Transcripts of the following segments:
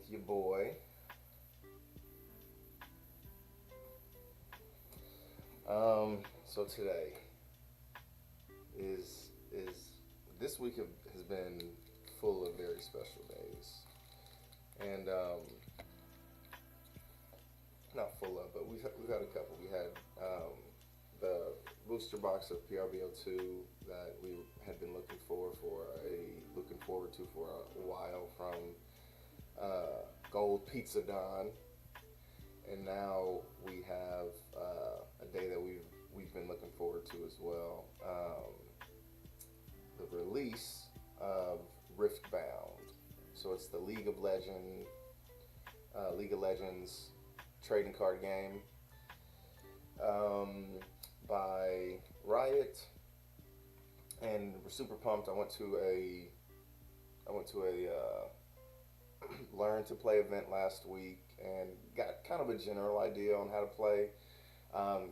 with your boy. So today is this week has been full of very special days, and not full of, but we've had a couple. We had the booster box of PRBO2 that we had been looking forward to for a while from Gold Pizza Don, and now we have a day that we've been looking forward to as well. The release of Riftbound. So it's the League of Legends trading card game by Riot, and we're super pumped. I went to a learn to play event last week and got kind of a general idea on how to play.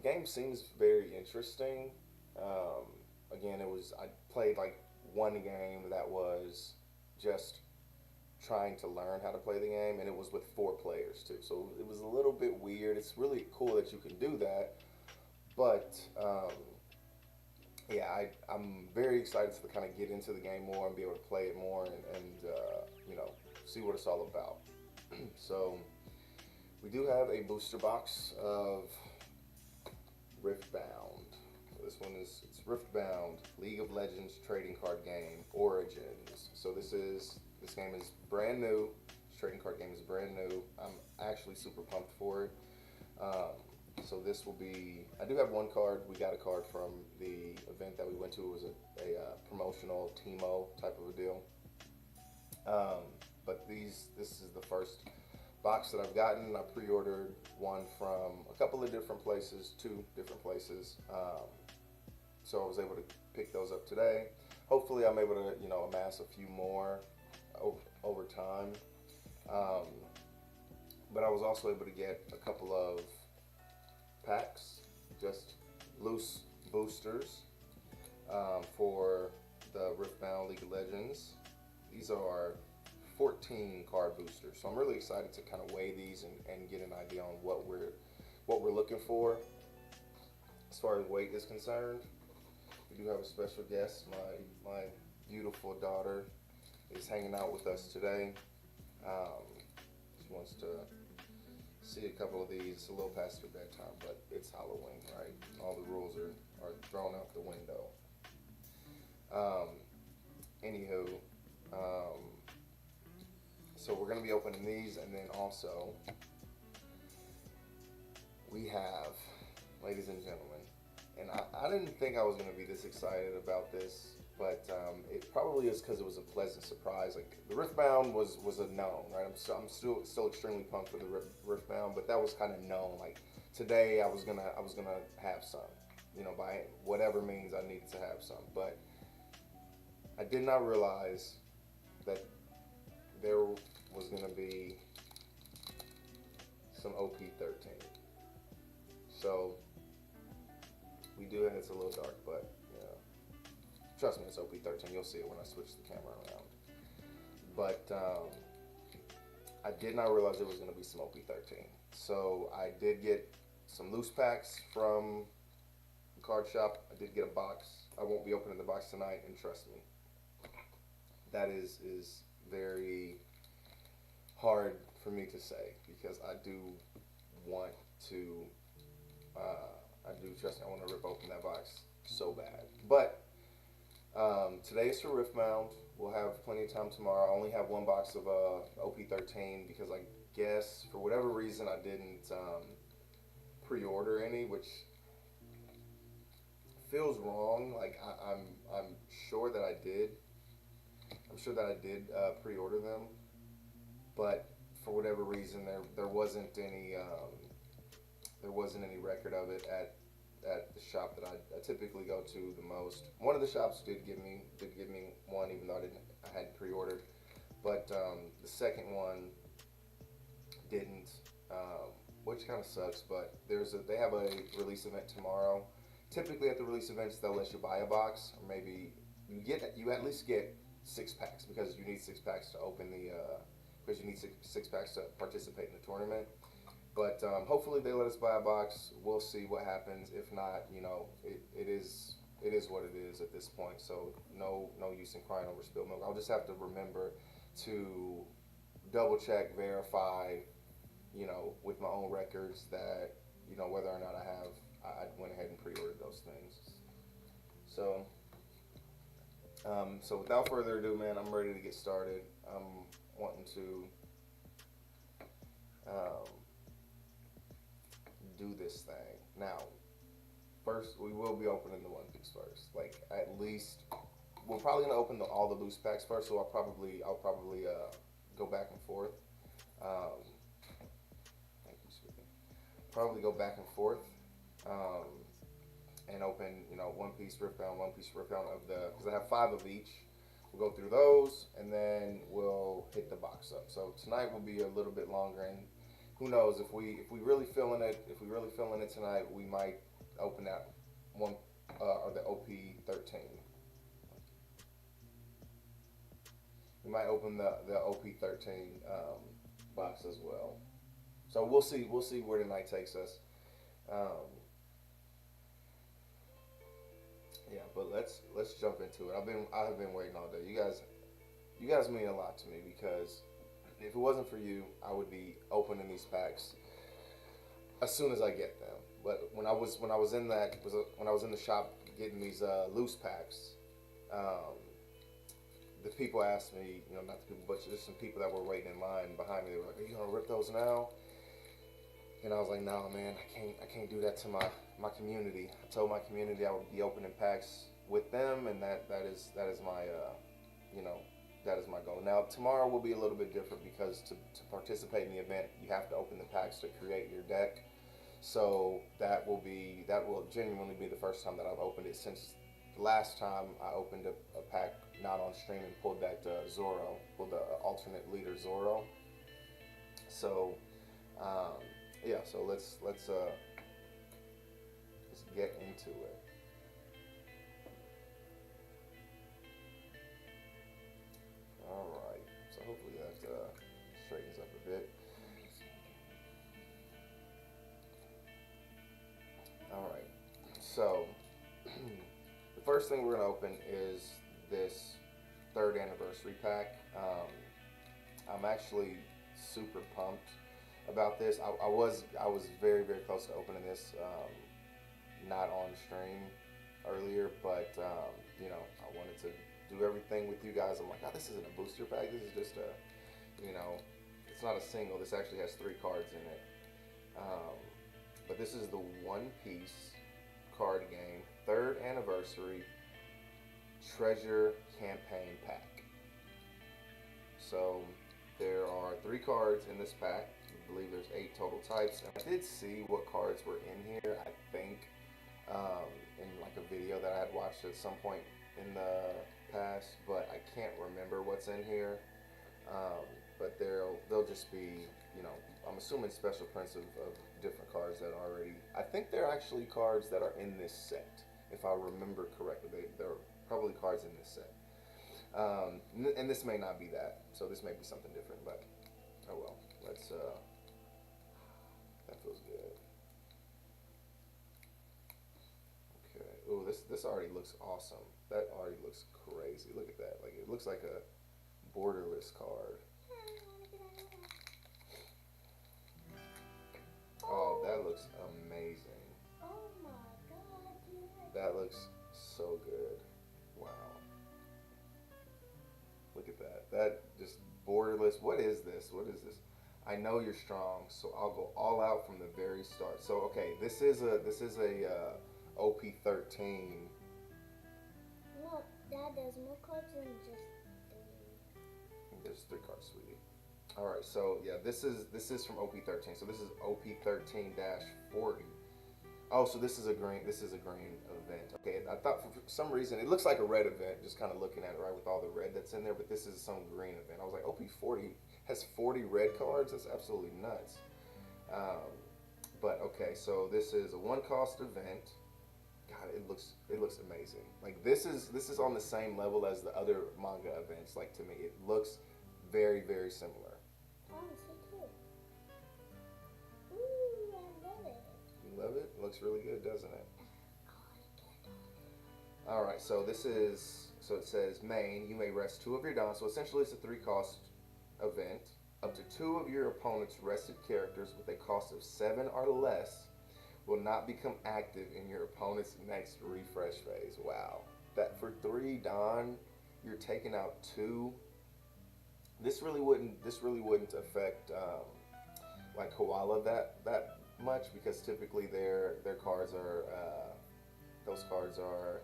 Game seems very interesting. Um, Again, I played like one game that was just trying to learn how to play the game, and it was with 4 players too. So it was a little bit weird. It's really cool that you can do that, but yeah, I'm very excited to kind of get into the game more and be able to play it more and see what it's all about. So we do have a booster box of Riftbound. So this one it's Riftbound League of Legends trading card game Origins. So this game is brand new. This trading card game is brand new. I'm actually super pumped for it. So this will be. I do have one card. We got a card from the event that we went to. It was a promotional Teemo type of a deal. But this is the first box that I've gotten. I pre-ordered one from a couple of different places, 2 different places. So I was able to pick those up today. Hopefully, I'm able to amass a few more over time. But I was also able to get a couple of packs, just loose boosters for the Riftbound League of Legends. These are 14 card boosters, so I'm really excited to kind of weigh these and get an idea on what we're looking for as far as weight is concerned. We do have a special guest. My beautiful daughter is hanging out with us today. She wants to see a couple of these. It's a little past her bedtime, but it's Halloween, right? All the rules are thrown out the window. Anywho, so we're going to be opening these, and then also we have, ladies and gentlemen, and I didn't think I was going to be this excited about this, but it probably is because it was a pleasant surprise. Like the Riftbound was a known, right? I'm still extremely pumped for the Riftbound, but that was kind of known. Like today, I was gonna have some, by whatever means I needed to have some, but I did not realize that there was going to be some OP-13. So we do, and it's a little dark, but trust me, it's OP-13. You'll see it when I switch the camera around. But I did not realize there was going to be some OP-13. So I did get some loose packs from the card shop. I did get a box. I won't be opening the box tonight, and trust me, that is very hard for me to say, because I do want to, trust me, I want to rip open that box so bad. But today is for Riftbound. We'll have plenty of time tomorrow. I only have one box of OP-13 because I guess for whatever reason I didn't pre-order any, which feels wrong. Like I'm sure that I did. I'm sure that I did pre-order them, but for whatever reason, there wasn't any record of it at the shop that I typically go to the most. One of the shops did give me one, even though I hadn't pre-ordered, but the second one didn't, which kind of sucks. But they have a release event tomorrow. Typically at the release events, they'll let you buy a box, or maybe you at least get 6 packs, because you need 6 packs to open because you need six packs to participate in the tournament. But hopefully they let us buy a box. We'll see what happens. If not, it is what it is at this point. So no use in crying over spilled milk. I'll just have to remember to double check, verify, with my own records that whether or not I went ahead and pre-ordered those things. So so without further ado, man, I'm ready to get started. I'm wanting to um, do this thing now. First, we will be opening the One Piece first. Like, at least we're probably gonna open all the loose packs first. So I'll probably go back and forth. Um, thank you, sweetie. Probably go back and forth. Um, and open, One Piece Riftbound, of because I have 5 of each. We'll go through those, and then we'll hit the box up. So tonight will be a little bit longer, and who knows if we really feeling it tonight, we might open that one or the OP-13. We might open the OP-13 box as well. So we'll see where the night takes us. Yeah, but let's jump into it. I have been waiting all day. You guys mean a lot to me, because if it wasn't for you, I would be opening these packs as soon as I get them. But when I was in the shop getting these loose packs, the people asked me, not the people, but just some people that were waiting in line behind me. They were like, "Are you gonna rip those now?" And I was like, "No, man, I can't do that to my community." I told my community I would be opening packs with them, and that is my that is my goal. Now tomorrow will be a little bit different, because to participate in the event, you have to open the packs to create your deck. So that will genuinely be the first time that I've opened it since the last time I opened a pack not on stream and pulled that Zoro, pulled the alternate leader Zoro. So yeah, so let's get into it. All right, so hopefully that straightens up a bit. All right, so the first thing we're gonna open is this 3rd anniversary pack. I'm actually super pumped about this. I was very close to opening this, not on stream earlier, but I wanted to do everything with you guys. I'm like, oh, this isn't a booster pack. This is just it's not a single. This actually has 3 cards in it. But this is the One Piece card game 3rd anniversary treasure campaign pack. So there are 3 cards in this pack. I believe there's 8 total types. And I did see what cards were in here, I think, in like a video that I had watched at some point in the past, but I can't remember what's in here. But they'll just be, I'm assuming special prints of different cards that are already, I think they're actually cards that are in this set, if I remember correctly. They're probably cards in this set. And this may not be that, so this may be something different, but oh well. Let's that feels good. Okay. Oh, this already looks awesome. That already looks crazy. Look at that. Like, it looks like a borderless card. Oh, that looks amazing. Oh my god. That looks so good. Wow. Look at that. That just borderless. What is this? What is this? I know you're strong, so I'll go all out from the very start. So okay, this is a OP-13. No, Dad, there's more cards than just 3. There's 3 cards, sweetie. All right, so yeah, this is from OP-13. So this is OP-13-40. Oh, so this is a green event. Okay, I thought for some reason it looks like a red event, just kind of looking at it, right, with all the red that's in there, but this is some green event. I was like, OP-40 has 40 red cards? That's absolutely nuts. But okay, so this is a 1-cost event. God, it looks amazing. Like, this is on the same level as the other manga events. Like, to me, it looks very similar. I want to see too. Ooh, I love it. You love it? Looks really good, doesn't it? I want to get it. All right, so this is, so it says main, you may rest 2 of your dons. So essentially it's a 3-cost event. Up to 2 of your opponent's rested characters with a cost of 7 or less will not become active in your opponent's next refresh phase. Wow. That for 3 don, you're taking out 2. This really wouldn't affect like Koala that much, because typically their cards are those cards are,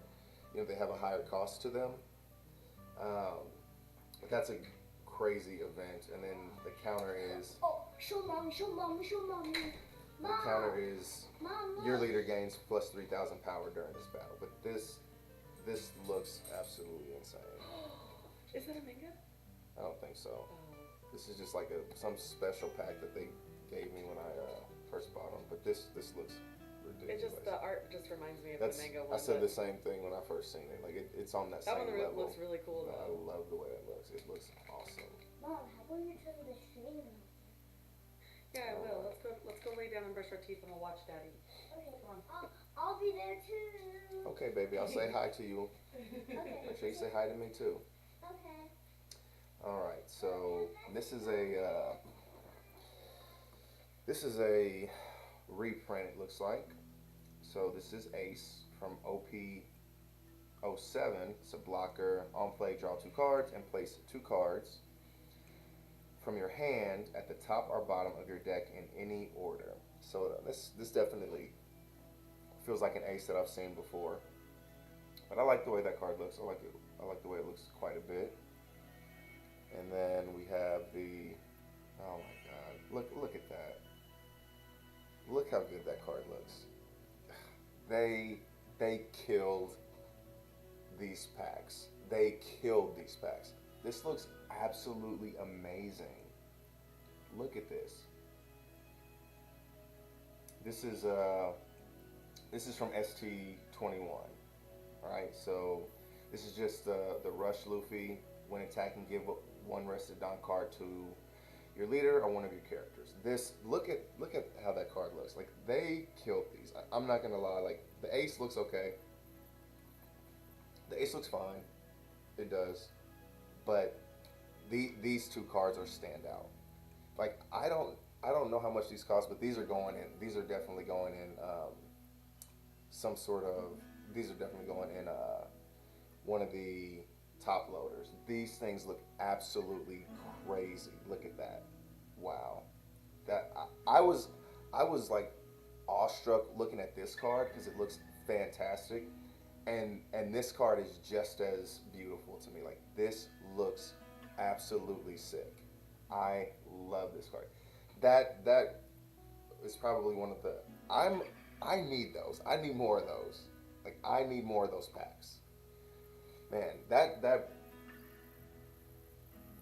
you know, they have a higher cost to them. But that's a crazy event, and then the counter is Oh, show mommy, show mommy, show mommy. the counter is Mom, your leader gains plus 3,000 power during this battle. But this looks absolutely insane. Is that a manga? I don't think so. Oh. This is just like some special pack that they gave me when I first bought them. But this looks ridiculous. It just, the art just reminds me of That's, the manga one. I said the same thing when I first seen it. Like it's on that That same one level. looks really cool I though. love the way it looks. It looks awesome. Mom, how about you turn the shade on? Yeah, I will. Let's go lay down and brush our teeth and we'll watch Daddy. Okay, Come on. I'll be there too. Okay, baby, I'll say hi to you. Okay. Make sure you say hi to me too. Okay. All right, so this is a reprint. It looks like. So this is Ace from OP-07. It's a blocker. On play, draw 2 cards and place 2 cards from your hand at the top or bottom of your deck in any order. So this definitely feels like an Ace that I've seen before. But I like the way that card looks. I like it. I like the way it looks quite a bit. And then we have the, oh my God, look at that. Look how good that card looks. They killed these packs. They killed these packs. This looks absolutely amazing. Look at this. This is from ST21. Alright, so this is just the Rush Luffy. When attacking, give 1 rested Don card to your leader or one of your characters. This, look at how that card looks. Like, they killed these. I'm not gonna lie. Like, the Ace looks okay. The Ace looks fine. It does. But these 2 cards are standout. Like, I don't know how much these cost, but these are going in. These are definitely going in some sort of. These are definitely going in one of the top loaders. These things look absolutely crazy. Look at that. Wow. That I was like awestruck looking at this card because it looks fantastic. And this card is just as beautiful to me. Like, this looks absolutely sick. I love this card. That is probably one of the I need those. I need more of those. Like, I need more of those packs. Man, that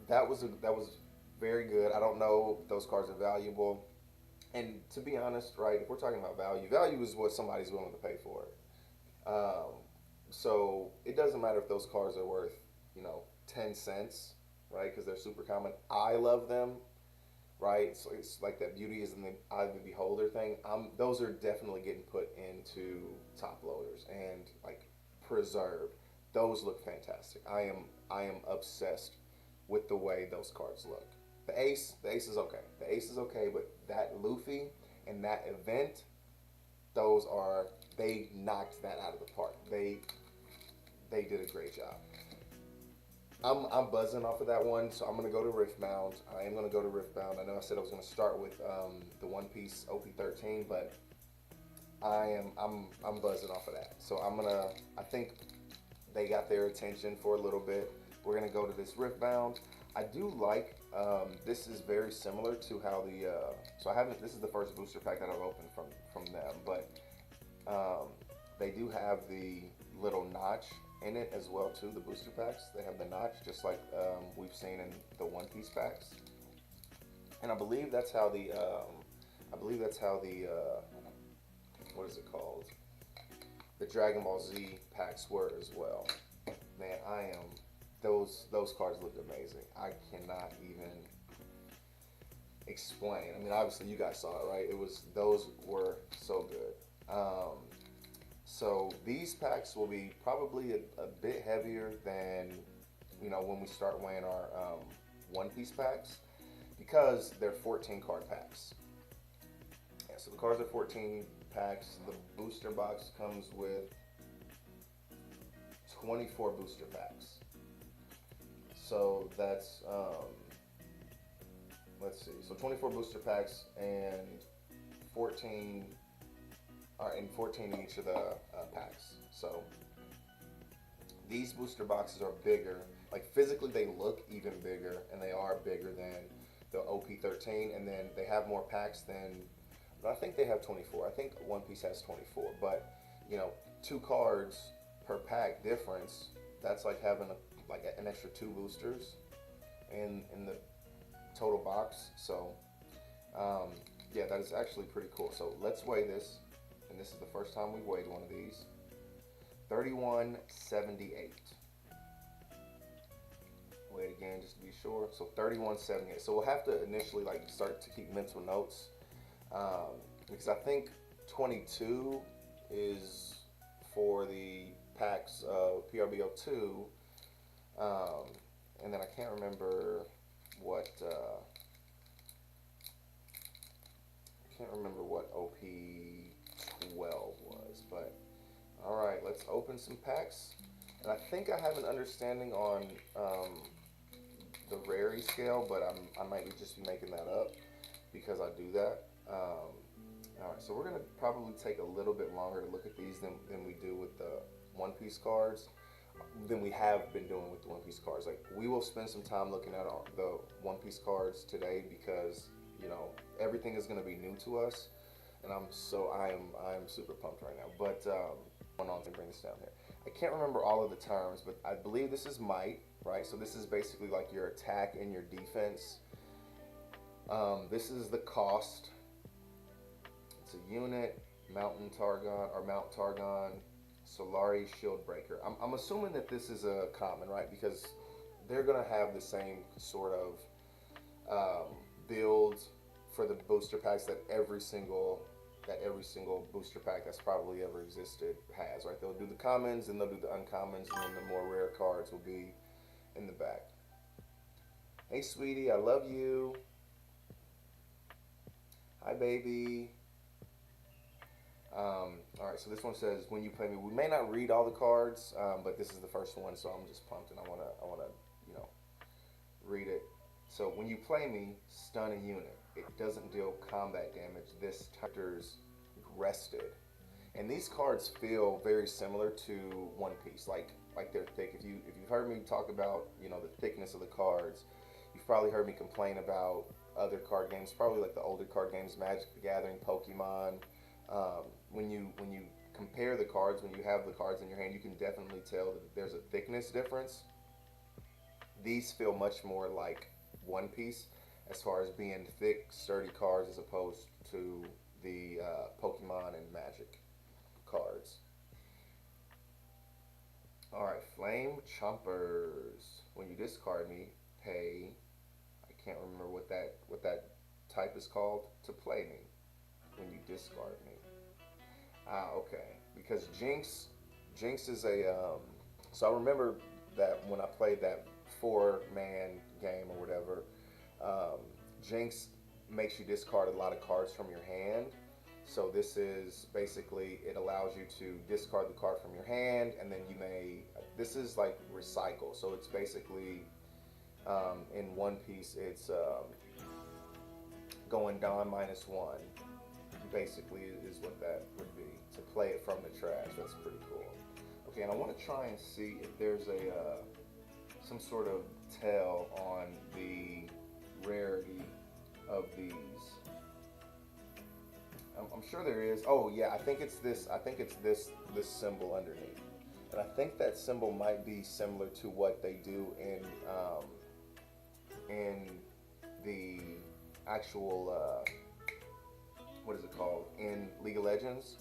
was very good. I don't know if those cards are valuable. And to be honest, right, if we're talking about value is what somebody's willing to pay for it. So it doesn't matter if those cards are worth, 10 cents, right? Because they're super common. I love them, right? So it's like that beauty is in the eye of the beholder thing. Those are definitely getting put into top loaders and like preserved. Those look fantastic. I am obsessed with the way those cards look. The ace is okay. The ace is okay, but that Luffy and that event, they knocked that out of the park. They did a great job. I'm buzzing off of that one, so I'm gonna go to Riftbound. I am gonna go to Riftbound. I know I said I was gonna start with the One Piece OP-13, but I'm buzzing off of that. So I think they got their attention for a little bit. We're gonna go to this Riftbound. I do like this is very similar to how this is the first booster pack that I've opened from them, but they do have the little notch in it as well too. The booster packs, they have the notch just like we've seen in the One Piece packs, and I believe that's how the what is it called, the Dragon Ball Z packs were as well. Man, those cards look amazing. I cannot even explain. I mean, obviously you guys saw it, right? Those were so good. So these packs will be probably a bit heavier than, when we start weighing our One Piece packs, because they're 14 card packs. Yeah, so the cards are 14 packs. The booster box comes with 24 booster packs. So that's, let's see, so 24 booster packs and 14 in each of the packs. So these booster boxes are bigger. Like physically they look even bigger, and they are bigger than the OP-13, and then they have more packs than, but I think they have 24. I think One Piece has 24, but 2 cards per pack difference, that's like having an extra 2 boosters in the total box. So yeah, that is actually pretty cool. So let's weigh this, and this is the first time we've weighed one of these. 3178. Weigh it again just to be sure. So 3178. So we'll have to initially start to keep mental notes, because I think 22 is for the packs of PRBO2, and then I can't remember what OP-12 was, but all right, let's open some packs. And I think I have an understanding on the rarity scale, but I might just be making that up because I do that. All right, so we're gonna probably take a little bit longer to look at these than we do with the One Piece cards, than we have been doing with the One Piece cards. Like, we will spend some time looking at the One Piece cards today, because everything is going to be new to us, and I am super pumped right now. But going on to bring this down here, I can't remember all of the terms, but I believe this is might, right? So this is basically like your attack and your defense. This is the cost. It's a unit, Mountain Targon or Mount Targon, Solari Shield Breaker. I'm assuming that this is a common, right? Because they're gonna have the same sort of builds for the booster packs that every single booster pack that's probably ever existed has, right? They'll do the commons, and they'll do the uncommons, and then the more rare cards will be in the back. Hey sweetie, I love you. Hi baby. All right, so this one says, when you play me, we may not read all the cards, but this is the first one, so I'm just pumped, and I wanna read it. So when you play me, stun a unit. It doesn't deal combat damage. This character's rested. And these cards feel very similar to One Piece, like they're thick. If you've heard me talk about the thickness of the cards, you've probably heard me complain about other card games, probably like the older card games, Magic the Gathering, Pokemon. When you compare the cards, when you have the cards in your hand, you can definitely tell that there's a thickness difference. These feel much more like One Piece as far as being thick, sturdy cards, as opposed to the Pokemon and Magic cards. Alright, Flame Chompers. When you discard me, pay, I can't remember what that type is called, to play me when you discard me. Ah, okay. Because Jinx is a, so I remember that when I played that 4-man game or whatever, Jinx makes you discard a lot of cards from your hand. So this is basically, it allows you to discard the card from your hand, and then this is like recycle. So it's basically, in One Piece, it's going Don -1. Basically is what that would be, to play it from the trash. That's pretty cool. Okay, and I want to try and see if there's some sort of tell on the rarity of these. I'm sure there is. Oh yeah, I think it's this symbol underneath, and I think that symbol might be similar to what they do in the actual what is it called, in League of Legends.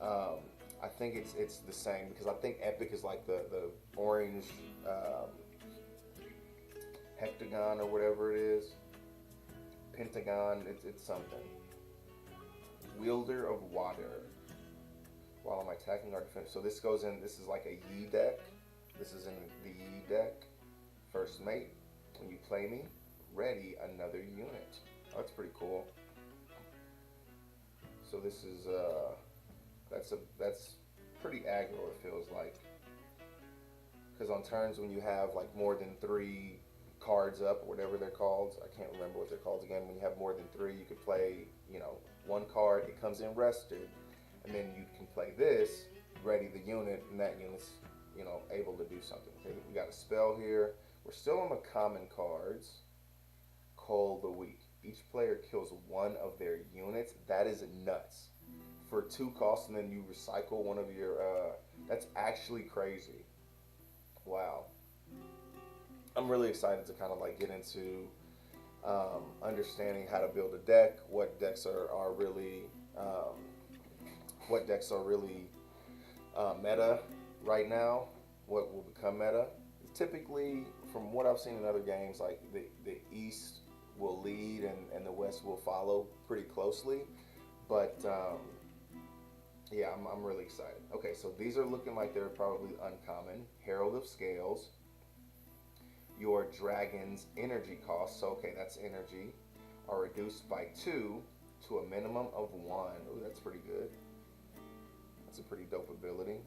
I think it's the same, because I think Epic is like the orange hectagon or whatever it is, Pentagon. It's something. Wielder of Water. While I'm attacking our defense. So this goes in, this is like a Yi deck. This is in the Yi deck. First mate, when you play me, ready another unit. Oh, that's pretty cool. So this is, that's pretty aggro, it feels like. Because on turns when you have like more than 3 cards up, or whatever they're called, I can't remember what they're called again. When you have more than 3, you could play, 1 card, it comes in rested. And then you can play this, ready the unit, and that unit's, able to do something. Okay, we got a spell here. We're still on the common cards. Cull the Weak. Each player kills 1 of their units. That is nuts. For 2 costs, and then you recycle one of your, that's actually crazy. Wow. I'm really excited to kind of like get into understanding how to build a deck, what decks are really meta right now, what will become meta. Typically, from what I've seen in other games, like the East will lead and the West will follow pretty closely. But yeah, I'm really excited. Okay, so these are looking like they're probably uncommon. Herald of Scales. Your dragon's energy costs, so okay, that's energy, are reduced by 2 to a minimum of 1. Ooh, that's pretty good. That's a pretty dope ability.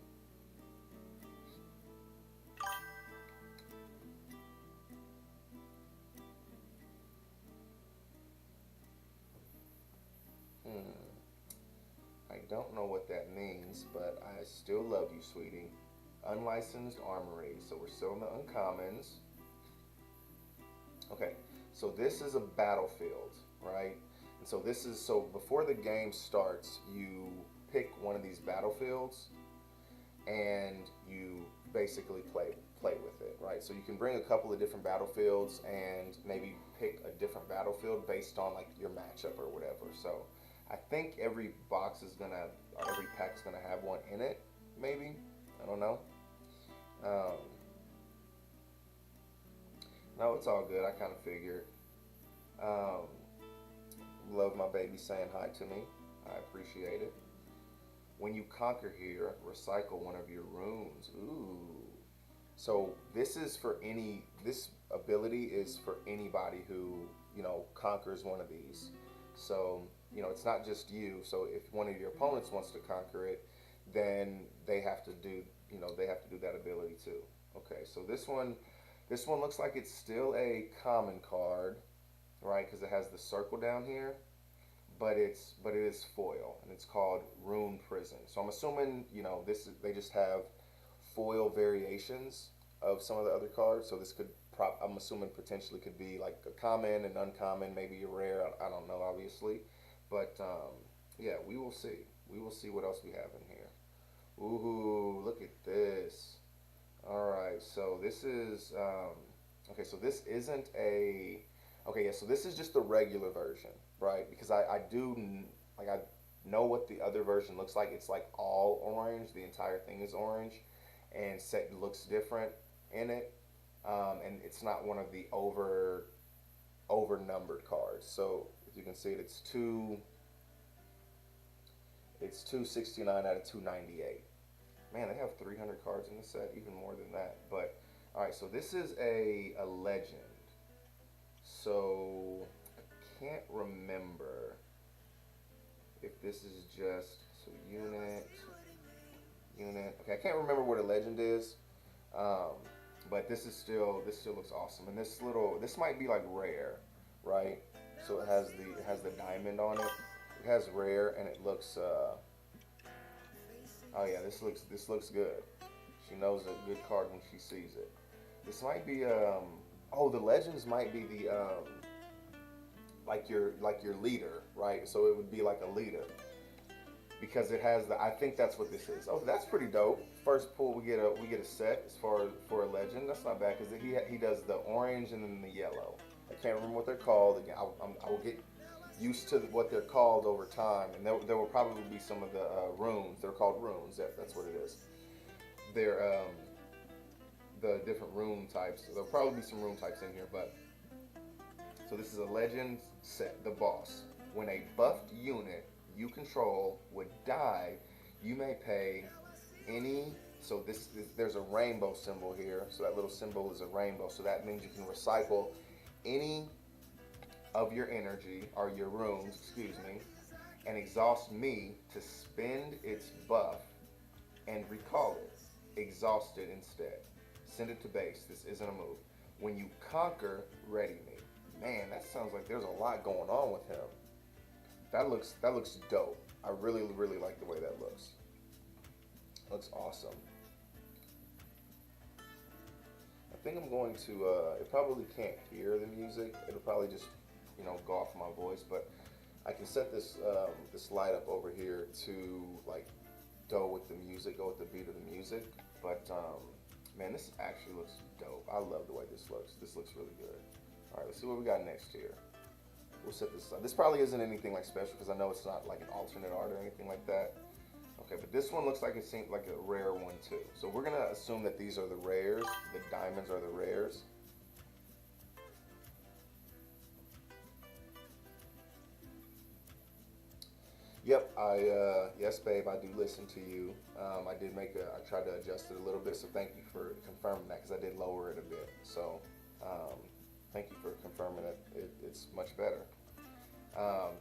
I don't know what that means, but I still love you, sweetie. Unlicensed Armory, so we're still in the uncommons. Okay, so this is a battlefield, right? And so this is, so before the game starts, you pick one of these battlefields and you basically play with it, right? So you can bring a couple of different battlefields and maybe pick a different battlefield based on like your matchup or whatever. So I think every box is gonna, or every pack's gonna have one in it, maybe. I don't know. No, it's all good. I kind of figured. Love my baby saying hi to me. I appreciate it. When you conquer here, recycle one of your runes. Ooh. So this is for any, this ability is for anybody who, conquers one of these. So, it's not just you. So if one of your opponents wants to conquer it, then they have to do, they have to do that ability too. Okay, so this one looks like it's still a common card, right? Because it has the circle down here, but it is foil, and it's called Rune Prison. So I'm assuming, they just have foil variations of some of the other cards. So this could, I'm assuming potentially could be like a common and uncommon, maybe a rare. I don't know, obviously, but yeah, we will see. We will see what else we have in here. Ooh, look at this. Alright, so this is, okay, so this isn't a, okay, yeah, so this is just the regular version, right? Because I know what the other version looks like. It's like all orange, the entire thing is orange, and set looks different in it, and it's not one of the over numbered cards. So, as you can see, it's 269 out of 298. Man, they have 300 cards in the set, even more than that. But, alright, so this is a legend. So, I can't remember if this is just, so unit. Okay, I can't remember what a legend is. But this still looks awesome. And this might be like rare, right? So it has the diamond on it. It has rare, and it looks, oh yeah, this looks good. She knows a good card when she sees it. This might be oh, the legends might be the like your leader, right? So it would be like a leader because it has the. I think that's what this is. Oh, that's pretty dope. First pull, we get a set as far as for a legend. That's not bad because he does the orange and then the yellow. I can't remember what they're called. Again, I will get used to what they're called over time, and there will probably be some of the runes. They're called runes. That's what it is. They're the different rune types. There'll probably be some rune types in here, but So this is a legend set, the boss. When a buffed unit you control would die, you may pay any. So there's a rainbow symbol here. So that little symbol is a rainbow. So that means you can recycle any of your energy or your runes, excuse me, and exhaust me to spend its buff and recall it. Exhaust it instead. Send it to base. This isn't a move. When you conquer, ready me. Man, that sounds like there's a lot going on with him. That looks dope. I really like the way that looks. Looks awesome. I think I'm going to. It probably can't hear the music. It'll probably just, go off my voice. But I can set this this light up over here to like go with the music, go with the beat of the music. But man, this actually looks dope. I love the way this looks. This looks really good. All right, let's see what we got next here. We'll set this up. This probably isn't anything like special because I know it's not like an alternate art or anything like that. Okay, but this one looks like it seems like a rare one too. So we're gonna assume that these are the rares. The diamonds are the rares. Yep, yes, babe, I do listen to you. I tried to adjust it a little bit, so thank you for confirming that because I did lower it a bit. So, thank you for confirming that it's much better.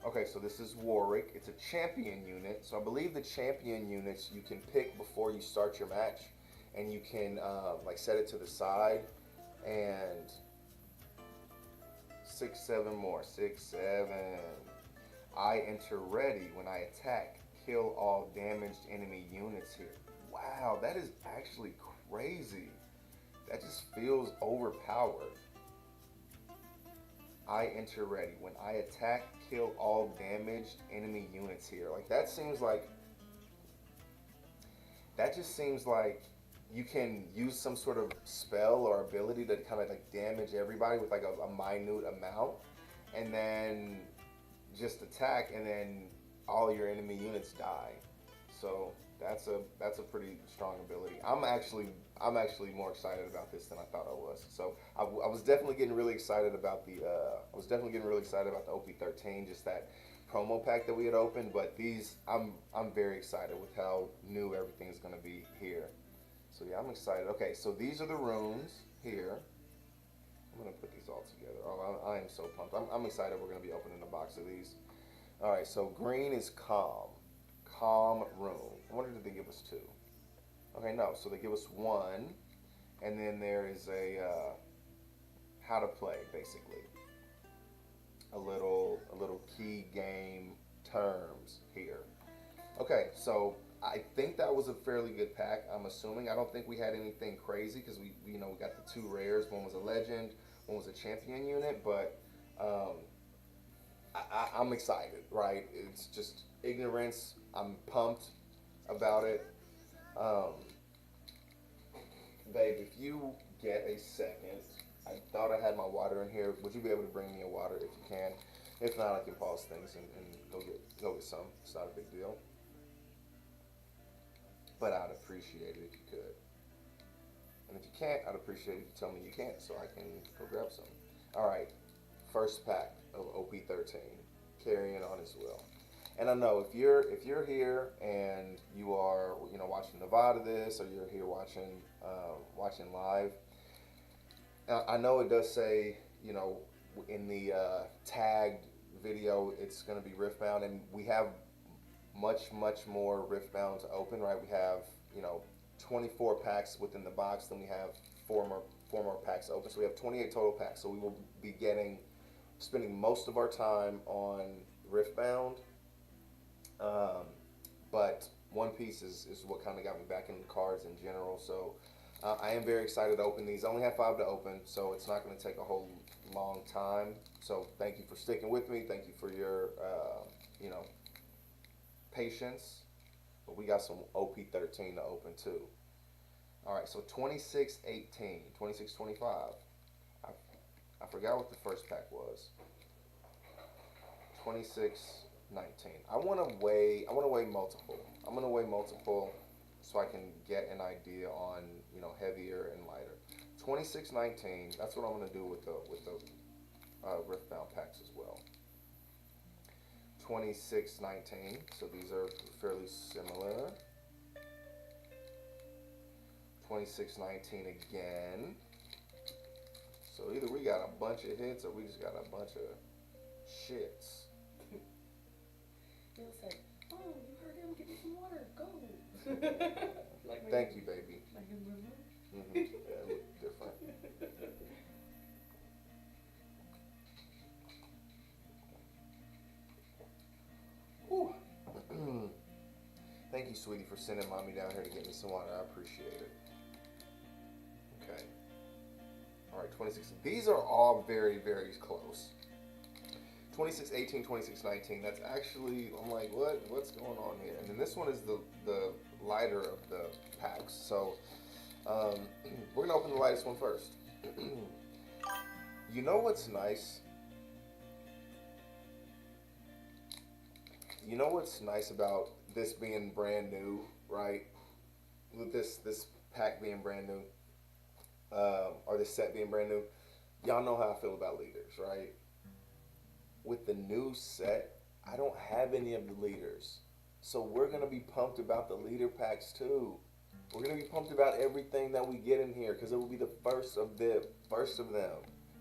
Okay, so this is Warwick. It's a champion unit. So I believe the champion units you can pick before you start your match, and you can like set it to the side, and 6, 7 more. 6, 7. I enter ready. When I attack, kill all damaged enemy units here. Wow, that is actually crazy. That just feels overpowered. I enter ready. When I attack, kill all damaged enemy units here. Like that just seems like you can use some sort of spell or ability to kind of like damage everybody with like a minute amount, and then just attack, and then all your enemy units die. So that's a pretty strong ability. I'm actually more excited about this than I thought I was. So I was definitely getting really excited about the OP-13, just that promo pack that we had opened. But these, I'm very excited with how new everything is going to be here. So yeah, I'm excited. Okay, so these are the runes here. I'm going to put these all together. Oh, I am so pumped. I'm excited we're going to be opening a box of these. All right, so green is calm. Calm rune. I wonder if they give us 2. Okay, no. So they give us 1, and then there is a how to play, basically. A little key game terms here. Okay, so I think that was a fairly good pack. I'm assuming. I don't think we had anything crazy because we got the 2 rares. One was a legend, one was a champion unit, but I'm excited, right? It's just ignorance. I'm pumped about it. Babe, if you get a second, I thought I had my water in here. Would you be able to bring me a water if you can? If not, I can pause things and go get some. It's not a big deal. But I'd appreciate it if you could. And if you can't, I'd appreciate it if you tell me you can't so I can go grab some. Alright, first pack of OP-13. Carrying on as well. And I know if you're here and you are watching Nevada this, or you're here watching live, I know it does say in the tagged video it's going to be Riftbound, and we have much more Riftbound to open. Right, we have 24 packs within the box. Then we have four more packs open, so we have 28 total packs. So we will be spending most of our time on Riftbound. But One Piece is what kind of got me back into cards in general. So I am very excited to open these. I only have 5 to open, so it's not going to take a whole long time. So thank you for sticking with me. Thank you for your patience. But we got some OP-13 to open too. All right, so 26-18, 26-25. I forgot what the first pack was. 26-19. I want to weigh multiple. I'm gonna weigh multiple so I can get an idea on heavier and lighter. 26-19. That's what I'm gonna do with the Riftbound packs as well. 2619. So these are fairly similar. 2619 again. So either we got a bunch of hits or we just got a bunch of shits. He'll say, "Oh, you heard him. Get me some water. Go." Like Thank you, baby. Like him, Yeah, it looked different. Whew. Thank you, sweetie, for sending mommy down here to get me some water. I appreciate it. Okay. All right, 26. These are all very, very close. 2618, 2619. That's actually, I'm like, what's going on here? And then this one is the lighter of the packs. So we're gonna open the lightest one first. You know what's nice? You know what's nice about this being brand new, right? With this pack being brand new, or this set being brand new, y'all know how I feel about leaders, right? With the new set, I don't have any of the leaders, so we're gonna be pumped about the leader packs too. We're gonna be pumped about everything that we get in here because it will be the first of them,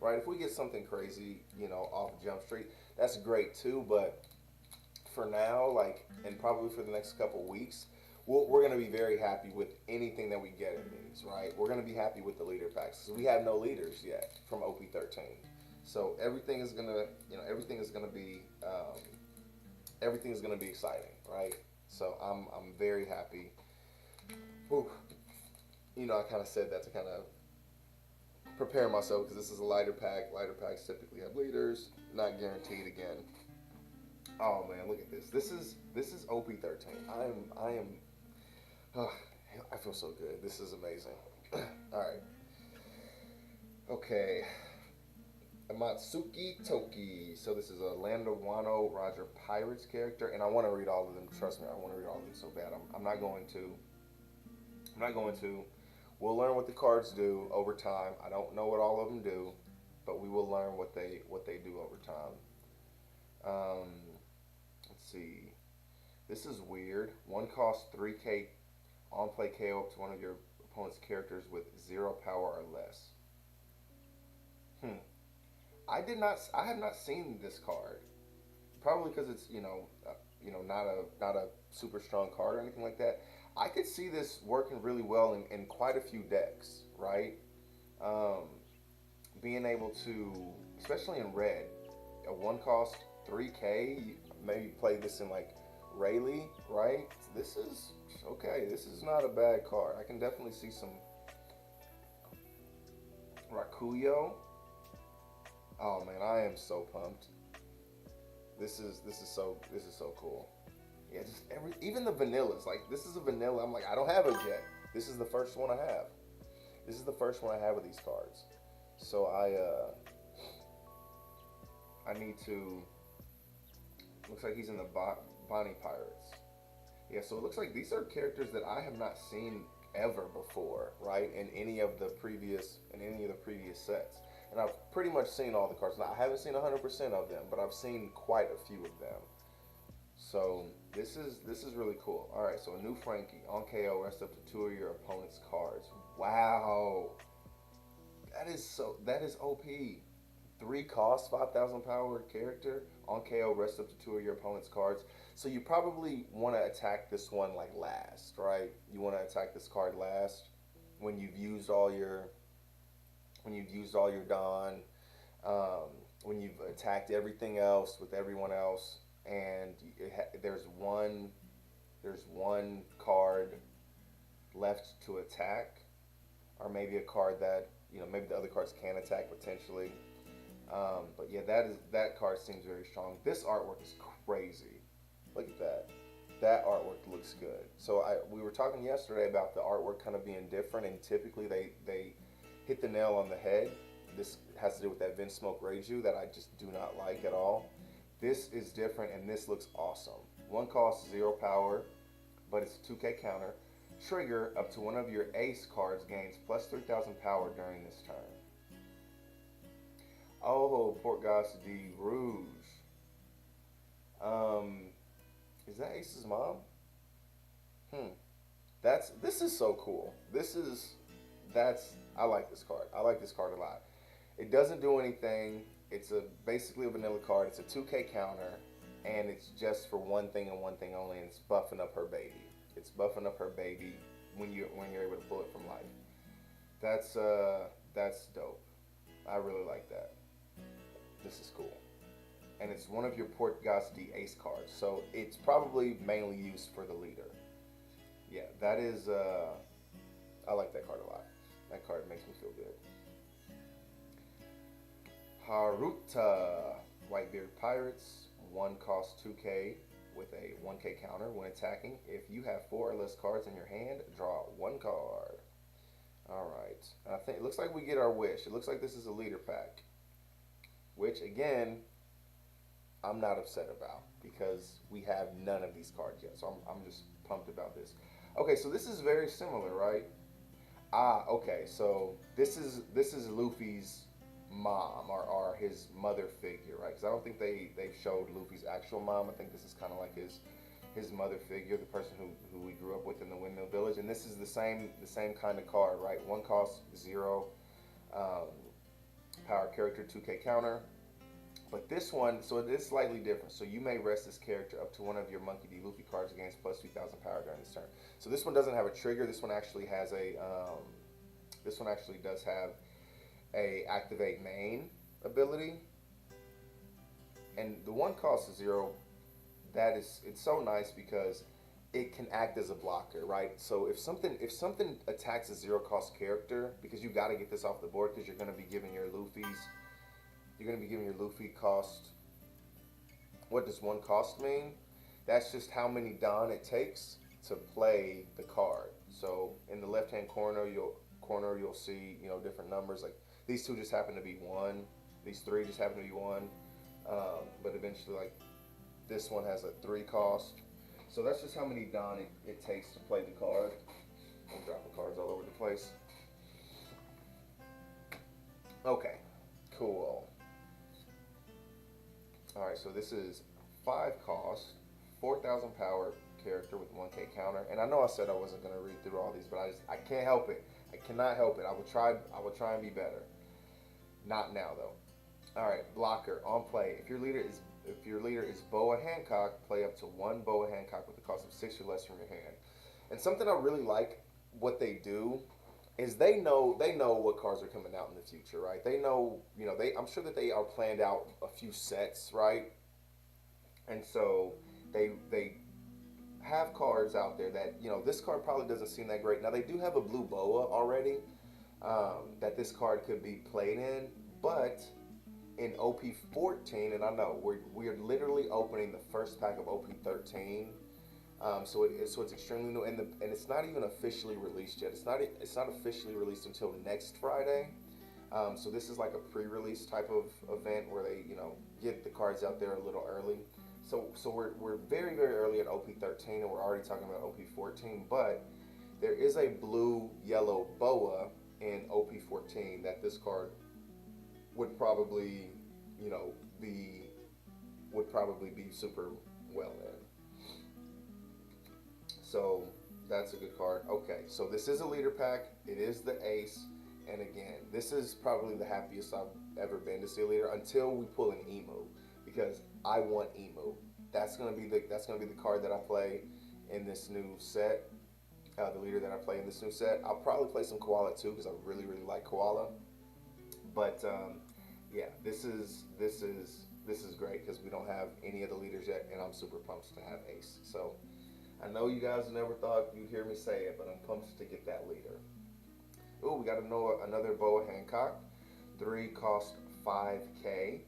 right? If we get something crazy, you know, off Jump Street, that's great too. But for now, like, and probably for the next couple weeks, we're going to be very happy with anything that we get in these, right? We're going to be happy with the leader packs because we have no leaders yet from OP-13. So everything is going to, you know, everything is going to be exciting, right? So I'm very happy. Whew. You know, I kind of said that to kind of prepare myself because this is a lighter pack. Lighter packs typically have leaders, not guaranteed again. Oh man, look at this. This is OP-13. I feel so good. This is amazing. All right. Okay. Amatsuki Toki. So this is a Lando Wano Roger Pirates character, and I want to read all of them. Trust me, I want to read all of them so bad. I'm not going to. I'm not going to. We'll learn what the cards do over time. I don't know what all of them do, but we will learn what they do over time. Let's see. This is weird. One costs 3k on play KO up to one of your opponent's characters with 0 power or less. I have not seen this card. Probably because it's not a super strong card or anything like that. I could see this working really well in quite a few decks, right? Being able to, especially in red, a one cost 3k, maybe play this in like Rayleigh, right? This is okay. This is not a bad card. I can definitely see some Rakuyo. Oh man, I am so pumped. This is so cool. Yeah, just even the vanillas. Like, this is a vanilla. I'm like, I don't have it yet. This is the first one I have. This is the first one I have of these cards. So I need to. Looks like he's in the Bonnie Pirates. Yeah, so it looks like these are characters that I have not seen ever before, right? In any of the previous sets. And I've pretty much seen all the cards. Now, I haven't seen 100% of them, but I've seen quite a few of them. So this is really cool. All right, so a new Frankie on KO, rest up to 2 of your opponent's cards. Wow, that is OP. 3 cost, 5,000 power character on KO, rest up to 2 of your opponent's cards. So you probably want to attack this one like last, right? You want to attack this card last when you've used all your Dawn, when you've attacked everything else with everyone else, and there's one card left to attack, or maybe a card that, you know, maybe the other cards can attack potentially. But yeah, that card seems very strong. This artwork is crazy. Look at that. That artwork looks good. So we were talking yesterday about the artwork kind of being different, and typically they hit the nail on the head. This has to do with that Vince Smoke Reiju that I just do not like at all. This is different, and this looks awesome. One costs 0 power, but it's a 2k counter. Trigger, up to one of your ace cards gains plus 3,000 power during this turn. Oh, Port Goss de Rouge. Um, is that Ace's mom? Hmm. This is so cool. That's I like this card. I like this card a lot. It doesn't do anything. It's a basically a vanilla card. It's a 2K counter, and it's just for one thing and one thing only. And it's buffing up her baby. It's buffing up her baby when you're able to pull it from life. That's dope. I really like that. This is cool, and it's one of your Port Gosti Ace cards. So it's probably mainly used for the leader. Yeah, that is. I like that card a lot. That card makes me feel good. Haruta, Whitebeard Pirates, one cost 2K with a 1K counter when attacking. If you have 4 or less cards in your hand, draw 1 card. Alright, I think it looks like we get our wish. It looks like this is a leader pack, which again, I'm not upset about because we have none of these cards yet. So I'm just pumped about this. Okay, so this is very similar, right? Okay, so this is Luffy's mom or his mother figure, right? Because I don't think they've showed Luffy's actual mom. I think this is kind of like his mother figure, the person who we grew up with in the Windmill Village. And this is the same kind of card, right? One cost 0, power character 2K counter. But this one, so it is slightly different. So you may rest this character up to one of your Monkey D. Luffy cards against plus 2,000 power during this turn. So this one doesn't have a trigger. This one actually has a. This one actually does have a activate main ability. And the one cost 0. It's so nice because it can act as a blocker, right? So if something attacks a 0 cost character, because you got to get this off the board because you're going to be giving your Luffy cost. What does 1 cost mean? That's just how many Don it takes to play the card. So in the left hand corner you'll see different numbers, like these 2 just happen to be 1, these 3 just happen to be 1, but eventually like this one has a 3 cost. So that's just how many Don it takes to play the card. I'm dropping cards all over the place. Okay, cool. Alright, so this is 5 cost, 4,000 power character with 1K counter. And I know I said I wasn't going to read through all these, but I can't help it. I cannot help it. I will try and be better. Not now though. Alright, blocker on play. If your leader is Boa Hancock, play up to 1 Boa Hancock with a cost of 6 or less from your hand. And something I really like what they do is they know what cards are coming out in the future, right? They know, I'm sure that they are planned out a few sets, right? And so they have cards out there that, this card probably doesn't seem that great. Now they do have a blue boa already that this card could be played in, but in OP-14, and I know we're literally opening the first pack of OP-13. So it's extremely new, and it's not even officially released yet. It's not officially released until next Friday. So this is like a pre-release type of event where they get the cards out there a little early. So we're very very early at OP-13, and we're already talking about OP-14. But there is a blue yellow boa in OP-14 that this card would probably be super well in. So that's a good card. Okay, so this is a leader pack. It is the ace, and again, this is probably the happiest I've ever been to see a leader until we pull an Emu, because I want Emu. That's gonna be the card that I play in this new set. The leader that I play in this new set. I'll probably play some Koala too because I really really like Koala. But yeah, this is great because we don't have any of the leaders yet, and I'm super pumped to have Ace. So I know you guys never thought you'd hear me say it, but I'm pumped to get that leader. Oh, we got another Boa Hancock. 3 cost 5K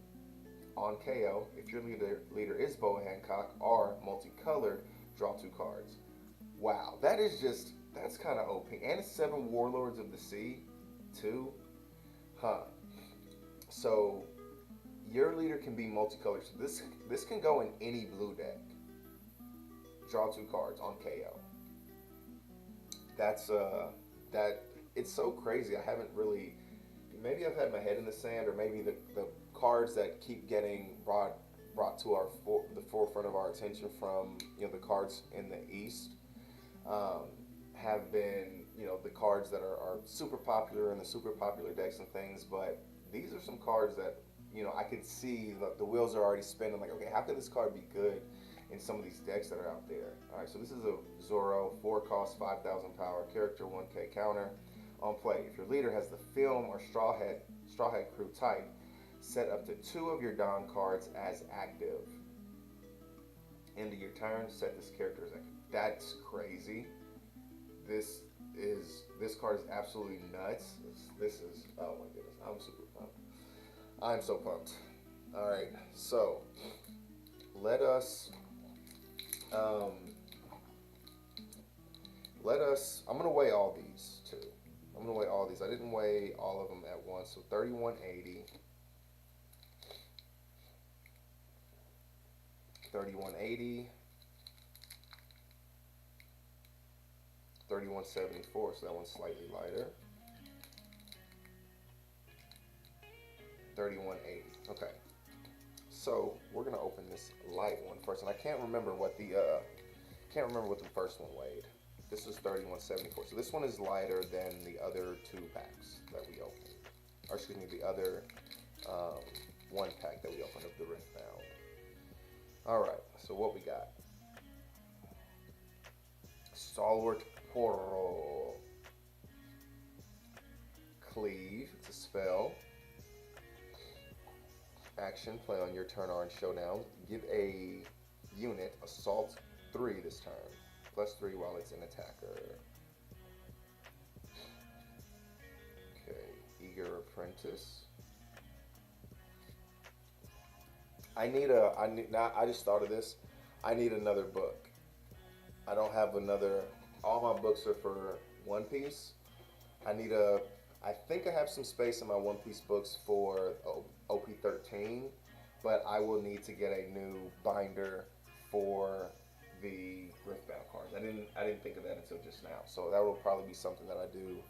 on KO. If your leader is Boa Hancock or multicolored, draw 2 cards. Wow, that's kind of OP. And it's 7 Warlords of the Sea, too. Huh. So your leader can be multicolored. So this can go in any blue deck. Draw 2 cards on KO. That's it's so crazy. I haven't really, maybe I've had my head in the sand, or maybe the cards that keep getting brought to the forefront of our attention from the cards in the East um, have been the cards that are super popular in the super popular decks and things. But these are some cards that I could see the wheels are already spinning. Like, okay, how could this card be good in some of these decks that are out there? All right, so this is a Zoro, 4 cost, 5,000 power, character 1K counter. On play, if your leader has the film or straw hat crew type, set up to 2 of your Don cards as active. End of your turn, set this character as active. That's crazy. This card is absolutely nuts. This is, oh my goodness, I'm super pumped. I'm so pumped. All right, so let us. I'm gonna weigh all these too. I'm gonna weigh all these. I didn't weigh all of them at once. So 3180, 3180, 3174. So that one's slightly lighter. 3180. Okay. So we're gonna open this light one first, and I can't remember what the first one weighed. This is 3174. So this one is lighter than the other 2 packs that we opened. Or excuse me, the other 1 pack that we opened of the Riftbound. Alright, so what we got? Stalwart Poro. Cleave, it's a spell. Action, play on your turn Orange Showdown. Give a unit Assault 3 this turn. +3 while it's an attacker. Okay, Eager Apprentice. I just thought of this. I need another book. I don't have another. All my books are for One Piece. I think I have some space in my One Piece books for OP-13, but I will need to get a new binder for the Riftbound cards. I didn't think of that until just now. So that will probably be something that I do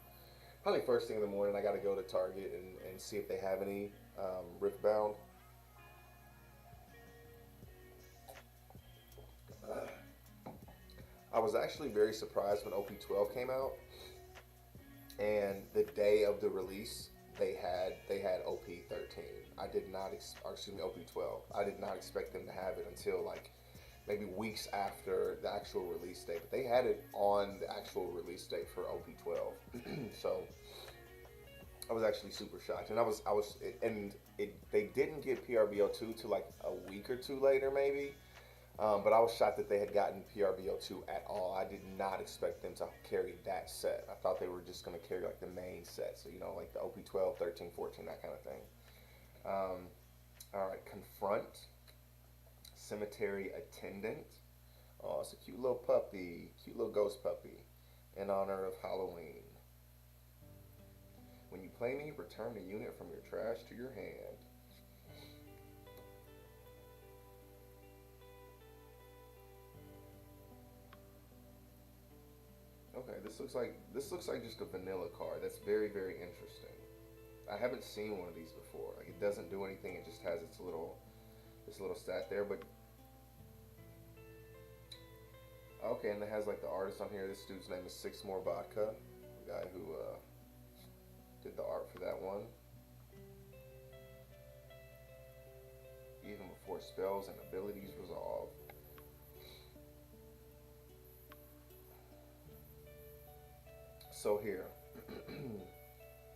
probably first thing in the morning. I got to go to Target and see if they have any Riftbound. I was actually very surprised when OP-12 came out, and the day of the release they had OP-13. I did not excuse me, OP-12. I did not expect them to have it until like maybe weeks after the actual release date. But they had it on the actual release date for OP-12. So I was actually super shocked, and they didn't get PRBO2 till like a week or 2 later maybe. But I was shocked that they had gotten PRBO2 at all. I did not expect them to carry that set. I thought they were just going to carry like the main set, so like the OP-12, 13, 14, that kind of thing. All right, Confront, Cemetery Attendant. Oh, it's a cute little puppy, cute little ghost puppy, in honor of Halloween. When you play me, return a unit from your trash to your hand. Okay, this looks like just a vanilla card. That's very, very interesting. I haven't seen one of these before. Like, it doesn't do anything. It just has its little stat there. But okay, and it has like the artist on here. This dude's name is Six More Vodka, the guy who did the art for that one. Even before spells and abilities resolve. So here,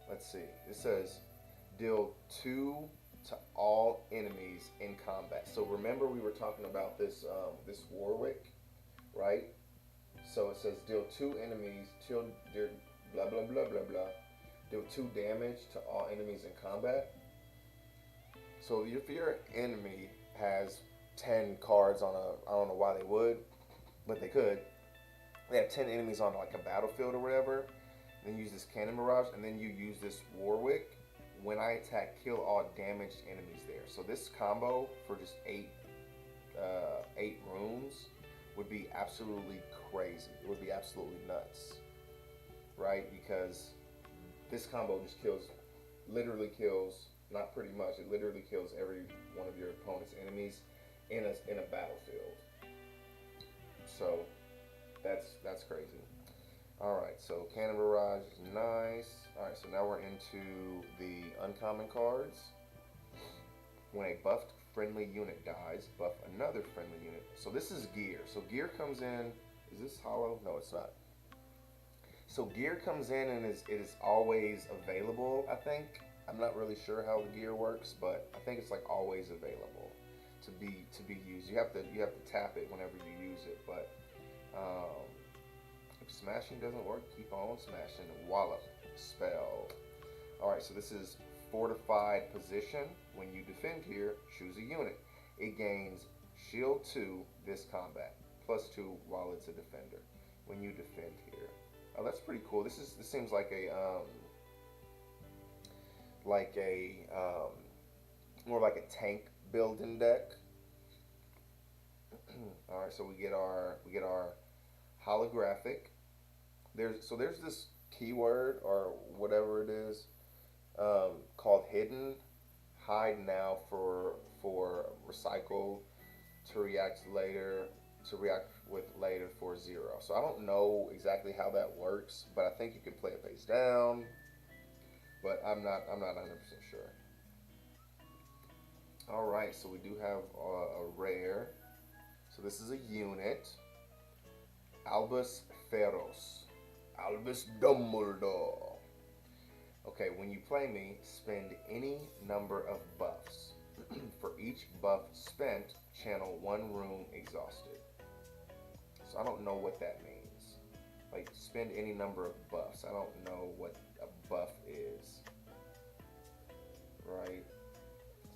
let's see. It says deal 2 to all enemies in combat. So remember we were talking about this this Warwick, right? So it says deal 2 enemies till blah blah blah blah blah. Deal 2 damage to all enemies in combat. So if your enemy has 10 cards on a, I don't know why they would, but they could. They have 10 enemies on like a battlefield or whatever, and then use this Cannon Barrage, and then you use this Warwick. When I attack, kill all damaged enemies there. So this combo for just 8 runes would be absolutely crazy. It would be absolutely nuts, right? Because this combo just literally kills, Not pretty much. It literally kills every one of your opponent's enemies in a battlefield. So that's crazy. All right, so Cannon Barrage is nice. All right, so now we're into the uncommon cards. When a buffed friendly unit dies, buff another friendly unit. So this is gear. So gear comes in. Is this hollow? No, it's not. So gear comes in and it is always available, I think. I'm not really sure how the gear works, but I think it's like always available to be used. You have to tap it whenever you use it, but if smashing doesn't work, keep on smashing. Wallop spell. Alright, so this is fortified position. When you defend here, choose a unit. It gains shield 2 this combat, plus 2 while it's a defender. When you defend here. Oh, that's pretty cool. This seems like a more like a tank building deck. All right, so we get our holographic. There's this keyword or whatever it is called hidden. Hide now for recycle to react with later for 0. So I don't know exactly how that works, but I think you can play it face down. But I'm not 100% sure. All right, so we do have a rare. So this is a unit. Albus Feros. Albus Dumbledore. Okay, when you play me, spend any number of buffs. For each buff spent, channel 1 rune exhausted. So I don't know what that means. Like, spend any number of buffs. I don't know what a buff is. Right?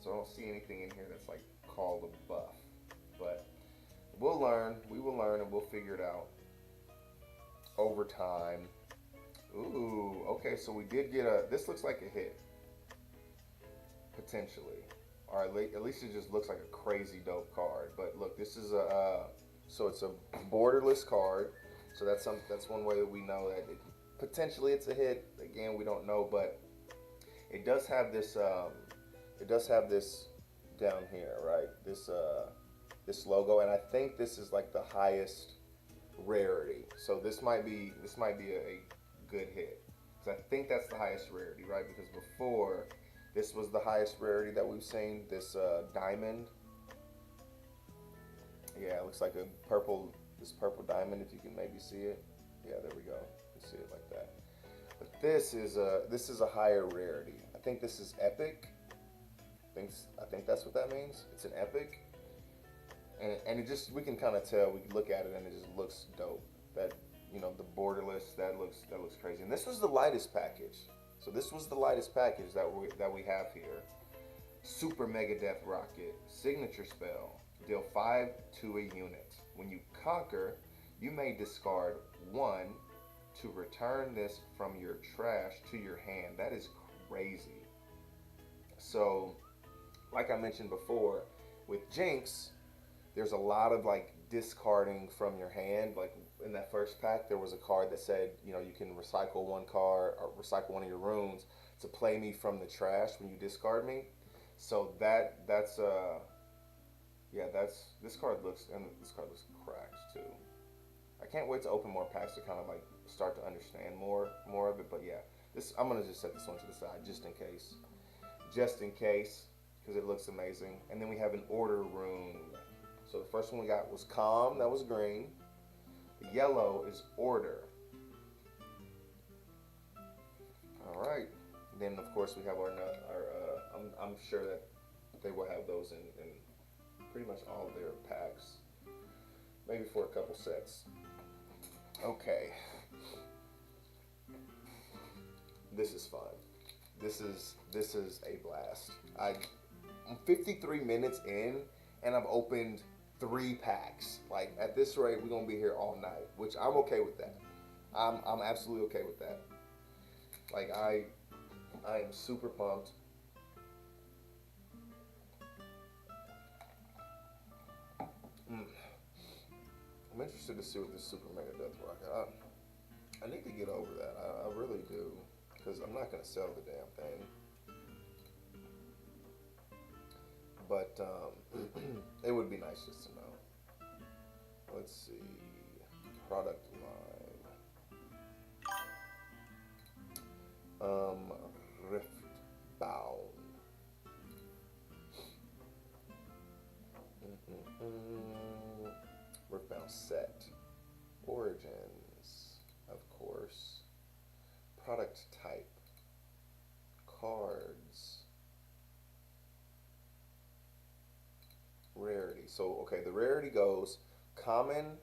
So I don't see anything in here that's like called a buff. But we'll learn. We will learn and we'll figure it out over time. Ooh, okay, so we did get this looks like a hit. Potentially. Alright, at least it just looks like a crazy dope card. But look, this is so it's a borderless card. So that's one way that we know that potentially it's a hit. Again, we don't know, but it does have this down here, right? This logo, and I think this is like the highest rarity. So this might be a good hit. Because I think that's the highest rarity, right? Because before, this was the highest rarity that we've seen, this diamond. Yeah, it looks like this purple diamond, if you can maybe see it. Yeah, there we go. You can see it like that. But this is a higher rarity. I think this is epic. I think that's what that means. It's an epic. And it just, we can kind of tell, we can look at it and it just looks dope. That, you know, the borderless, that looks crazy. And this was the lightest package. So this was the lightest package that we have here. Super Mega Death Rocket, signature spell, deal 5 to a unit. When you conquer, you may discard 1 to return this from your trash to your hand. That is crazy. So, like I mentioned before, with Jinx, there's a lot of like discarding from your hand. Like in that first pack, there was a card that said, you know, you can recycle 1 card or recycle 1 of your runes to play me from the trash when you discard me. So this card looks cracked too. I can't wait to open more packs to kind of like start to understand more of it. But yeah, I'm gonna just set this one to the side just in case, because it looks amazing. And then we have an order rune. So the first one we got was calm, that was green. The yellow is order. All right. Then of course we have our I'm sure that they will have those in pretty much all of their packs, maybe for a couple sets. Okay. This is fun. This is a blast. I'm 53 minutes in and I've opened 3 packs. Like at this rate, we're gonna be here all night, which I'm okay with that. I'm absolutely okay with that. Like I am super pumped. I'm interested to see what this Super Mega Death Rocket. I need to get over that. I really do, because I'm not gonna sell the damn thing. but it would be nice just to know. Let's see, product line. Riftbound. Riftbound set. Origins, of course. Product type. Cards. Rarity. So, okay, the rarity goes common,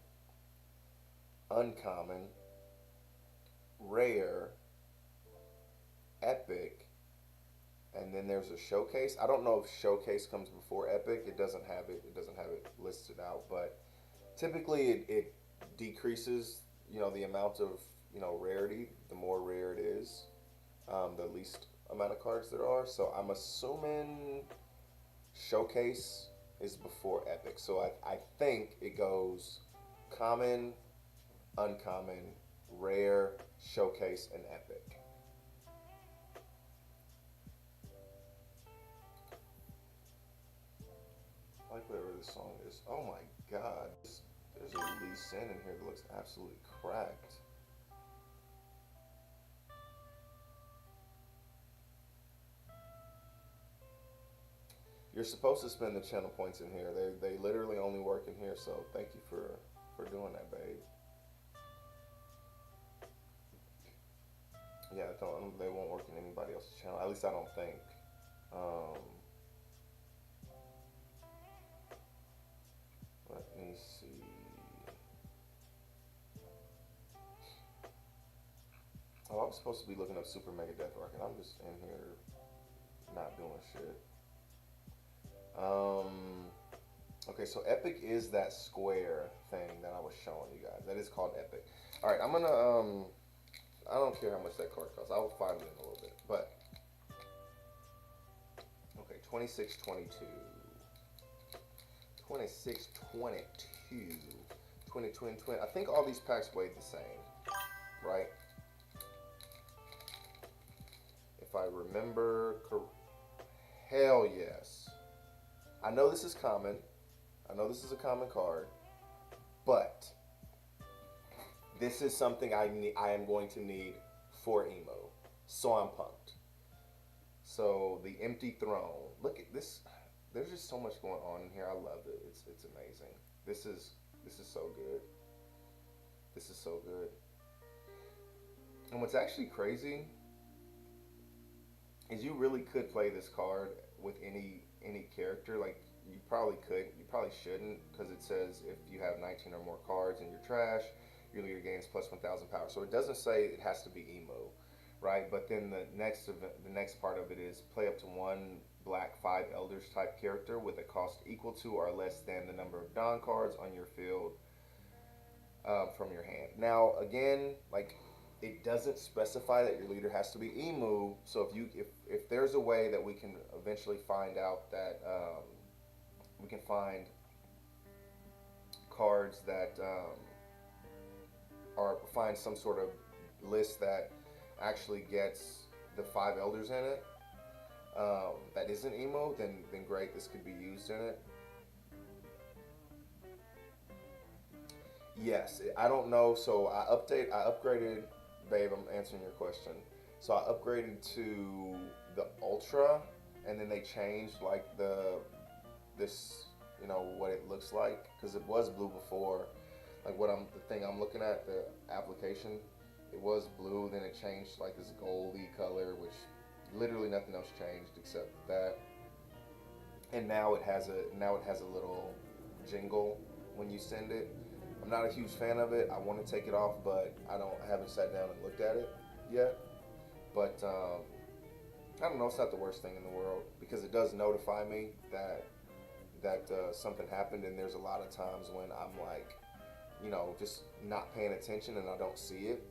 uncommon, rare, epic, and then there's a showcase. I don't know if showcase comes before epic. It doesn't have it. It doesn't have it listed out, but typically it decreases, the amount of, rarity. The more rare it is, the least amount of cards there are. So I'm assuming showcase is before epic. So I think it goes common, uncommon, rare, showcase, and epic. I like whatever this song is. Oh my god. There's a Lee Sin in here that looks absolutely cracked. You're supposed to spend the channel points in here. They literally only work in here, so thank you for doing that, babe. Yeah, they won't work in anybody else's channel. At least I don't think. Let me see. Oh, I was supposed to be looking up Super Mega Death Rock, and I'm just in here not doing shit. Okay, so Epic is that square thing that I was showing you guys. That is called Epic. All right, I'm gonna I don't care how much that card costs. I'll find it in a little bit, but okay, 26.22, 26.22, 20. I think all these packs weighed the same, right? If I remember correctly. Hell yes. I know this is common. I know this is a common card, but this is something I am going to need for emo. So I'm pumped. So the Empty Throne. Look at this. There's just so much going on in here. I love it. It's amazing. This is so good. This is so good. And what's actually crazy is you really could play this card with any character. Like, you probably could. You probably shouldn't, because it says if you have 19 or more cards in your trash, your leader gains plus 1,000 power. So it doesn't say it has to be emo, right? But then the next part of it is play up to one black 5 elders type character with a cost equal to or less than the number of Dawn cards on your field from your hand. Now again, like, it doesn't specify that your leader has to be emu. So if there's a way that we can eventually find out that we can find cards that or find some sort of list that actually gets the 5 elders in it, that isn't emo, then great, this could be used in it. Yes, I don't know. So I upgraded, babe, I'm answering your question. So I upgraded to the Ultra, and then they changed like this, what it looks like, because it was blue before. Like the thing I'm looking at, the application, it was blue, then it changed like this goldy color, which literally nothing else changed except that. And now it has a little jingle when you send it. I'm not a huge fan of it. I want to take it off, but I haven't sat down and looked at it yet. But I don't know. It's not the worst thing in the world, because it does notify me that something happened. And there's a lot of times when I'm like, just not paying attention and I don't see it.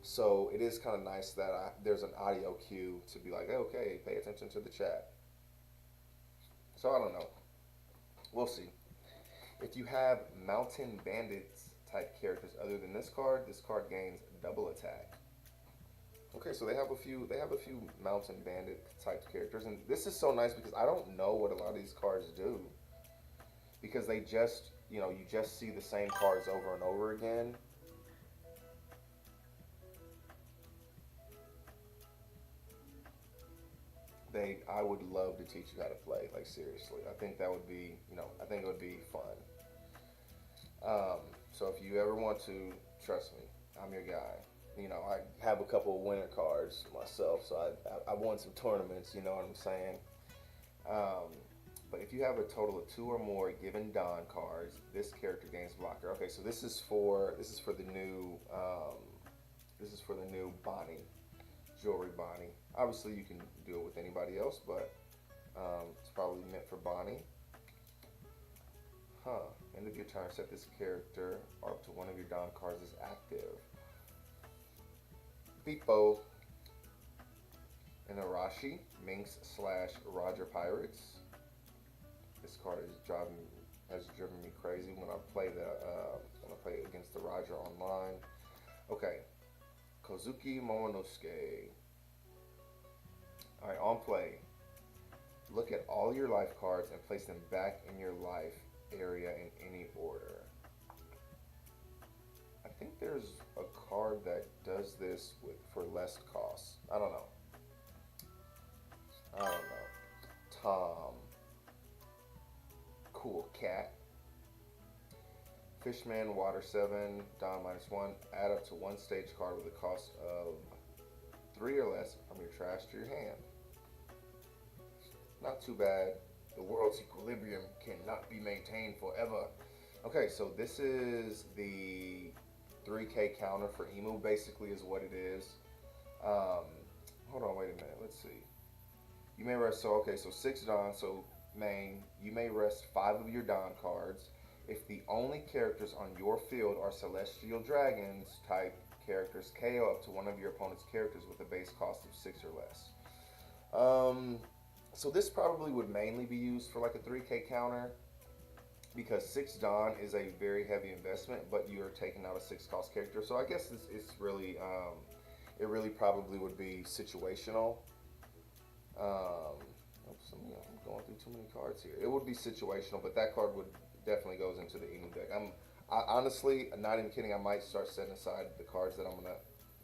So it is kind of nice that there's an audio cue to be like, hey, okay, pay attention to the chat. So I don't know. We'll see. If you have Mountain Bandits type characters other than this card gains double attack. Okay, so they have a few mountain bandit type characters, and this is so nice because I don't know what a lot of these cards do because they just you just see the same cards over and over again. I would love to teach you how to play, like seriously. I think that would be I think it would be fun. Um, so if you ever want to, trust me, I'm your guy. I have a couple of winter cards myself, so I won some tournaments. You know what I'm saying? Um, but if you have a total of two or more given Dawn cards, this character gains blocker. Okay, so this is for the new this is for the new Bonnie jewelry Bonnie. Obviously, you can do it with anybody else, but it's probably meant for Bonnie. Huh. End of your turn, set this character up to one of your Dawn cards is active. Beepo and Arashi, Minx slash Roger Pirates. This card has driven me crazy when I play against the Roger online. Okay, Kozuki Momonosuke. All right, on play. Look at all your life cards and place them back in your life area in any order. I think there's a card that does this for less cost. I don't know. I don't know. Tom. Cool cat. Fishman, Water 7, Dawn -1. Add up to one stage card with a cost of 3 or less from your trash to your hand. Not too bad. The world's equilibrium cannot be maintained forever. Okay, so this is the 3K counter for Emu, basically, is what it is. Hold on, wait a minute. Let's see. You may rest, so 6 Dawn, so main. You may rest 5 of your Dawn cards. If the only characters on your field are Celestial Dragons type characters, KO up to one of your opponent's characters with a base cost of 6 or less. So this probably would mainly be used for like a 3K counter because 6 Dawn is a very heavy investment, but you're taking out a 6 cost character. So I guess it's really, it really probably would be situational. Oops, I'm going through too many cards here. It would be situational, but that card would definitely goes into the Emu deck. Honestly, not even kidding, I might start setting aside the cards that I'm going to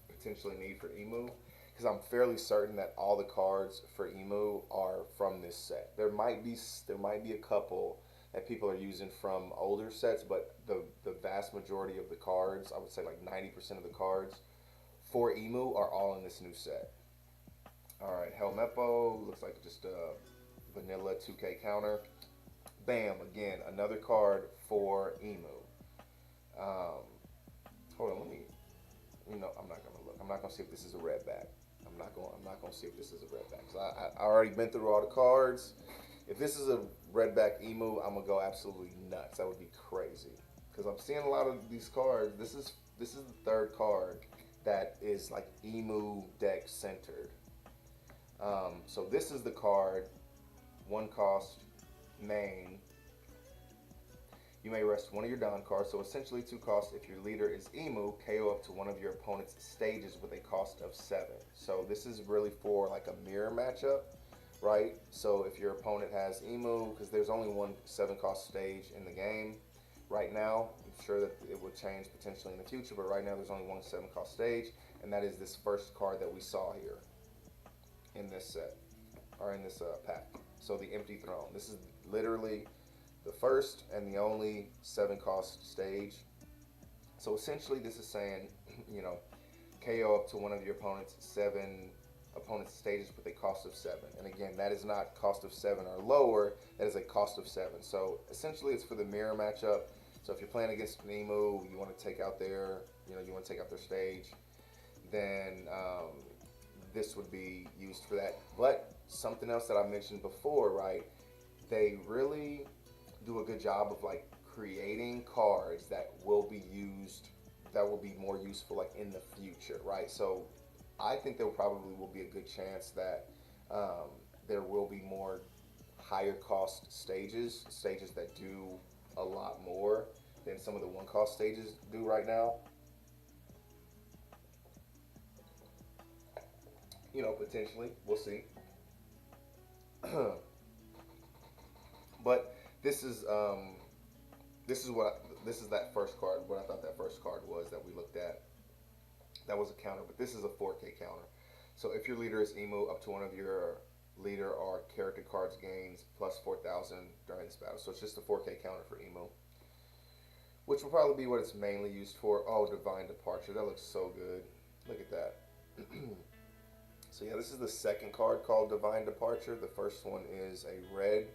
potentially need for Emu because I'm fairly certain that all the cards for Emu are from this set. There might be a couple that people are using from older sets, but the vast majority of the cards, I would say like 90% of the cards for Emu are all in this new set. All right, Helmeppo looks like just a vanilla 2K counter. Bam, again, another card for Emu. Hold on, I'm not gonna look. I'm not gonna see if this is a red back. I'm not gonna see if this is a red back. I already been through all the cards. If this is a red back Emu, I'm gonna go absolutely nuts. That would be crazy because I'm seeing a lot of these cards. This is the third card that is like Emu deck centered. So this is the card, 1 cost, main. You may rest one of your Dawn cards, so essentially 2 costs. If your leader is Emu, KO up to one of your opponent's stages with a cost of 7. So this is really for like a mirror matchup, right? So if your opponent has Emu, because there's only one 7 cost stage in the game right now. I'm sure that it will change potentially in the future, but right now there's only one 7 cost stage, and that is this first card that we saw here in this set, or in this pack. So the Empty Throne. This is literally the first and the only 7 cost stage. So essentially this is saying, KO up to one of your opponent's stages with a cost of 7. And again, that is not cost of 7 or lower, that is a cost of 7. So essentially it's for the mirror matchup. So if you're playing against an Emu, you want to take out their, stage, then this would be used for that. But something else that I mentioned before, right? They really do a good job of like creating cards that will be used, that will be more useful like in the future, right? So I think there probably will be a good chance that there will be more higher cost stages that do a lot more than some of the 1 cost stages do right now. You know, potentially, we'll see. But this is that first card. What I thought that first card was that we looked at. That was a counter, but this is a 4K counter. So if your leader is Emu, up to one of your leader or character cards gains plus 4,000 during this battle. So it's just a 4K counter for Emu, which will probably be what it's mainly used for. Oh, Divine Departure. That looks so good. Look at that. So yeah, this is the second card called Divine Departure. The first one is a red.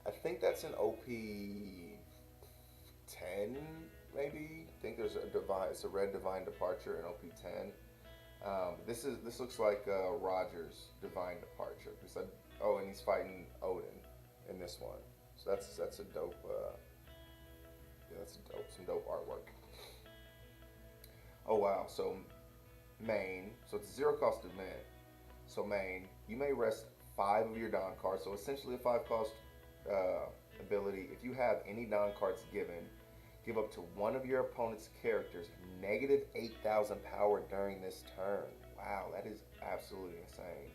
I think that's an OP-10, maybe. I think there's a divine. It's a red Divine Departure in OP-10. This looks like Roger's Divine Departure. Oh, and he's fighting Odin in this one. So that's a dope. Yeah, that's some dope artwork. Oh wow. So main. So it's 0 cost of man. So main, you may rest 5 of your Don cards. So essentially a 5 cost ability. If you have any Don cards given, give up to one of your opponent's characters negative 8,000 power during this turn. Wow, that is absolutely insane.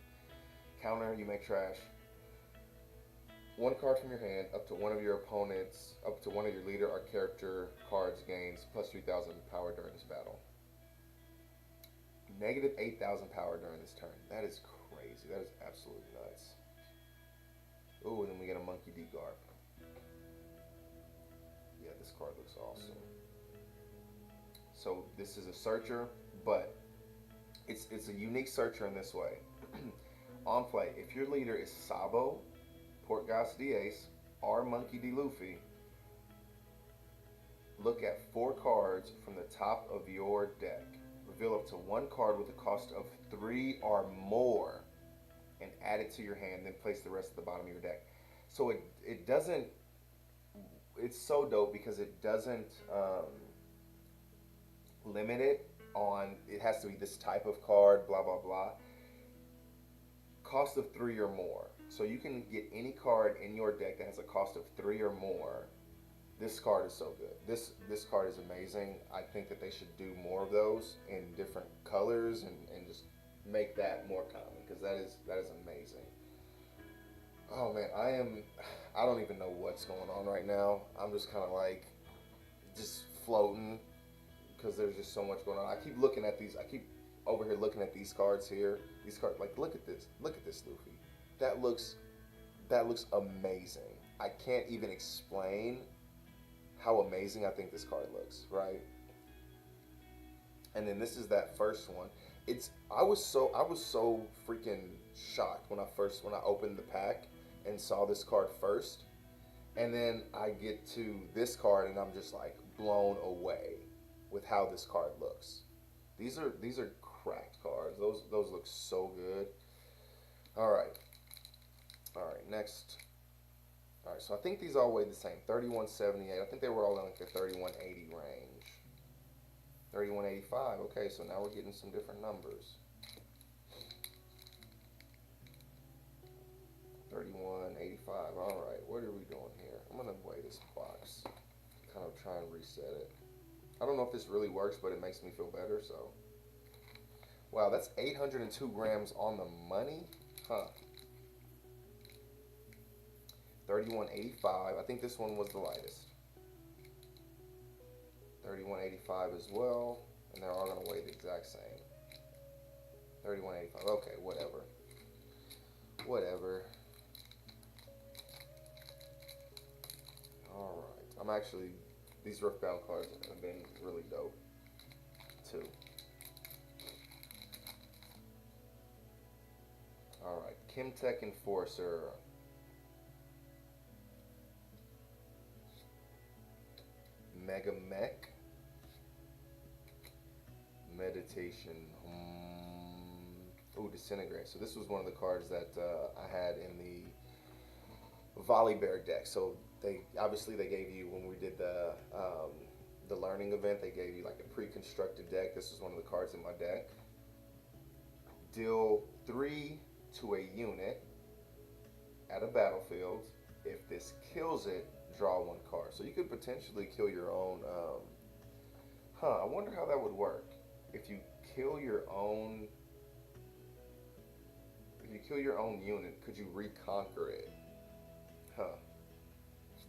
Counter, you may trash 1 card from your hand up to one of your opponent's, up to one of your leader or character cards gains plus 3,000 power during this battle. Negative 8,000 power during this turn. That is crazy. That is absolutely nuts. Ooh, and then we get a Monkey D. Garp. Yeah, this card looks awesome. So this is a searcher, but it's a unique searcher in this way. On play, if your leader is Sabo, Portgas D. Ace, or Monkey D. Luffy, look at 4 cards from the top of your deck. Reveal up to 1 card with a cost of 3 or more and add it to your hand, then place the rest at the bottom of your deck. So it doesn't, it's so dope because it doesn't limit it on, it has to be this type of card, blah, blah, blah. Cost of 3 or more. So you can get any card in your deck that has a cost of 3 or more. This card is so good. This card is amazing. I think that they should do more of those in different colors and just make that more common because that is amazing. Oh man, I don't even know what's going on right now. I'm just kind of like just floating because there's just so much going on. I keep looking at these. I keep over here looking at these cards here. These cards, like look at this. Look at this, Luffy. That looks amazing. I can't even explain how amazing I think this card looks, right? And then this is that first one. I was so freaking shocked when I opened the pack and saw this card first. And then I get to this card and I'm just like blown away with how this card looks. These are cracked cards. Those look so good. All right, next. All right, so I think these all weigh the same, 3178. I think they were all in like the 3180 range. 3185. Okay, so now we're getting some different numbers. 3185. All right, what are we doing here? I'm gonna weigh this box, kind of try and reset it. I don't know if this really works, but it makes me feel better. So, wow, that's 802 grams on the money, huh? 3185. I think this one was the lightest. 3185 as well, and they're all going to weigh the exact same. 3185. Okay, whatever. All right. I'm actually, these Riftbound cards have been really dope too. All right, Chemtech Enforcer. Mega Mech. Meditation. Ooh, Disintegrate. So this was one of the cards that I had in the Volley Bear deck. So they gave you, when we did the learning event, they gave you like a pre-constructed deck. This was one of the cards in my deck. Deal 3 to a unit at a battlefield. If this kills it, draw 1 card. So you could potentially kill your own. I wonder how that would work. If you kill your own If you kill your own unit, could you reconquer it? Huh.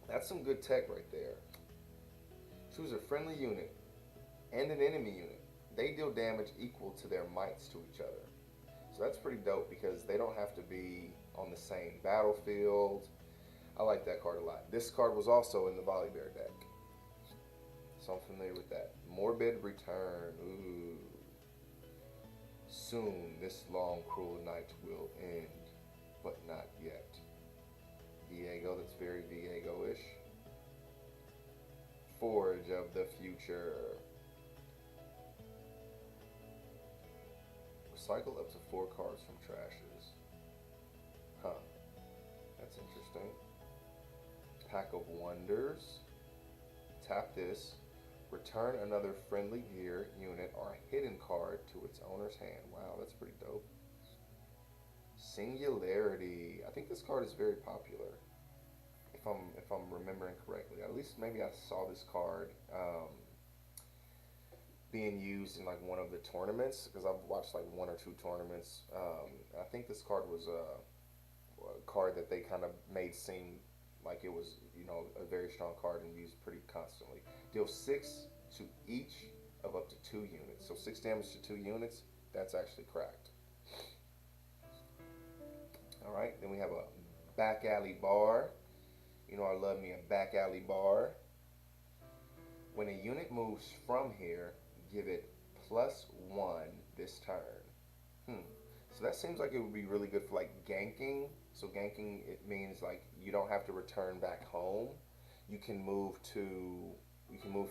That's some good tech right there. Choose a friendly unit and an enemy unit. They deal damage equal to their mights to each other. So that's pretty dope because they don't have to be on the same battlefield. I like that card a lot. This card was also in the Volibear deck, so I'm familiar with that. Morbid Return. Ooh. Soon this long, cruel night will end, but not yet. Viego, that's very Viego-ish. Forge of the Future. Recycle up to 4 cards from trashes. Huh. That's interesting. Pack of Wonders. Tap this. Return another friendly gear unit or a hidden card to its owner's hand. Wow, that's pretty dope. Singularity. I think this card is very popular. If I'm remembering correctly. At least maybe I saw this card being used in like one of the tournaments, because I've watched like 1 or 2 tournaments. I think this card was a card that they kind of made seem like it was, you know, a very strong card and used pretty constantly. Deal 6 to each of up to 2 units. So 6 damage to 2 units. That's actually cracked. All right, then we have a back alley bar. You know I love me a back alley bar. When a unit moves from here, give it +1 this turn. So that seems like it would be really good for like ganking. So ganking, it means like you don't have to return back home. You can move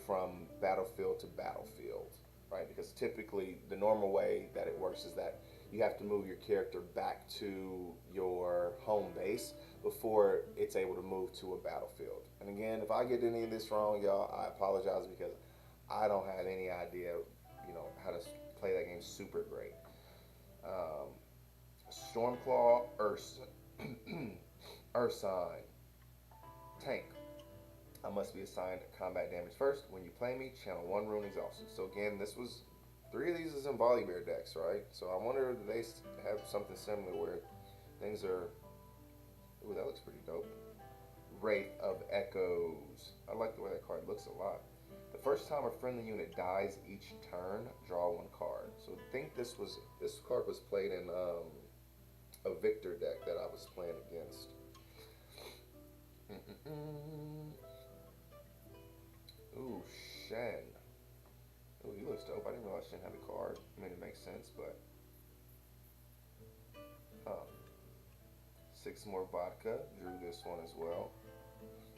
from battlefield to battlefield, right? Because typically the normal way that it works is that you have to move your character back to your home base before it's able to move to a battlefield. And again, if I get any of this wrong, y'all, I apologize because I don't have any idea, you know, how to play that game super great. Stormclaw, Ursine. Tank. I must be assigned combat damage first. When you play me, channel 1 rune exhausted. So again, this was 3 of these is in Volibear decks, right? So I wonder if they have something similar where things are. Ooh, that looks pretty dope. Wraith of Echoes. I like the way that card looks a lot. The first time a friendly unit dies each turn, draw 1 card. So I think this card was played in a Victor deck that I was playing against. Ooh, Shen. Ooh, he looks dope. I didn't realize Shen had a card. I mean, it makes sense, but 6 more vodka. Drew this one as well.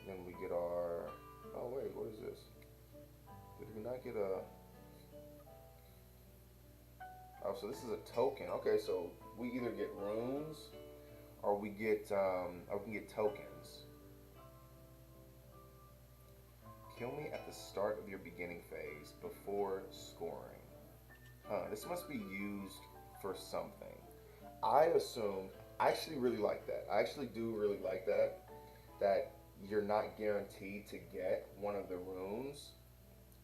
Then we get our. Oh wait, what is this? Did we not get a? Oh, so this is a token. Okay, so we either get runes or we get or we can get tokens. Kill me at the start of your beginning phase before scoring. This must be used for something. I assumed. I actually really like that. I actually do really like that. That you're not guaranteed to get one of the runes.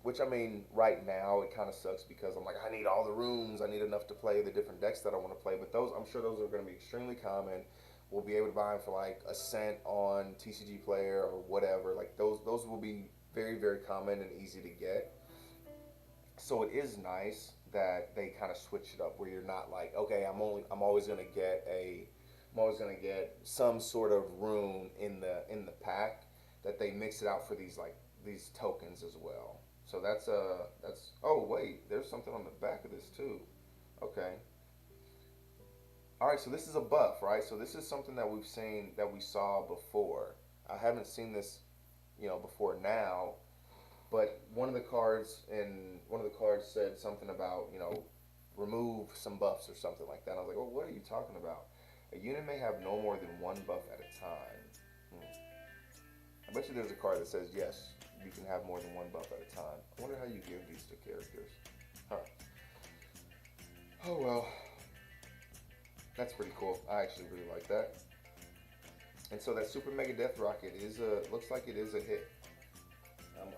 Which, I mean, right now it kind of sucks because I'm like, I need all the runes. I need enough to play the different decks that I want to play. But those, I'm sure those are going to be extremely common. We'll be able to buy them for like a cent on TCG Player or whatever. Like those will be very, very common and easy to get. So it is nice that they kind of switch it up where you're not like, okay, I'm always going to get some sort of rune in the pack. That they mix it out for these tokens as well. So that's oh wait, there's something on the back of this too. Okay. All right, so this is a buff, right? So this is something that we've seen, that we saw before. I haven't seen this, you know, before now, but one of the cards said something about, you know, remove some buffs or something like that. I was like, well, what are you talking about? A unit may have no more than 1 buff at a time. I bet you there's a card that says yes, you can have more than 1 buff at a time. I wonder how you give these to characters. Huh. Oh well. That's pretty cool. I actually really like that. And so that Super Mega Death Rocket looks like it is a hit.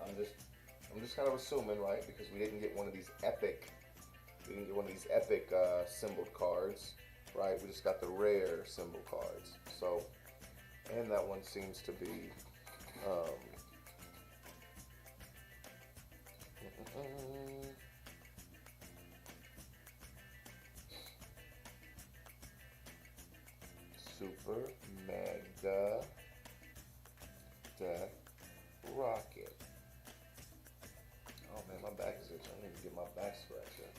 I'm just kind of assuming, right? Because we didn't get one of these epic symboled cards. right? We just got the rare symbol cards. So, and that one seems to be um, Super Mega Death Rocket. Oh man, my back is itching. I need to get my back scratcher.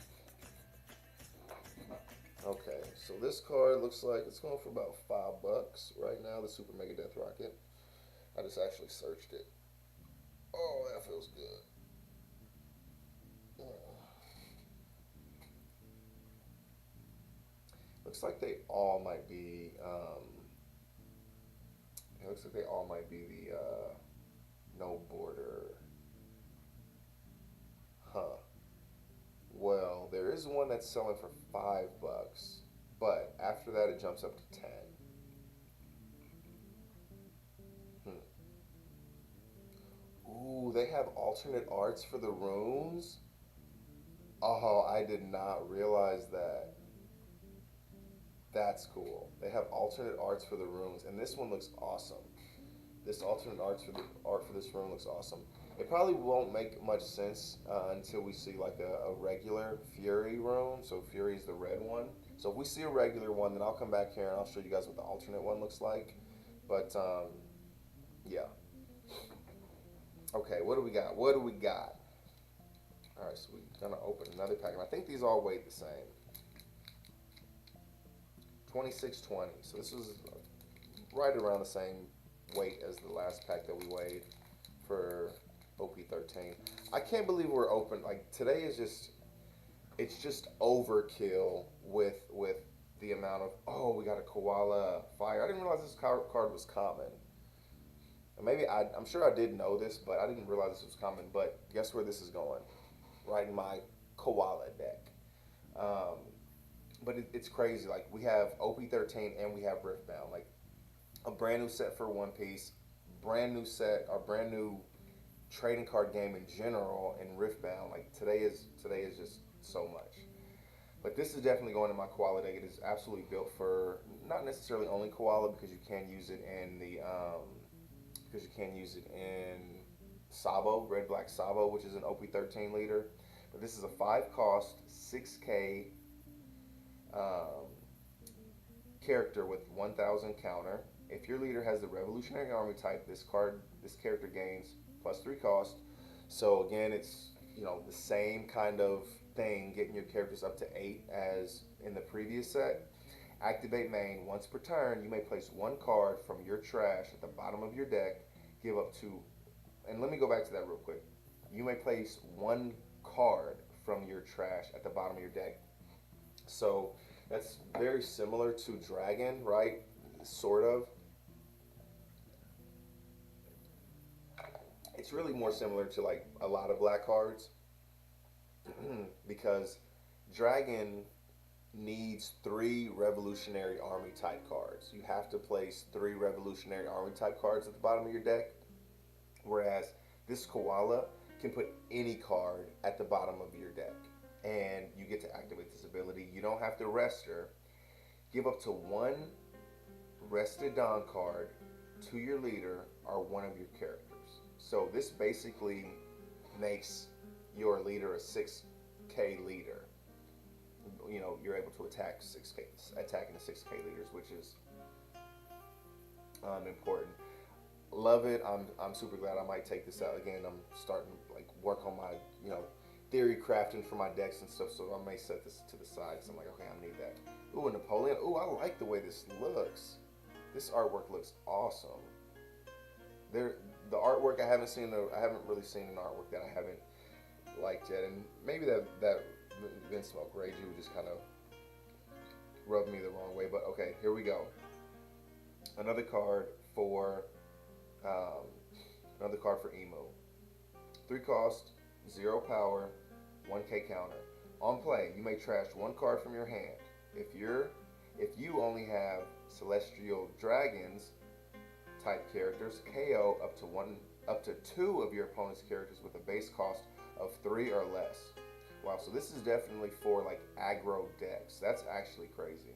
Okay, so this card looks like it's going for about $5 right now, the Super Mega Death Rocket. I just actually searched it. Oh, that feels good. Looks like they all might be, it looks like they all might be the no border. Huh. Well, there is one that's selling for $5, but after that it jumps up to 10. Ooh, they have alternate arts for the runes? Oh, I did not realize that. That's cool. They have alternate arts for the runes, and this one looks awesome. This alternate art for this rune looks awesome. It probably won't make much sense until we see like a regular Fury rune. So Fury is the red one. So if we see a regular one, then I'll come back here and I'll show you guys what the alternate one looks like. But yeah. Okay, what do we got? What do we got? All right, so we're gonna open another pack, and I think these all weigh the same. 2620. So this was right around the same weight as the last pack that we weighed for OP-13. I can't believe we're open. Like today is just, it's just overkill with the amount of. Oh, we got a koala fire. I didn't realize this card was common. Maybe I'm sure I did know this, but I didn't realize this was common. But guess where this is going? Right in my koala deck. But it's crazy. Like we have OP-13 and we have Riftbound. Like a brand new set for One Piece, brand new set, or brand new trading card game in general, and Riftbound. Like today is just so much. But this is definitely going in my koala deck. It is absolutely built for not necessarily only koala, because you can use it in the Sabo, Red Black Sabo, which is an OP-13 leader. But this is a 5-cost, 6K character with 1,000 counter. If your leader has the Revolutionary Army type, this character gains +3 cost. So again, it's the same kind of thing, getting your characters up to 8 as in the previous set. Activate main. Once per turn, you may place 1 card from your trash at the bottom of your deck. Give up to, and let me go back to that real quick. You may place 1 card from your trash at the bottom of your deck. So that's very similar to Dragon, right? Sort of. It's really more similar to like a lot of black cards because Dragon needs 3 Revolutionary Army type cards. You have to place 3 Revolutionary Army type cards at the bottom of your deck, whereas this koala can put any card at the bottom of your deck, and you get to activate this ability. You don't have to rest her. Give up to 1 rested Dawn card to your leader or one of your characters. So this basically makes your leader a 6K leader. You're able to attacking the 6K leaders, which is important. Love it. I'm super glad. I might take this out again. I'm starting to work on my theory crafting for my decks and stuff. So I may set this to the side. So I'm like, okay, I need that. Ooh, a Napoleon. Ooh, I like the way this looks. This artwork looks awesome. The artwork I haven't really seen an artwork that I haven't liked yet, and maybe that Vinsmoke Reiju just kind of rubbed me the wrong way. But okay, here we go. Another card for Emu. 3 cost, 0 power, 1K counter. On play, you may trash 1 card from your hand. If you only have Celestial Dragons type characters, KO up to 2 of your opponent's characters with a base cost of 3 or less. Wow, so this is definitely for like aggro decks. That's actually crazy.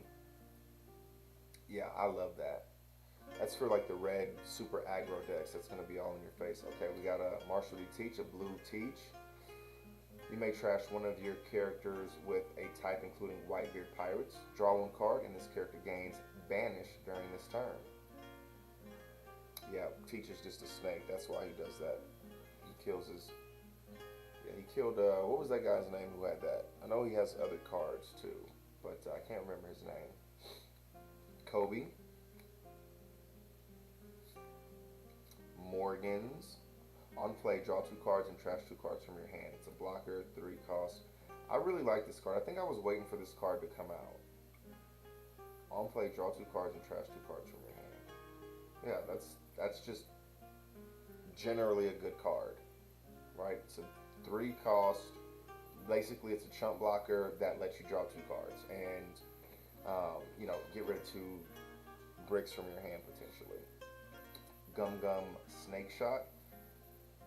Yeah, I love that. That's for like the red super aggro decks. That's gonna be all in your face. Okay, we got a Marshall D. Teach, a blue Teach. You may trash one of your characters with a type including Whitebeard Pirates. Draw one card, and this character gains Banish during this turn. Yeah, Teach is just a snake. That's why he does that. He kills his. Yeah, he killed. What was that guy's name who had that? I know he has other cards too, but I can't remember his name. Kobe. Morgans. On play, draw 2 cards and trash 2 cards from your hand. It's a blocker, 3 cost. I really like this card. I think I was waiting for this card to come out. On play, draw 2 cards and trash 2 cards from your hand. Yeah, that's just generally a good card, right? It's a 3 cost. Basically, it's a chump blocker that lets you draw 2 cards and get rid of 2 bricks from your hand potentially. Gum Gum Snake Shot.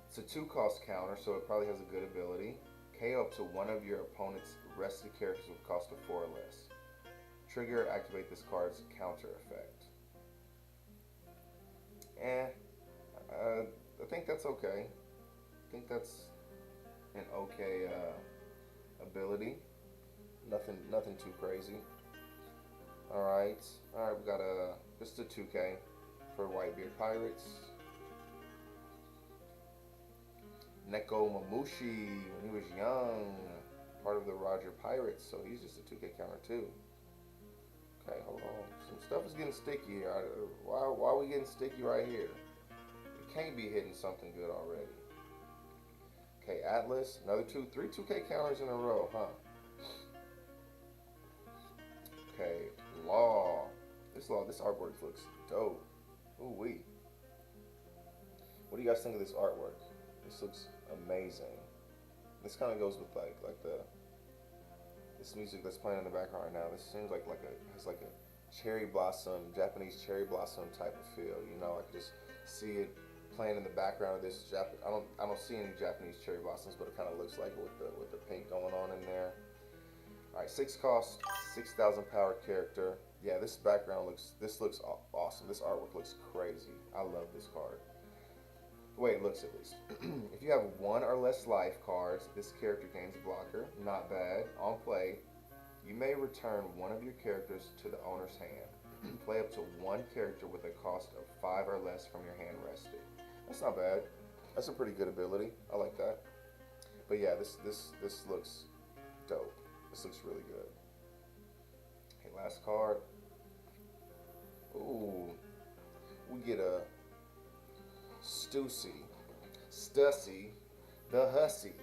It's a 2 cost counter, so it probably has a good ability. KO up to one of your opponent's rested characters with a cost of 4 or less. Trigger, activate this card's counter effect. I think that's okay. I think that's an okay ability. Nothing too crazy. Alright, we got just a 2K for Whitebeard Pirates. Neko Mamushi, when he was young, part of the Roger Pirates, so he's just a 2K counter too. Okay, hold on. Some stuff is getting sticky here. Why are we getting sticky right here? We can't be hitting something good already. Okay, Atlas, another 3 2K counters in a row, huh? Okay, Law. This artwork looks dope. Ooh wee. What do you guys think of this artwork? This looks amazing. This kind of goes with like this music that's playing in the background right now. This seems like has like a cherry blossom, Japanese cherry blossom type of feel. You know, I can just see it playing in the background of this. I don't see any Japanese cherry blossoms, but it kind of looks like it with the pink going on in there. All right, 6 cost, 6,000 power character. Yeah, this looks awesome. This artwork looks crazy. I love this card. The way it looks, at least. If you have 1 or less life cards, this character gains a blocker. Not bad. On play, you may return one of your characters to the owner's hand. Play up to 1 character with a cost of 5 or less from your hand rested. That's not bad. That's a pretty good ability. I like that. But yeah, this looks dope. This looks really good. Okay, last card. Ooh, we get a Stussy, the Hussy.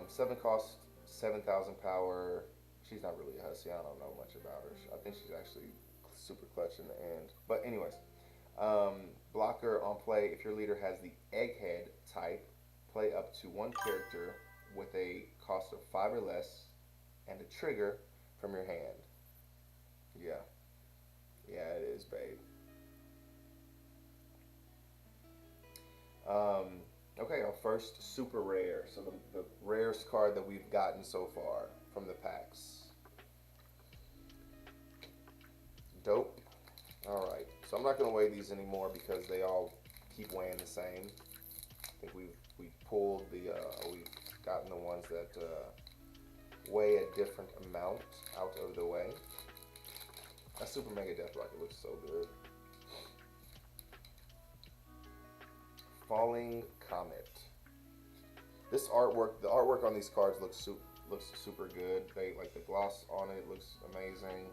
7 cost, 7,000 power. She's not really a Hussy. I don't know much about her. I think she's actually super clutch in the end. But anyways, blocker on play. If your leader has the Egghead type, play up to 1 character with a cost of 5 or less and a trigger from your hand. Yeah, it is, babe. Okay, our first super rare. So the rarest card that we've gotten so far from the packs. Dope. Alright, so I'm not going to weigh these anymore because they all keep weighing the same. I think we've pulled we've gotten the ones that weigh a different amount out of the way. That Super Mega Death Rocket looks so good. Falling Comet. This artwork, the artwork on these cards looks super good. They like the gloss on it looks amazing.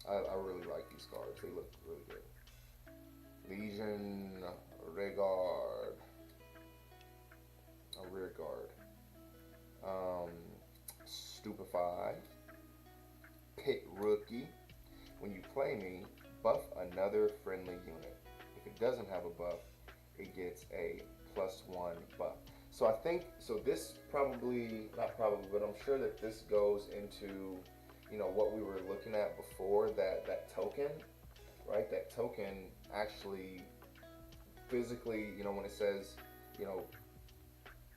I really like these cards. They look really good. Legion Regard. A rear guard. Stupefy. Pit Rookie. When you play me, buff another friendly unit. If it doesn't have a buff, it gets a +1 buff. So I think, this probably, not probably, but I'm sure that this goes into, what we were looking at before, that token, right? That token actually physically, when it says,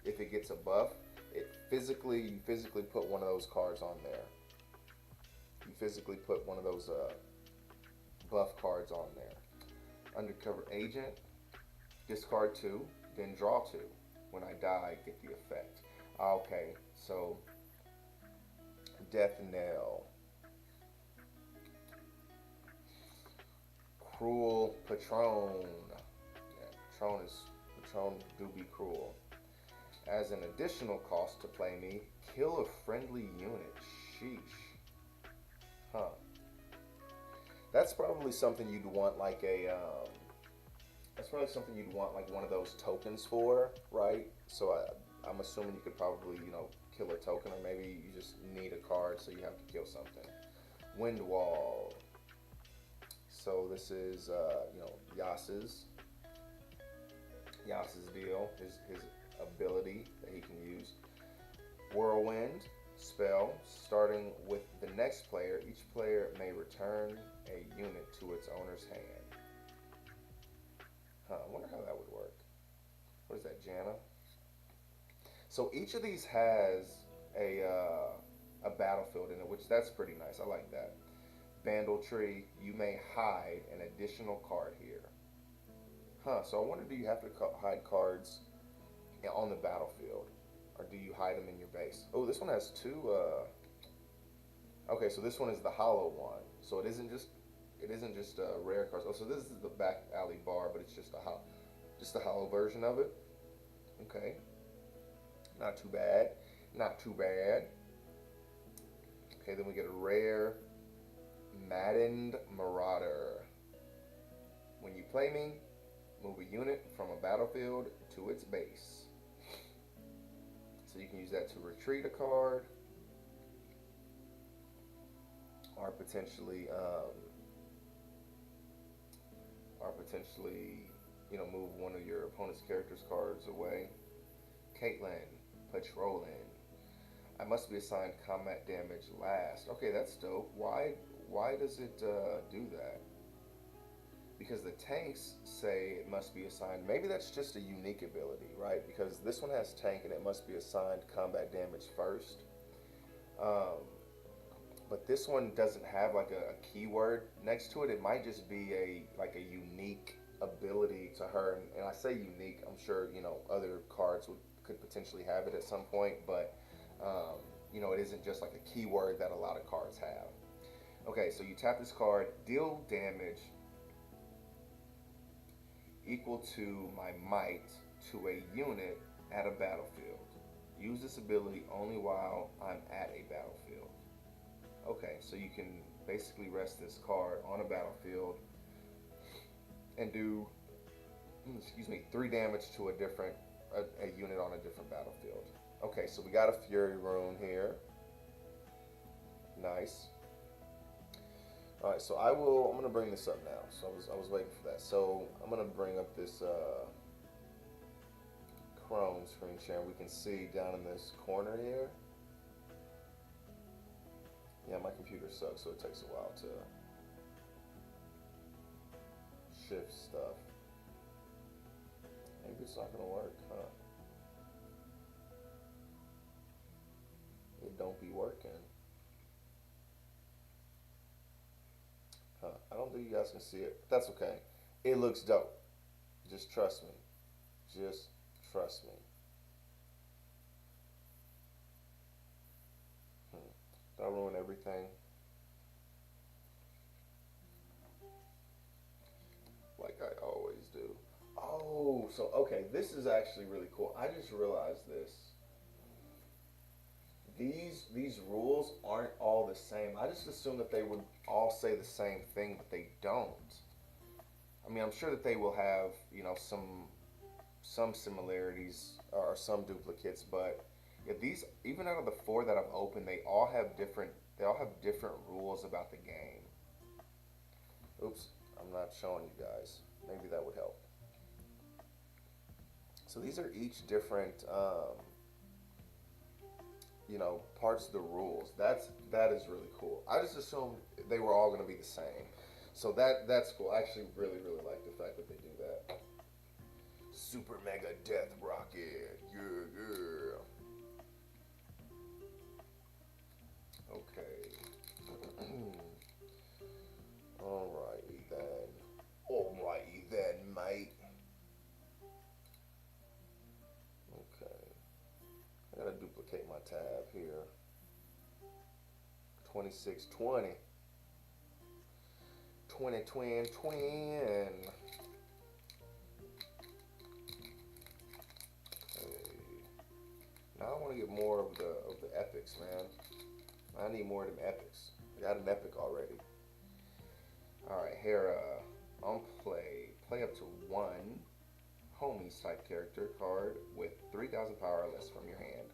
if it gets a buff, you physically put one of those cards on there. You physically put one of those buff cards on there. Undercover Agent, discard 2, then draw 2. When I die, get the effect. Okay, so Death Knell. Cruel Patron. Yeah, Patron do be cruel. As an additional cost to play me, kill a friendly unit. Sheesh. Huh. That's probably something you'd want like a that's probably something you'd want like one of those tokens for, right? So I'm assuming you could probably, kill a token, or maybe you just need a card so you have to kill something. Wind Wall. So this is Yas's deal, his ability that he can use. Whirlwind spell. Starting with the next player, each player may return a unit to its owner's hand. I wonder how that would work. What is that, Janna? So each of these has a battlefield in it, which that's pretty nice. I like that. Bandletree, you may hide an additional card here. So I wonder, do you have to hide cards on the battlefield, or do you hide them in your base? Oh, this one has two. Okay, so this one is the hollow one. So it isn't just rare cards. Oh, so this is the back alley bar, but it's just a hollow version of it. Okay, not too bad. Not too bad. Okay, then we get a rare Maddened Marauder. When you play me, move a unit from a battlefield to its base. So you can use that to retreat a card, or potentially, move one of your opponent's character's cards away. Caitlyn, patrolling. I must be assigned combat damage last. Okay, that's dope. Why does it do that? Because the tanks say it must be assigned. Maybe that's just a unique ability, right? Because this one has tank and it must be assigned combat damage first. But this one doesn't have like a keyword next to it. It might just be a unique ability to her. And I say unique, I'm sure other cards could potentially have it at some point, but it isn't just like a keyword that a lot of cards have. Okay, so you tap this card, deal damage equal to my might to a unit at a battlefield. Use this ability only while I'm at a battlefield. Okay, so you can basically rest this card on a battlefield and do 3 damage to a unit on a different battlefield. Okay, so we got a Fury Rune here. Nice. All right, so I'm gonna bring this up now. So I was waiting for that. So I'm gonna bring up this Chrome screen share. We can see down in this corner here. Yeah, my computer sucks, so it takes a while to shift stuff. Maybe it's not gonna work, huh? It don't be working. I don't think you guys can see it. That's okay. It looks dope. Just trust me. Just trust me. Did I ruin everything? Like I always do. Oh, so okay, this is actually really cool. I just realized this. These rules aren't all the same. I just assumed that they would all say the same thing, but they don't. I mean, I'm sure that they will have, some similarities or some duplicates, but yeah, these, even out of the 4 that I've opened, they all have different rules about the game. Oops, I'm not showing you guys. Maybe that would help. So these are each different parts of the rules. That is really cool. I just assumed they were all going to be the same. So that's cool. I actually really, really like the fact that they do that. Super Mega Death Rocket. Yeah. Okay. to duplicate my tab here. 2620. 20 twin twin. Okay. Now I want to get more of the epics, man. I need more of them epics. I got an epic already. Alright, here, on play. Play up to one homies type character card with 3,000 power or less from your hand.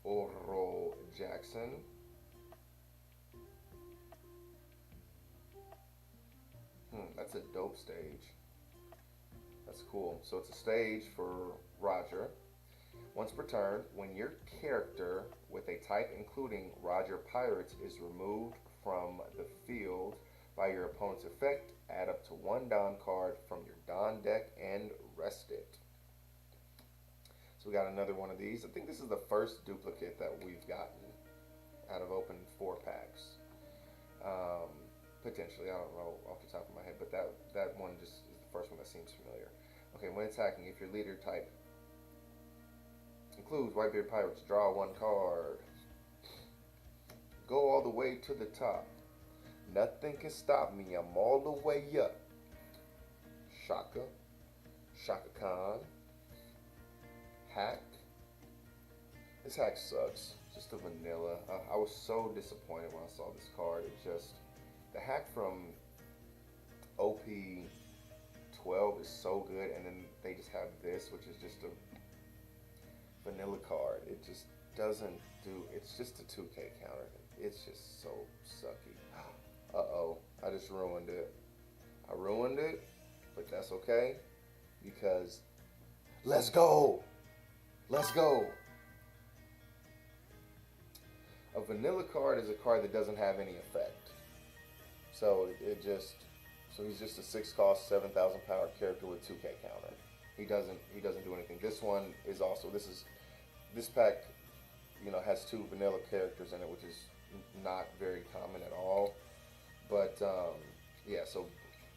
Oro Jackson. That's a dope stage. That's cool. So it's a stage for Roger. Once per turn, when your character with a type including Roger Pirates is removed from the field by your opponent's effect, add up to one Don card from your Don deck and rest it. So we got another one of these. I think this is the first duplicate that we've gotten out of opening 4 packs. Potentially, I don't know off the top of my head, but that one just is the first one that seems familiar. Okay, when attacking, if your leader type includes Whitebeard Pirates, draw 1 card. Go all the way to the top. Nothing can stop me. I'm all the way up. Shaka Khan. Hack. This hack sucks. Just a vanilla. I was so disappointed when I saw this card. It just, the hack from OP-12 is so good, and then they just have this, which is just a vanilla card. It just doesn't do, it's just a 2K counter. It's just so sucky. Uh-oh, I just ruined it. I ruined it, but that's okay, because let's go. Let's go. A vanilla card is a card that doesn't have any effect. So he's just a 6-cost, 7,000 power character with 2K counter. He doesn't do anything. This one is also, this pack, you know, has 2 vanilla characters in it, which is not very common at all. But yeah, so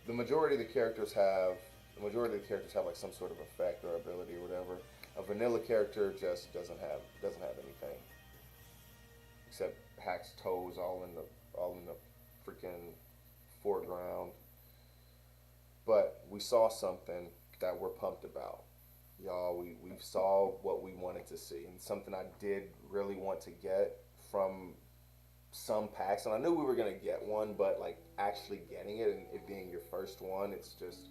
the majority of the characters have like some sort of effect or ability or whatever. A vanilla character just doesn't have anything except Hack's toes all in the freaking foreground. But we saw something that we're pumped about. Y'all, we saw what we wanted to see, and something I did really want to get from some packs, and I knew we were gonna get one, but like actually getting it and it being your first one, it's just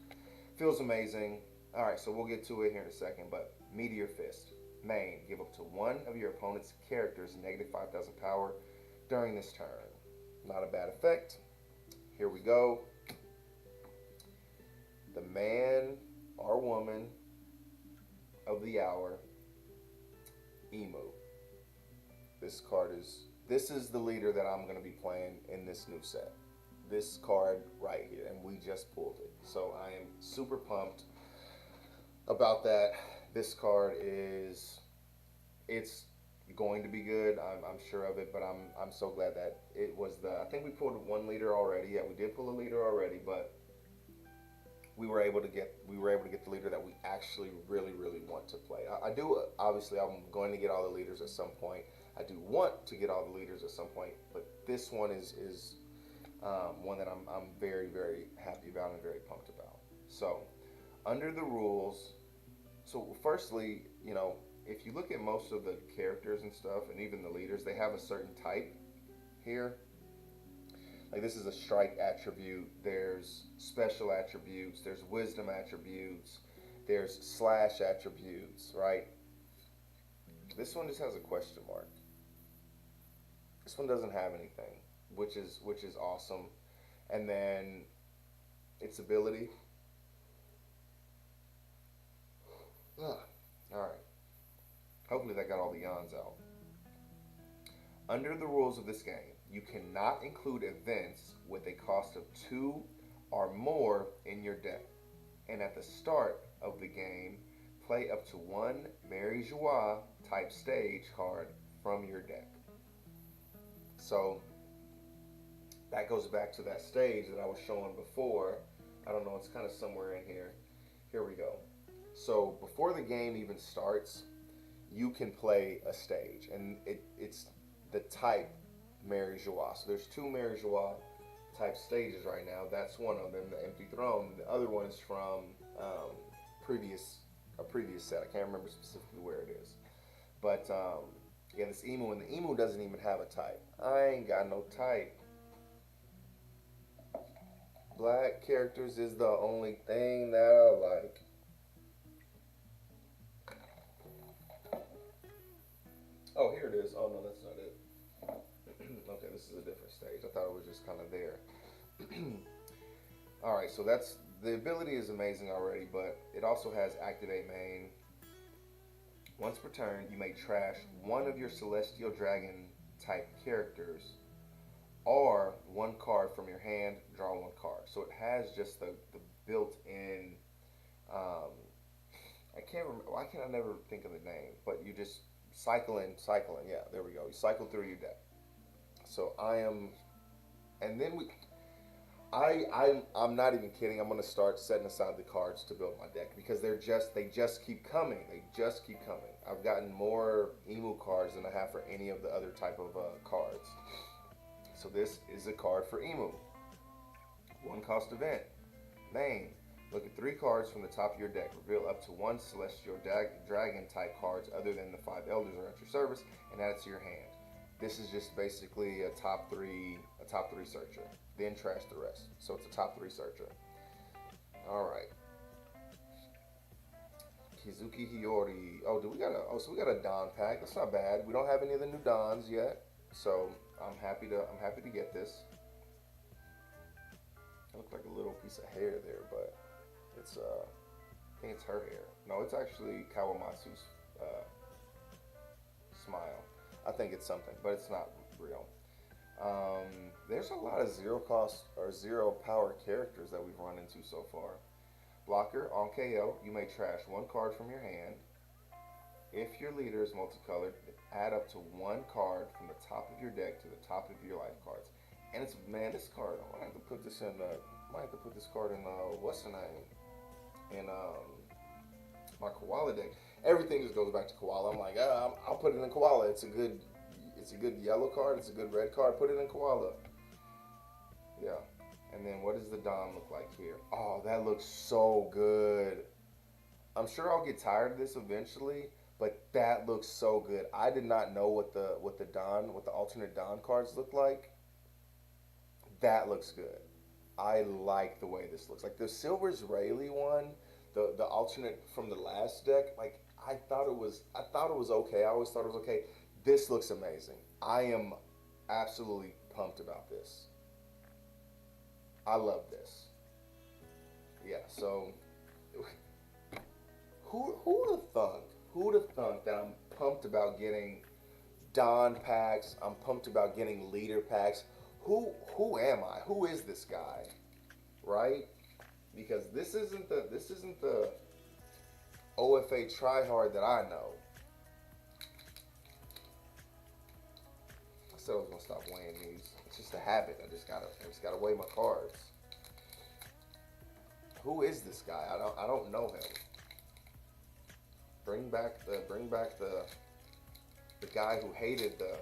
feels amazing. All right, so we'll get to it here in a second, but Meteor Fist. Main, give up to one of your opponent's characters negative 5,000 power during this turn. Not a bad effect. Here we go. The man or woman of the hour, Emu. This is the leader that I'm going to be playing in this new set. This card right here, and we just pulled it. So I am super pumped about that. This card it's going to be good. I'm sure of it, but I'm so glad that it was I think we pulled 1 leader already. Yeah, we did pull a leader already, but we were able to get the leader that we actually really want to play. I do, obviously I'm going to get all the leaders at some point. I do want to get all the leaders at some point, but this one is one that I'm very happy about and very pumped about. So under the rules, so firstly, you know, if you look at most of the characters and stuff, and even the leaders, they have a certain type here. Like this is a strike attribute, there's special attributes, there's wisdom attributes, there's slash attributes, right? This one just has a question mark. This one doesn't have anything, which is awesome. And then its ability. Alright. Hopefully that got all the yawns out. Under the rules of this game, you cannot include events with a cost of 2 or more in your deck. And at the start of the game, play up to 1 Mary Joie type stage card from your deck. So that goes back to that stage that I was showing before. I don't know, it's kind of somewhere in here. Here we go. So before the game even starts, you can play a stage, and it's the type Mary Joie. So there's two Mary Joie type stages right now. That's one of them, the Empty Throne. The other one is from previous a previous set. I can't remember specifically where it is, but yeah, this emu, and the emu doesn't even have a type. I ain't got no type. Black characters is the only thing that I like. Oh, here it is. Oh no, that's not it. Okay, this is a different stage. I thought it was just kind of there. All right, so that's the ability is amazing already, but it also has activate main. Once per turn, you may trash one of your celestial dragon type characters, or one card from your hand. Draw one card. So it has just the built-in. I can't remember. Why can't I never think of the name? But you just cycling. Yeah, there we go. You cycle through your deck. So I am, and then I'm not even kidding. I'm gonna start setting aside the cards to build my deck because they just keep coming. They just keep coming. I've gotten more emu cards than I have for any of the other type of cards. So this is a card for emu. One cost event. Main. Look at 3 cards from the top of your deck. Reveal up to 1 celestial dragon type cards other than the 5 elders are at your service, and add it to your hand. This is just basically a top three searcher. Then trash the rest. So it's a top 3 searcher. All right. Kizuki Hiyori. Oh, so we got a Don pack. That's not bad. We don't have any of the new Dons yet, so I'm happy to get this. It looked like a little piece of hair there, but it's I think it's her hair. No, it's actually Kawamatsu's smile. I think it's something, but it's not real. There's a lot of zero cost or zero power characters that we've run into so far. Blocker, on KO, you may trash 1 card from your hand. If your leader is multicolored, add up to 1 card from the top of your deck to the top of your life cards. And it's, man, this card, I might have to put this in, card in, what's the name? In, my Koala deck. Everything just goes back to Koala. I'm like, I'll put it in Koala. It's a good yellow card. It's a good red card. Put it in Koala. Yeah. And then what does the Dom look like here? Oh, that looks so good. I'm sure I'll get tired of this eventually, but that looks so good. I did not know what the alternate Don cards look like. That looks good. I like the way this looks. Like the Silver's Rayleigh one, the alternate from the last deck, like I thought it was okay. I always thought it was okay. This looks amazing. I am absolutely pumped about this. I love this. Yeah, so who'd have thunk? Who'd have thunk that I'm pumped about getting Don packs? I'm pumped about getting leader packs. Who am I? Who is this guy? Right? Because this isn't the OFA tryhard that I know. I said I was gonna stop weighing these. It's just a habit. I just gotta weigh my cards. Who is this guy? I don't know him. Bring back the guy who hated the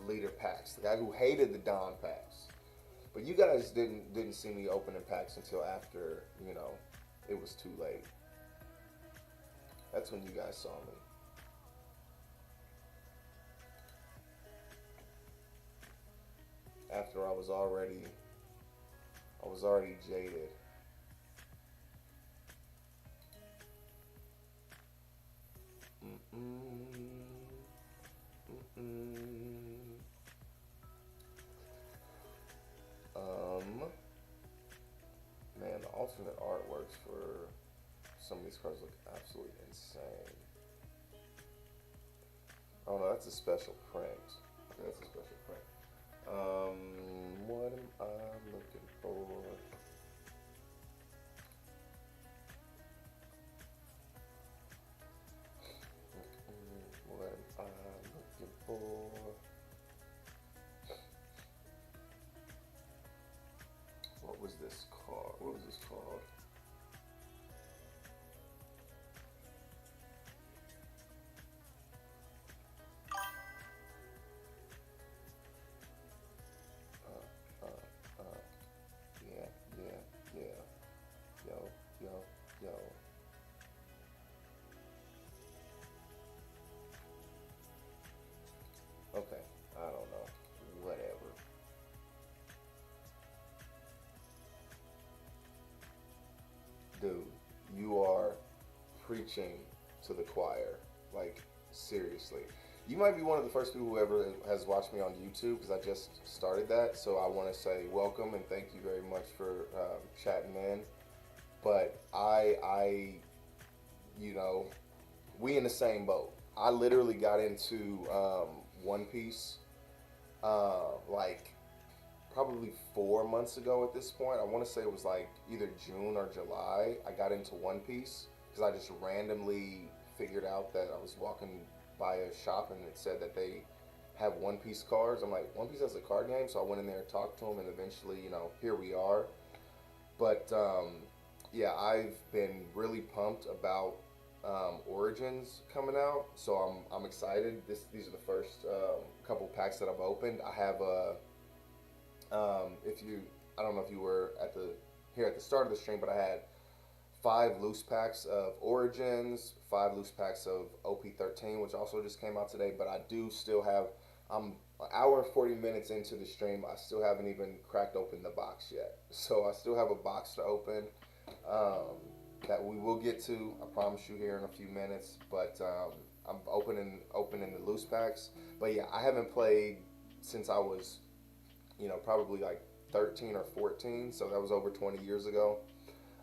leader packs, the guy who hated the Don packs. But you guys didn't see me opening packs until after, it was too late. That's when you guys saw me. After I was already jaded. Man, the alternate artworks for some of these cards look absolutely insane. Oh no, that's a special print. Okay, that's a special print. What am I looking for? What am I looking for? What was this called? Yo. Okay. I don't know. Whatever. Dude, you are preaching to the choir. Like, seriously. You might be one of the first people who ever has watched me on YouTube because I just started that. So I want to say welcome and thank you very much for chatting in. But you know, we in the same boat. I literally got into One Piece like probably 4 months ago at this point. I want to say it was like either June or July. I got into One Piece because I just randomly figured out that I was walking by a shop and it said that they have One Piece cards. I'm like, One Piece has a card game, so I went in there and talked to them, and eventually, you know, here we are. But yeah, I've been really pumped about Origins coming out, so I'm excited. These are the first couple packs that I've opened. I have a if you I don't know if you were at the here at the start of the stream, but I had 5 loose packs of Origins, 5 loose packs of OP-13, which also just came out today. But I do still have. I'm an hour and 40 minutes into the stream. I still haven't even cracked open the box yet, so I still have a box to open. That we will get to. I promise you here in a few minutes. But I'm opening the loose packs. But yeah, I haven't played since I was, you know, probably like 13 or 14. So that was over 20 years ago.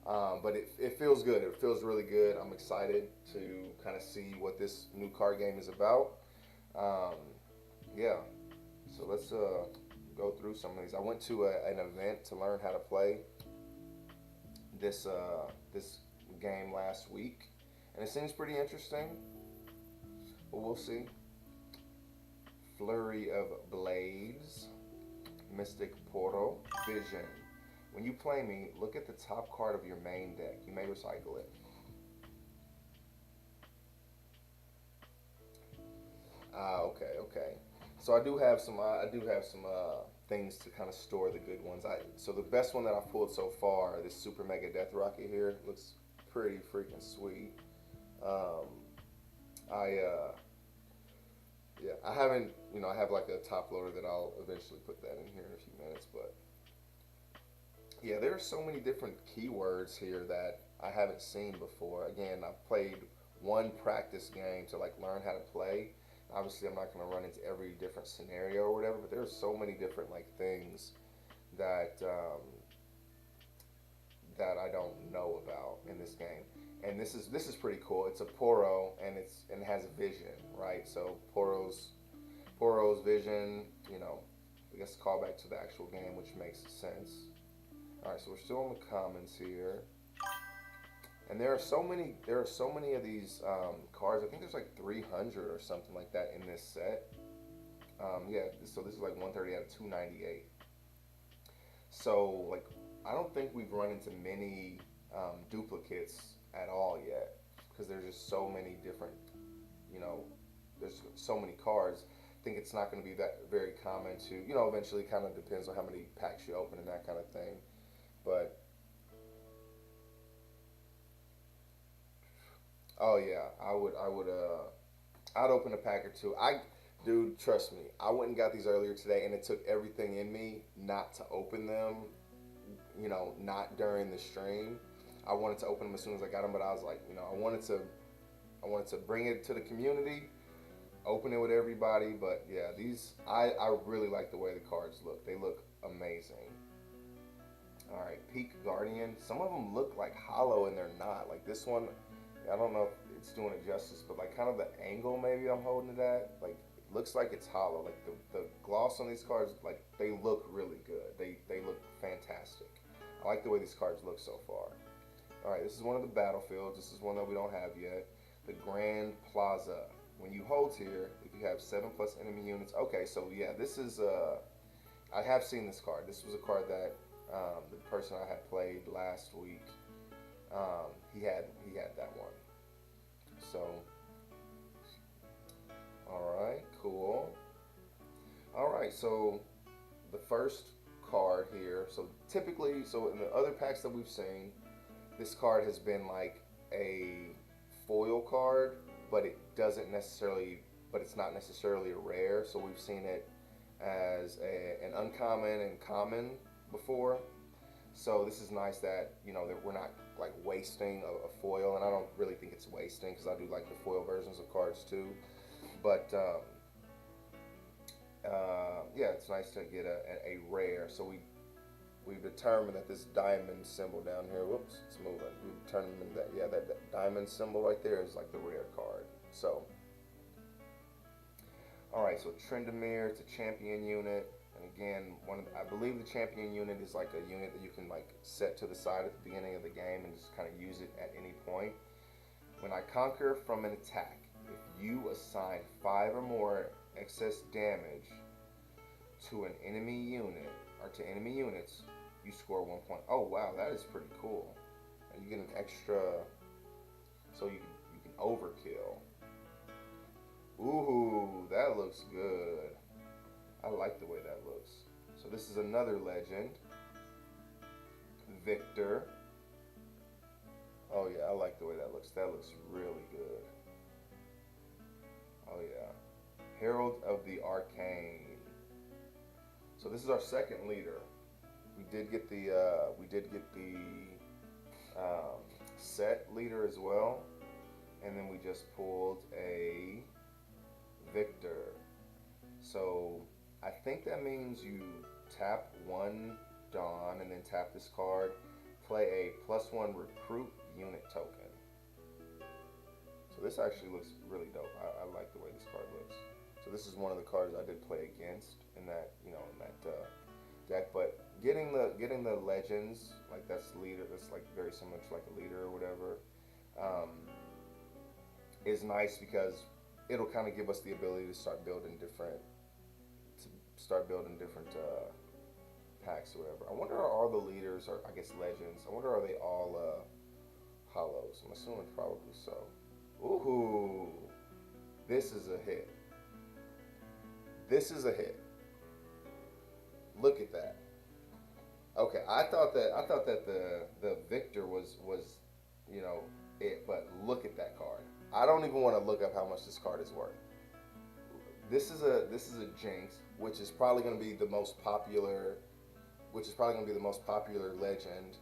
But it feels good. It feels really good. I'm excited to kind of see what this new card game is about. Um, yeah. So let's go through some of these. I went to an event to learn how to play this game last week, and it seems pretty interesting. But we'll see. Flurry of Blades, Mystic Portal, Vision. When you play me, look at the top card of your main deck. You may recycle it. Okay. So I do have some things to kind of store the good ones. So the best one that I've pulled so far, this Super Mega Death Rocket here, looks pretty freaking sweet. Yeah, I haven't, you know, I have like a top loader that I'll eventually put that in here in a few minutes, but yeah, there are so many different keywords here that I haven't seen before. Again, I've played one practice game to like learn how to play. Obviously, I'm not going to run into every different scenario or whatever, but there are so many different like things that that I don't know about in this game. And this is pretty cool. It's a Poro, and it has a vision, right? So Poro's vision, you know, I guess call back to the actual game, which makes sense. All right, so we're still in the commons here, and there are so many of these cards. I think there's like 300 or something like that in this set. Yeah, so this is like 130 out of 298. So like, I don't think we've run into many duplicates at all yet, because there's just so many different, you know, there's so many cards. I think it's not going to be that very common to, you know, eventually kind of depends on how many packs you open and that kind of thing. But oh yeah, I'd open a pack or two. Dude, trust me, I went and got these earlier today, and it took everything in me not to open them, you know, not during the stream. I wanted to open them as soon as I got them, but I was like, you know, I wanted to bring it to the community, open it with everybody. But yeah, I really like the way the cards look. They look amazing. All right, Peak Guardian. Some of them look like hollow and they're not. Like this one, I don't know if it's doing it justice, but like kind of the angle maybe I'm holding it at, like it looks like it's hollow. Like the gloss on these cards, like they look really good. They look fantastic. I like the way these cards look so far. All right, this is one of the battlefields. This is one that we don't have yet. The Grand Plaza. When you hold here, if you have 7+ enemy units. Okay, so yeah, this is I have seen this card. This was a card that the person I had played last week, he had that one. So, all right, cool. All right, so the first card here. So typically, so in the other packs that we've seen, this card has been like a foil card, but it's not necessarily a rare. So we've seen it as an uncommon and common before. So this is nice that that we're not like wasting a foil, and I don't really think it's wasting because I do like the foil versions of cards too. But yeah, it's nice to get a rare. So we've determined that this diamond symbol down here, whoops, it's moving. We've determined that that diamond symbol right there is like the rare card. So, all right, so Trendemir, it's a champion unit, and again, I believe the champion unit is like a unit that you can like set to the side at the beginning of the game and just kind of use it at any point. When I conquer from an attack, if you assign 5 or more excess damage to an enemy unit or to enemy units, you score 1 point. Oh wow, that is pretty cool. And you get an extra, so you can overkill. Ooh, that looks good. I like the way that looks. So this is another legend, Victor. Oh yeah, I like the way that looks. That looks really good. Oh yeah, Herald of the Arcane. So this is our second leader. We did get the set leader as well, and then we just pulled a Victor. So I think that means you tap 1 Dawn and then tap this card, play a +1 recruit unit token. So this actually looks really dope. I like the way this card looks. So this is one of the cards I did play against in that deck. But getting the legends, like that's leader, that's like very similar to like a leader or whatever, is nice because it'll kind of give us the ability to start building different packs or whatever. I wonder are all the leaders, or I guess legends, I wonder are they all hollows? I'm assuming probably so. Ooh, this is a hit. This is a hit. Look at that. Okay, I thought that the Victor was it, but look at that card. I don't even want to look up how much this card is worth. This is a Jinx, which is probably going to be the most popular legend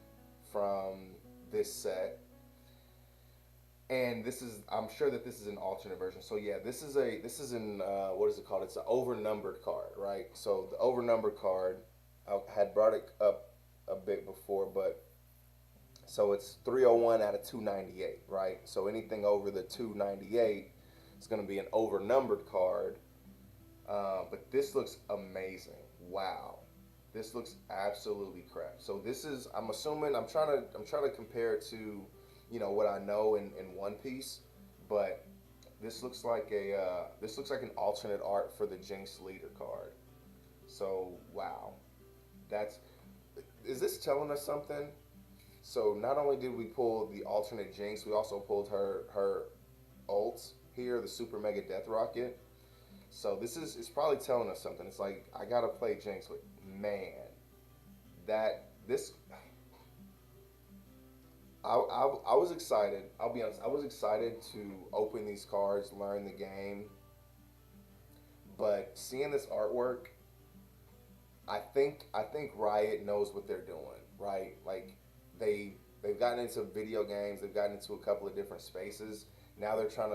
from this set. And I'm sure that this is an alternate version. So yeah, this is an what is it called? It's an overnumbered card, right? So the overnumbered card, I had brought it up a bit before, but so it's 301 out of 298, right? So anything over the 298 is going to be an overnumbered card. But this looks amazing. Wow, this looks absolutely crap. So this is, I'm assuming, I'm trying to compare it to what I know in One Piece, but this looks like an alternate art for the Jinx leader card. So wow, is this telling us something? So not only did we pull the alternate Jinx, we also pulled her ult here, the Super Mega Death Rocket. So it's probably telling us something. It's like I gotta play Jinx, but man, I was excited. I'll be honest. I was excited to open these cards, learn the game. But seeing this artwork, I think Riot knows what they're doing, right? Like they've gotten into video games. They've gotten into a couple of different spaces. Now they're trying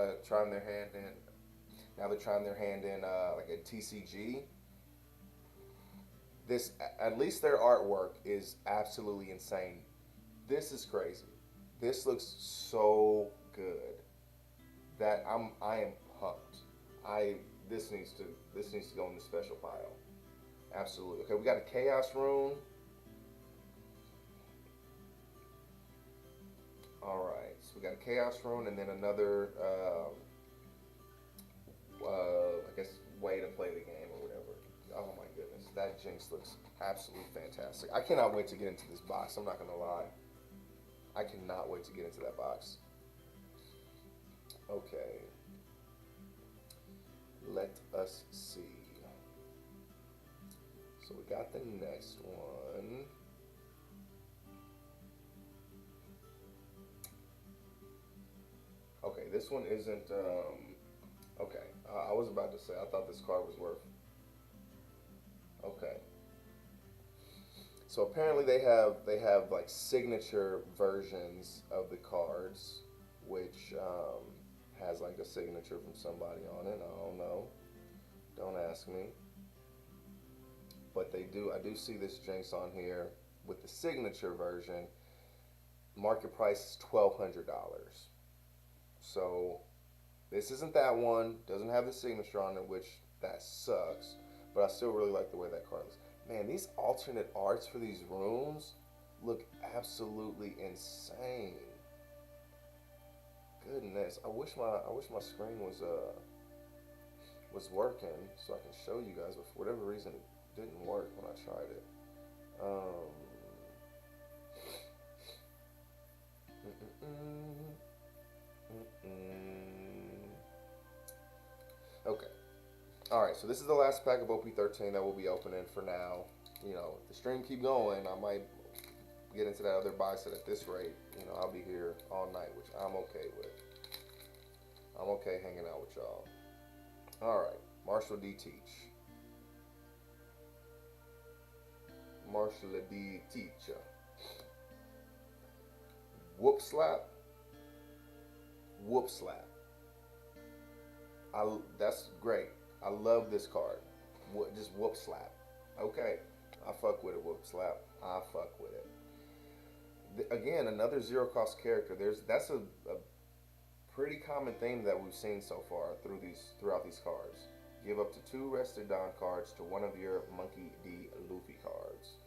their hand in. Like a TCG. This, at least their artwork is absolutely insane. This is crazy. This looks so good that I am pumped. This needs to go in the special pile. Absolutely. Okay, we got a Chaos Rune. All right, so we got a Chaos Rune and then another, I guess, way to play the game or whatever. Oh my goodness, that Jinx looks absolutely fantastic. I cannot wait to get into this box. I'm not gonna lie. I cannot wait to get into that box. Okay. Let us see. So we got the next one. this one isn't. Okay, I was about to say I thought this card was worth. Okay. So apparently they have like signature versions of the cards, which has like a signature from somebody on it. I don't know. Don't ask me. But they do. I do see this Jinx on here with the signature version. Market price is $1,200. So this isn't that one. Doesn't have the signature on it, which that sucks. But I still really like the way that card looks. Man, these alternate arts for these rooms look absolutely insane. Goodness, I wish my screen was working so I can show you guys. But for whatever reason, it didn't work when I tried it. Okay. All right. So this is the last pack of OP-13 that we'll be opening for now. You know, if the stream keep going, I might get into that other box set at this rate. You know, I'll be here all night, which I'm okay with. I'm okay hanging out with y'all. All right. Marshall D. Teach. Marshall D. Teacher. Whoop slap. Whoop slap. That's great. I love this card. Just whoop slap. Okay. I fuck with it, whoop slap. I fuck with it. Again, another zero cost character. That's a pretty common theme that we've seen so far throughout these cards. Give up to 2 Rested Dawn cards to one of your Monkey D. Luffy cards.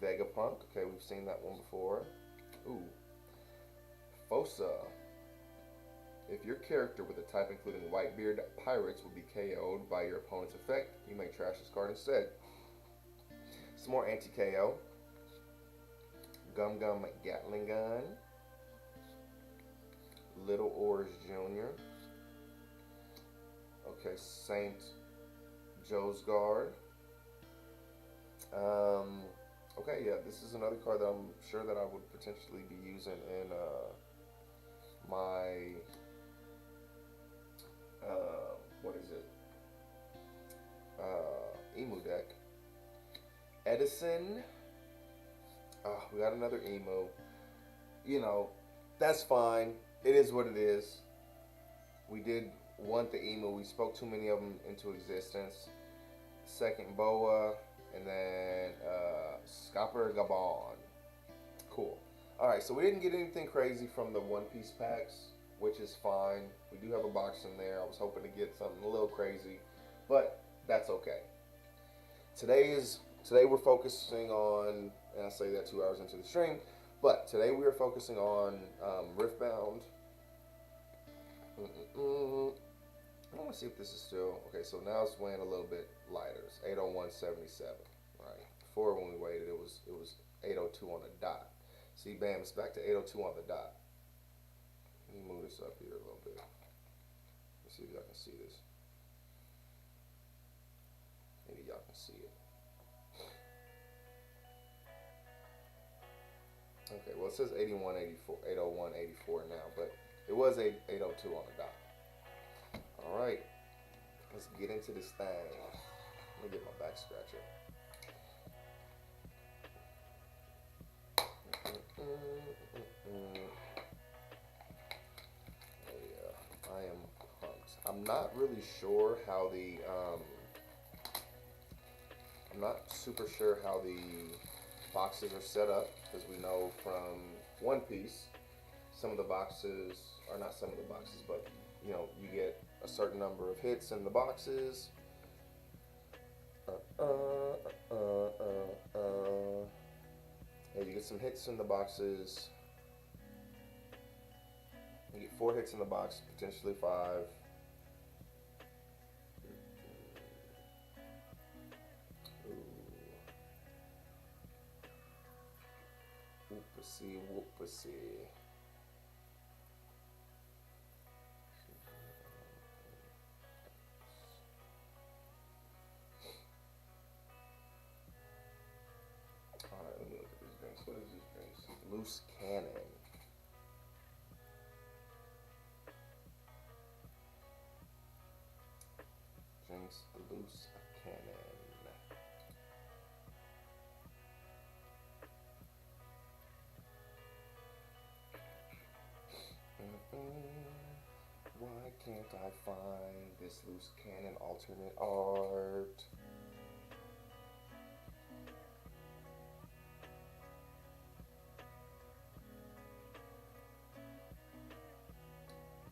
Vegapunk. Okay, we've seen that one before. Ooh. Fosa. If your character with a type including Whitebeard Pirates will be KO'd by your opponent's effect, you may trash this card instead. Some more anti-KO. Gum Gum Gatling Gun. Little Oars Jr. Okay, Saint Joe's Guard. Okay, yeah, this is another card that I'm sure that I would potentially be using in my what is it? Emu deck. Edison. We got another emu. You know, that's fine. It is what it is. We did want the emu. We spoke too many of them into existence. Second Boa, and then Scopper Gabon. Cool. Alright, so we didn't get anything crazy from the One Piece packs, which is fine. We do have a box in there. I was hoping to get something a little crazy, but that's okay. Today we're focusing on, and I say that 2 hours into the stream, but today we are focusing on Riftbound. I want to see if this is still okay. So now it's weighing a little bit lighter. It's 801.77. Right. Before when we weighed it, it was 802 on the dot. See, bam, it's back to 802 on the dot. Let me move this up here a little bit. Let's see if y'all can see this. Maybe y'all can see it. Okay, well it says 801.84 now, but it was 802 on the dot. All right, let's get into this thing. Let me get my back scratcher. Oh yeah, I am pumped. I'm not really sure how the I'm not super sure how the boxes are set up, because we know from One Piece, some of the boxes, or not some of the boxes, but you know, you get a certain number of hits in the boxes. Yeah, you get some hits in the boxes. You get 4 hits in the box, potentially 5. Whoopsie, whoopsie. Alright, let me look at these drinks. What is these drinks? Loose Cannon. Why can't I find this loose cannon alternate art?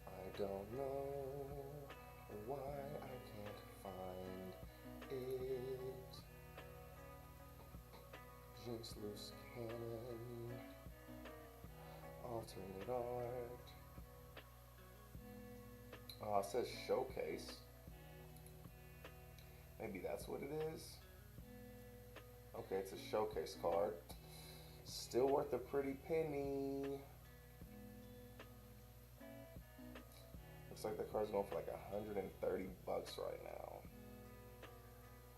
I don't know why I can't find it. Jinx loose cannon alternate art. Oh, it says showcase. Maybe that's what it is. Okay, it's a showcase card. Still worth a pretty penny. Looks like the card's going for like $130 right now.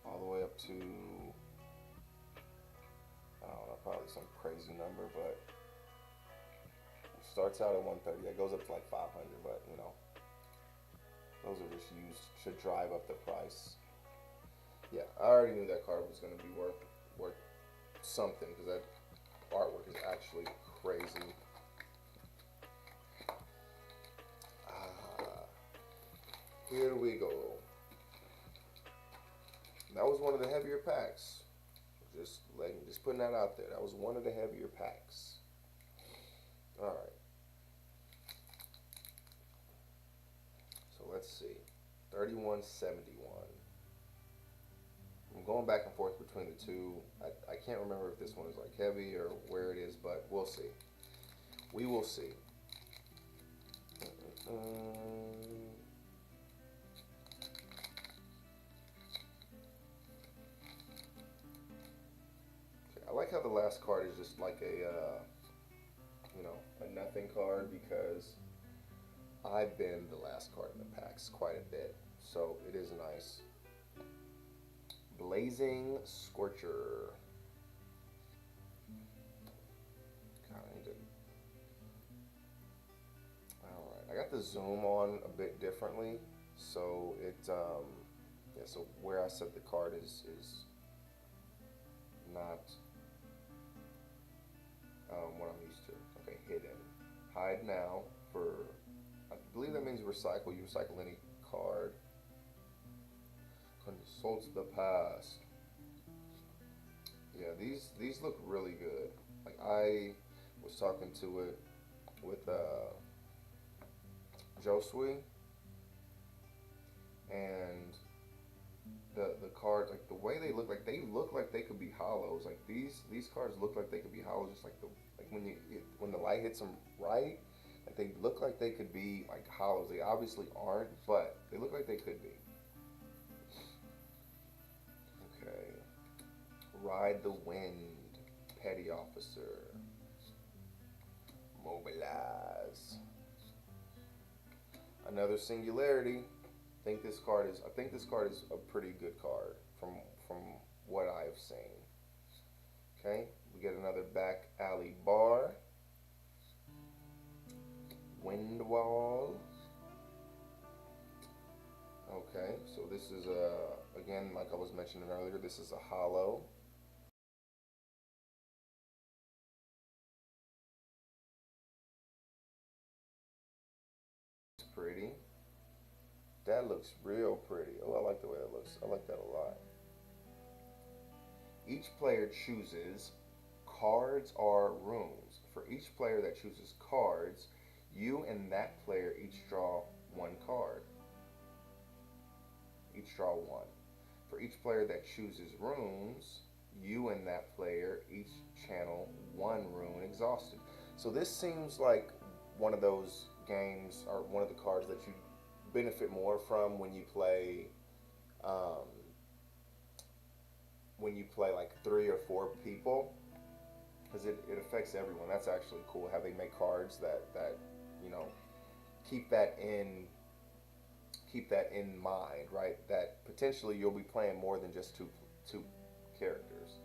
All the way up to, I don't know, probably some crazy number, but it starts out at 130. It goes up to like 500, but you know, those are just used to drive up the price. Yeah, I already knew that card was going to be worth something because that artwork is actually crazy. Here we go. That was one of the heavier packs. Just putting that out there. That was one of the heavier packs. All right. So let's see. 3171. I'm going back and forth between the two. I can't remember if this one is like heavy or where it is, but we'll see. We will see. I like how the last card is just like a, you know, a nothing card because I've been the last card in the packs quite a bit, so it is nice. Blazing Scorcher. Alright, I got the zoom on a bit differently, so it, yeah, so where I set the card is not what I'm used to. Okay, hidden. Hide now for, I believe that means recycle. You recycle any card. Consult the past. Yeah, these look really good. Like I was talking to it with Josui, and the cards, like the way they look like they could be hollows. Like these cards look like they could be hollows, just like when the light hits them right, like they look like they could be like hollows. They obviously aren't, but they look like they could be. Okay. Ride the wind, petty officer. Mobilize. Another singularity. I think this card is a pretty good card from what I've seen. Okay, we get another back alley bar. Wind wall. Okay, so this is again, like I was mentioning earlier, this is a hollow. It's pretty. That looks real pretty. Oh, I like the way that looks. I like that a lot. Each player chooses cards or rooms. For each player that chooses cards, you and that player each draw one card. Each draw one. For each player that chooses rooms, you and that player each channel one rune exhausted. So this seems like one of those games, or one of the cards that you benefit more from when you play like 3 or 4 people, because it affects everyone. That's actually cool how they make cards that you know keep that in mind, right? That potentially you'll be playing more than just two characters,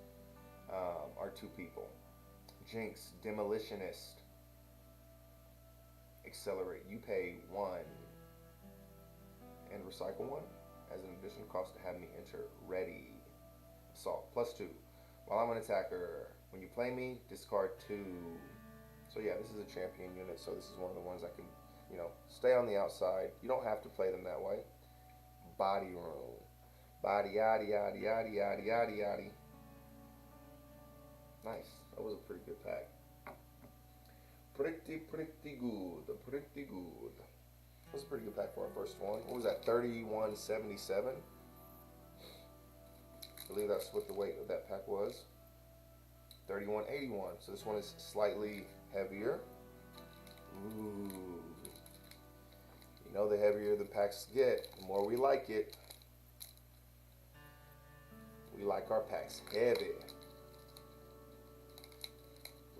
or 2 people. Jinx, Demolitionist. Accelerate. You pay 1 and recycle 1 as an additional cost to have me enter ready. Assault +2. While I'm an attacker, when you play me, discard 2. So yeah, this is a champion unit, so this is one of the ones you know, stay on the outside. You don't have to play them that way. Body room. Body yaddy yaddy yaddy yaddy yaddy yaddy. Nice. That was a pretty good pack. Pretty good. Pretty good. That was a pretty good pack for our first one. What was that? 31.77. I believe that's what the weight of that pack was. 31.81. So this one is slightly heavier. Ooh. You know, the heavier the packs get, the more we like it. We like our packs heavy.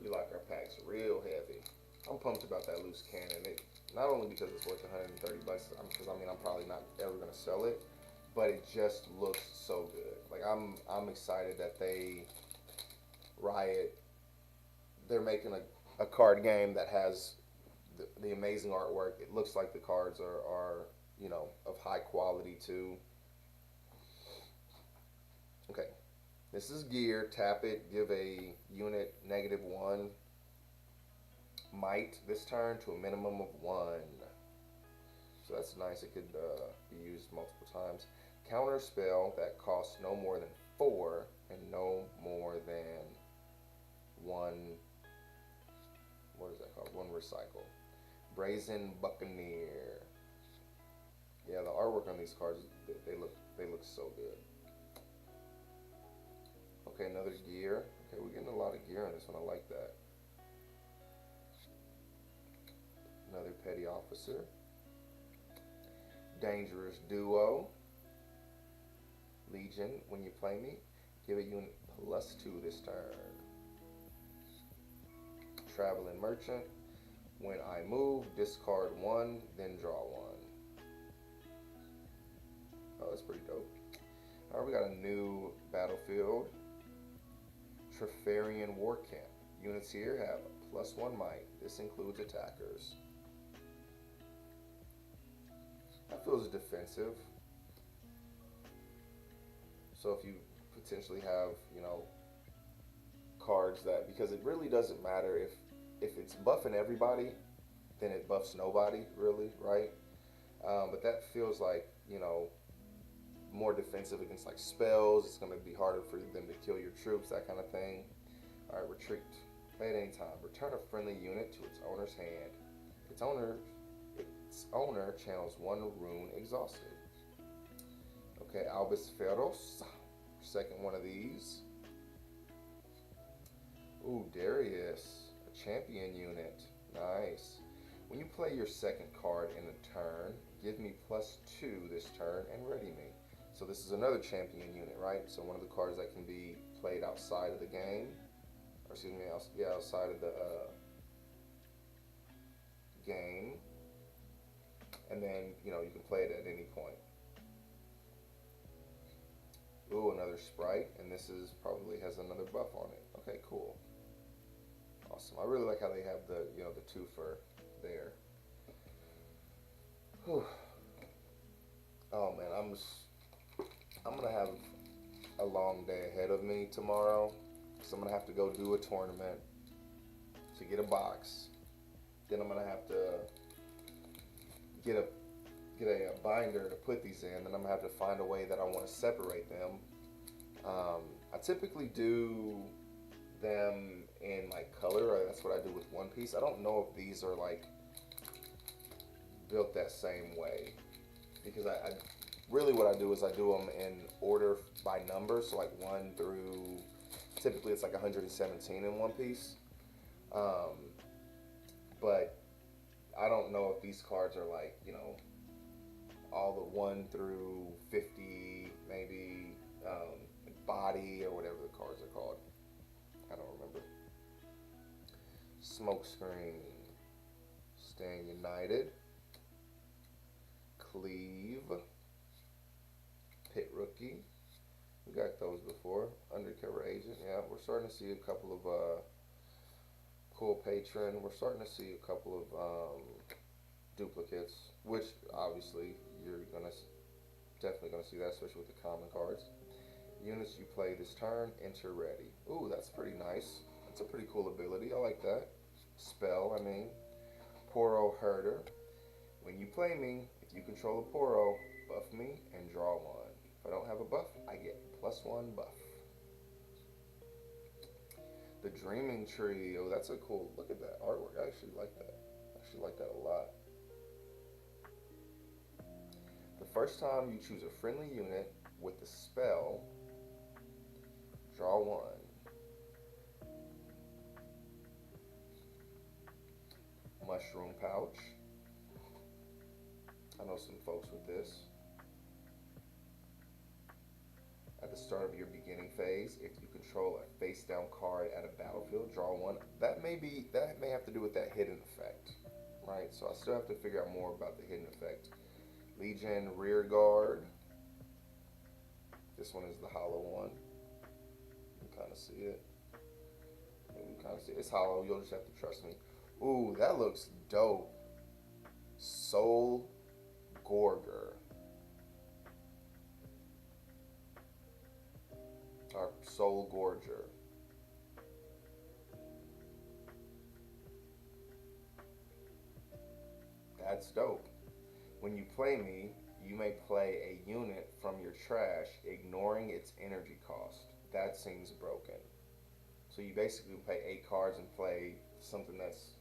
We like our packs real heavy. I'm pumped about that loose cannon. It, not only because it's worth 130 bucks, because I mean I'm probably not ever gonna sell it, but it just looks so good. Like I'm excited that Riot, they're making a card game that has the amazing artwork. It looks like the cards are you know, of high quality too. Okay, this is gear. Tap it. Give a unit -1 might this turn to a minimum of 1. So that's nice. It could be used multiple times. Counter spell that costs no more than 4 and no more than 1. What is that called? 1 recycle. Brazen Buccaneer. Yeah, the artwork on these cards, they look so good. Okay, another gear. Okay, we're getting a lot of gear on this one. I like that. Another petty officer. Dangerous duo. Legion. When you play me, give a unit +2 this turn. Traveling merchant. When I move, discard 1, then draw 1. Oh, that's pretty dope. Alright, we got a new battlefield. Trefarian War Camp. Units here have +1 might. This includes attackers. That feels defensive. So if you potentially have, you know, cards that, because it really doesn't matter if it's buffing everybody, then it buffs nobody, really, right? But that feels like, you know, more defensive against like spells. It's going to be harder for them to kill your troops, that kind of thing. Alright, retreat. Play at any time. Return a friendly unit to its owner's hand. Its owner channels 1 rune exhausted. Okay, Albus Feroz. Second one of these. Ooh, Darius. A champion unit. Nice. When you play your second card in a turn, give me +2 this turn and ready me. So this is another champion unit, right? So one of the cards that can be played outside of the game, or excuse me, outside of the game, and then you know you can play it at any point. Ooh, another sprite, and this is probably has another buff on it. Okay, cool, awesome. I really like how they have the the 2 for there. Whew. Oh man, I'm gonna have a long day ahead of me tomorrow, because I'm gonna have to go do a tournament to get a box. Then I'm gonna have to get a binder to put these in. Then I'm gonna have to find a way that I want to separate them. I typically do them in like color, or that's what I do with One Piece. I don't know if these are like built that same way, because I really what I do is I do them in order by number, so like 1 through, typically it's like 117 in One Piece. But I don't know if these cards are like, you know, all the 1 through 50, maybe, body or whatever the cards are called. I don't remember. Smokescreen. Stand United. Cleave. Pit Rookie. We got those before. Undercover Agent. Yeah, we're starting to see a couple of Cool Patron. We're starting to see a couple of duplicates, which obviously you're definitely gonna see that, especially with the common cards. Units you play this turn, enter ready. Ooh, that's pretty nice. That's a pretty cool ability. I like that. Spell, I mean. Poro Herder. When you play me, if you control a Poro, buff me and draw one. If I don't have a buff, I get +1 buff. The Dreaming Tree. Oh, that's a cool. Look at that artwork. I actually like that. I actually like that a lot. The first time you choose a friendly unit with the spell, draw one. Mushroom Pouch. I know some folks with this. At the start of your beginning phase, if you control a face-down card at a battlefield, draw one. That may have to do with that hidden effect, right? So I still have to figure out more about the hidden effect. Legion Rear Guard. This one is the hollow one. You can kind of see it. You can kind of see it. It's hollow. You'll just have to trust me. Ooh, that looks dope. Soul Gorger. Or Soul Gorger. That's dope. When you play me, you may play a unit from your trash, ignoring its energy cost. That seems broken. So you basically play 8 cards and play something that's,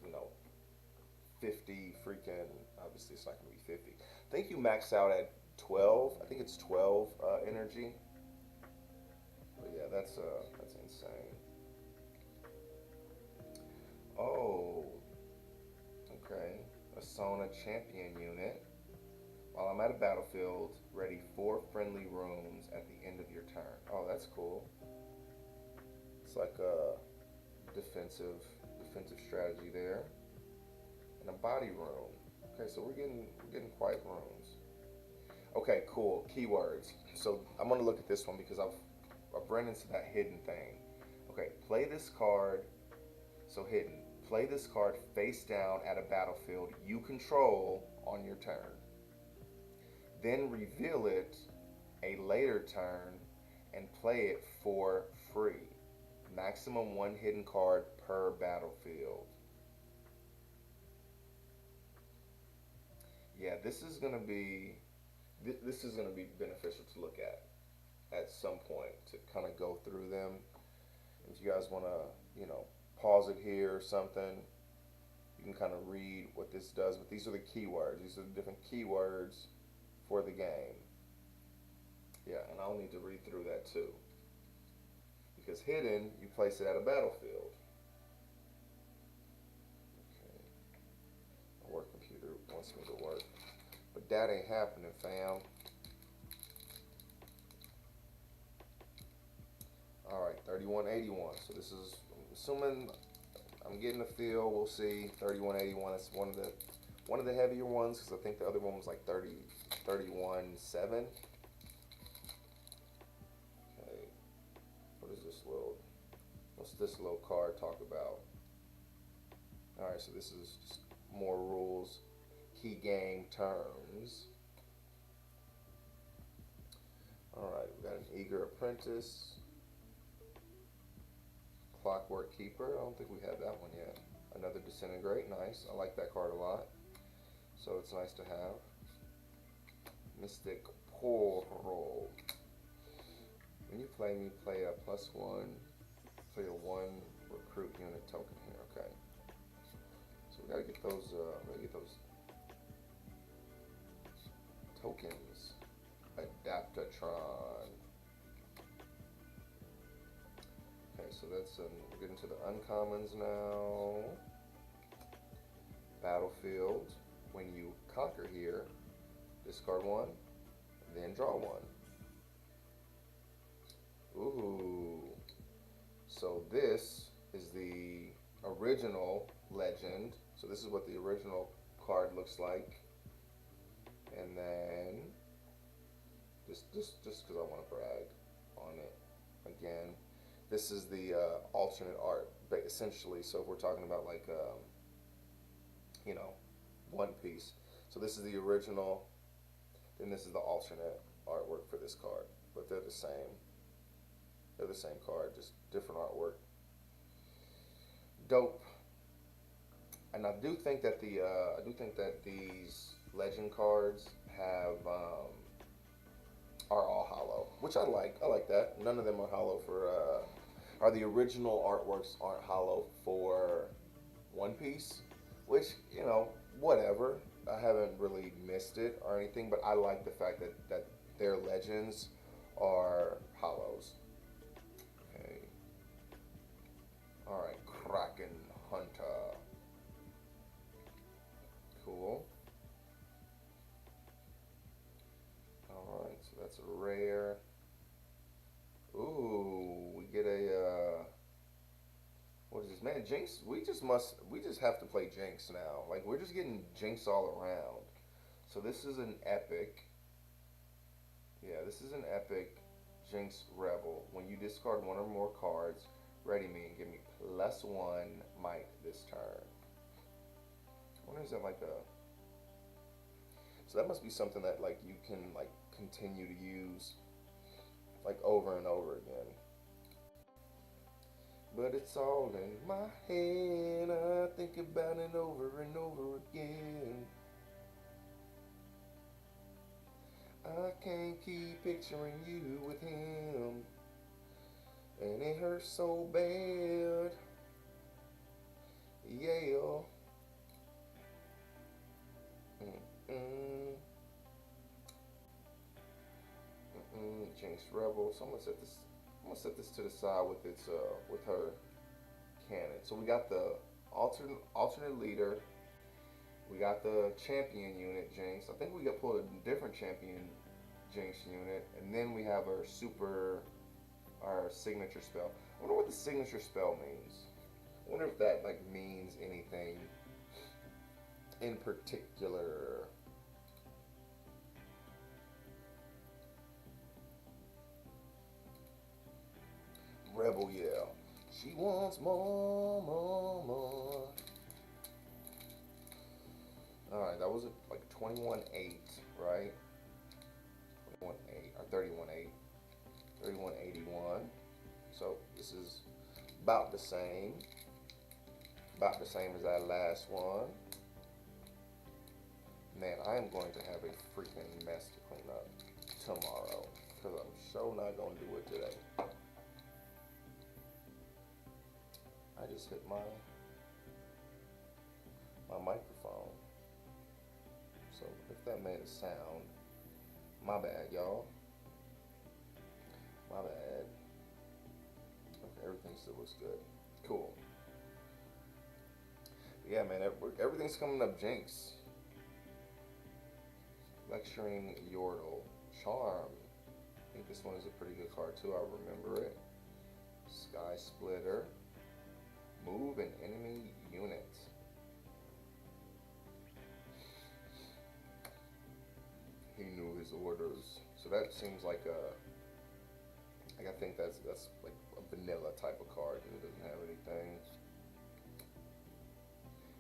50 freaking, obviously it's not going to be 50. I think you max out at 12. I think it's 12 energy. But yeah, that's insane. Oh, okay. A Sona Champion unit. While I'm at a battlefield, ready 4 friendly rooms at the end of your turn. Oh, that's cool. It's like a defensive strategy there. And a body room. Okay, so we're getting quite rooms. Okay, cool. Keywords. So I'm gonna look at this one because I've run into that hidden thing. Okay, play this card. So hidden. Play this card face down at a battlefield you control on your turn. Then reveal it a later turn and play it for free. Maximum 1 hidden card per battlefield. Yeah, this is gonna be beneficial to look at some point to kind of go through them. If you guys want to, pause it here or something, you can kind of read what this does. But these are the keywords. These are the different keywords for the game. Yeah, and I'll need to read through that too. Because hidden, you place it at a battlefield. Okay. My work computer wants me to work. But that ain't happening, fam. Alright, 3181. So this is, I'm assuming I'm getting a feel. We'll see. 3181. That's one of the heavier ones because I think the other one was like 31.7. Okay. What's this little card talk about? Alright, so this is just more rules. Key game terms. Alright, we got an Eager Apprentice. Clockwork Keeper. I don't think we have that one yet. Another Disintegrate. Nice. I like that card a lot. So it's nice to have. Mystic Poro. When you play me, play a +1. Play a 1 recruit unit token here. Okay. So we gotta get those. Tokens. Adaptatron. Okay, so that's we're getting to the uncommons now. Battlefield. When you conquer here, discard 1, then draw 1. Ooh. So this is the original legend. So this is what the original card looks like. And then just because I want to brag on it again. This is the alternate art, but essentially. So if we're talking about like, One Piece. So this is the original, then this is the alternate artwork for this card. But they're the same. They're the same card, just different artwork. Dope. And I do think that these legend cards are all hollow, which I like. I like that. None of them are hollow for are the original artworks aren't hollow for One Piece, which, you know, whatever. I haven't really missed it or anything, but I like the fact that their legends are hollows. Okay. All right, Kraken Hunter. Cool. All right, so that's a rare. Ooh, we get a what is this, man? Jinx. We just have to play Jinx now. Like, we're just getting Jinx all around. So this is an epic. Yeah, this is an epic Jinx Rebel. When you discard one or more cards, ready me and give me +1 might this turn. I wonder, is that like a? So that must be something that like you can like continue to use like over and over again. But it's all in my head. I think about it over and over again. I can't keep picturing you with him, and it hurts so bad. Yeah. Mm-mm. Jinx Rebel. So I'm gonna set this. I'm gonna set this to the side with its with her cannon. So we got the alternate leader. We got the champion unit Jinx. I think we got pulled a different champion Jinx unit, and then we have our signature spell. I wonder what the signature spell means. I wonder if that like means anything in particular. Rebel yell. She wants more, more, more. Alright, that was like 21-8, right? 21-8, or 31-8. 31-81. So this is about the same. About the same as that last one. Man, I am going to have a freaking mess to clean up tomorrow, because I'm so not going to do it today. I just hit my microphone. So if that made a sound, my bad, y'all. My bad. Okay, everything still looks good. Cool. But yeah, man, everything's coming up Jinx. Lecturing Yordle. Charm. I think this one is a pretty good card too. I remember it. Sky Splitter. Move an enemy unit. He knew his orders. So that seems like I think that's like a vanilla type of card because it doesn't have anything.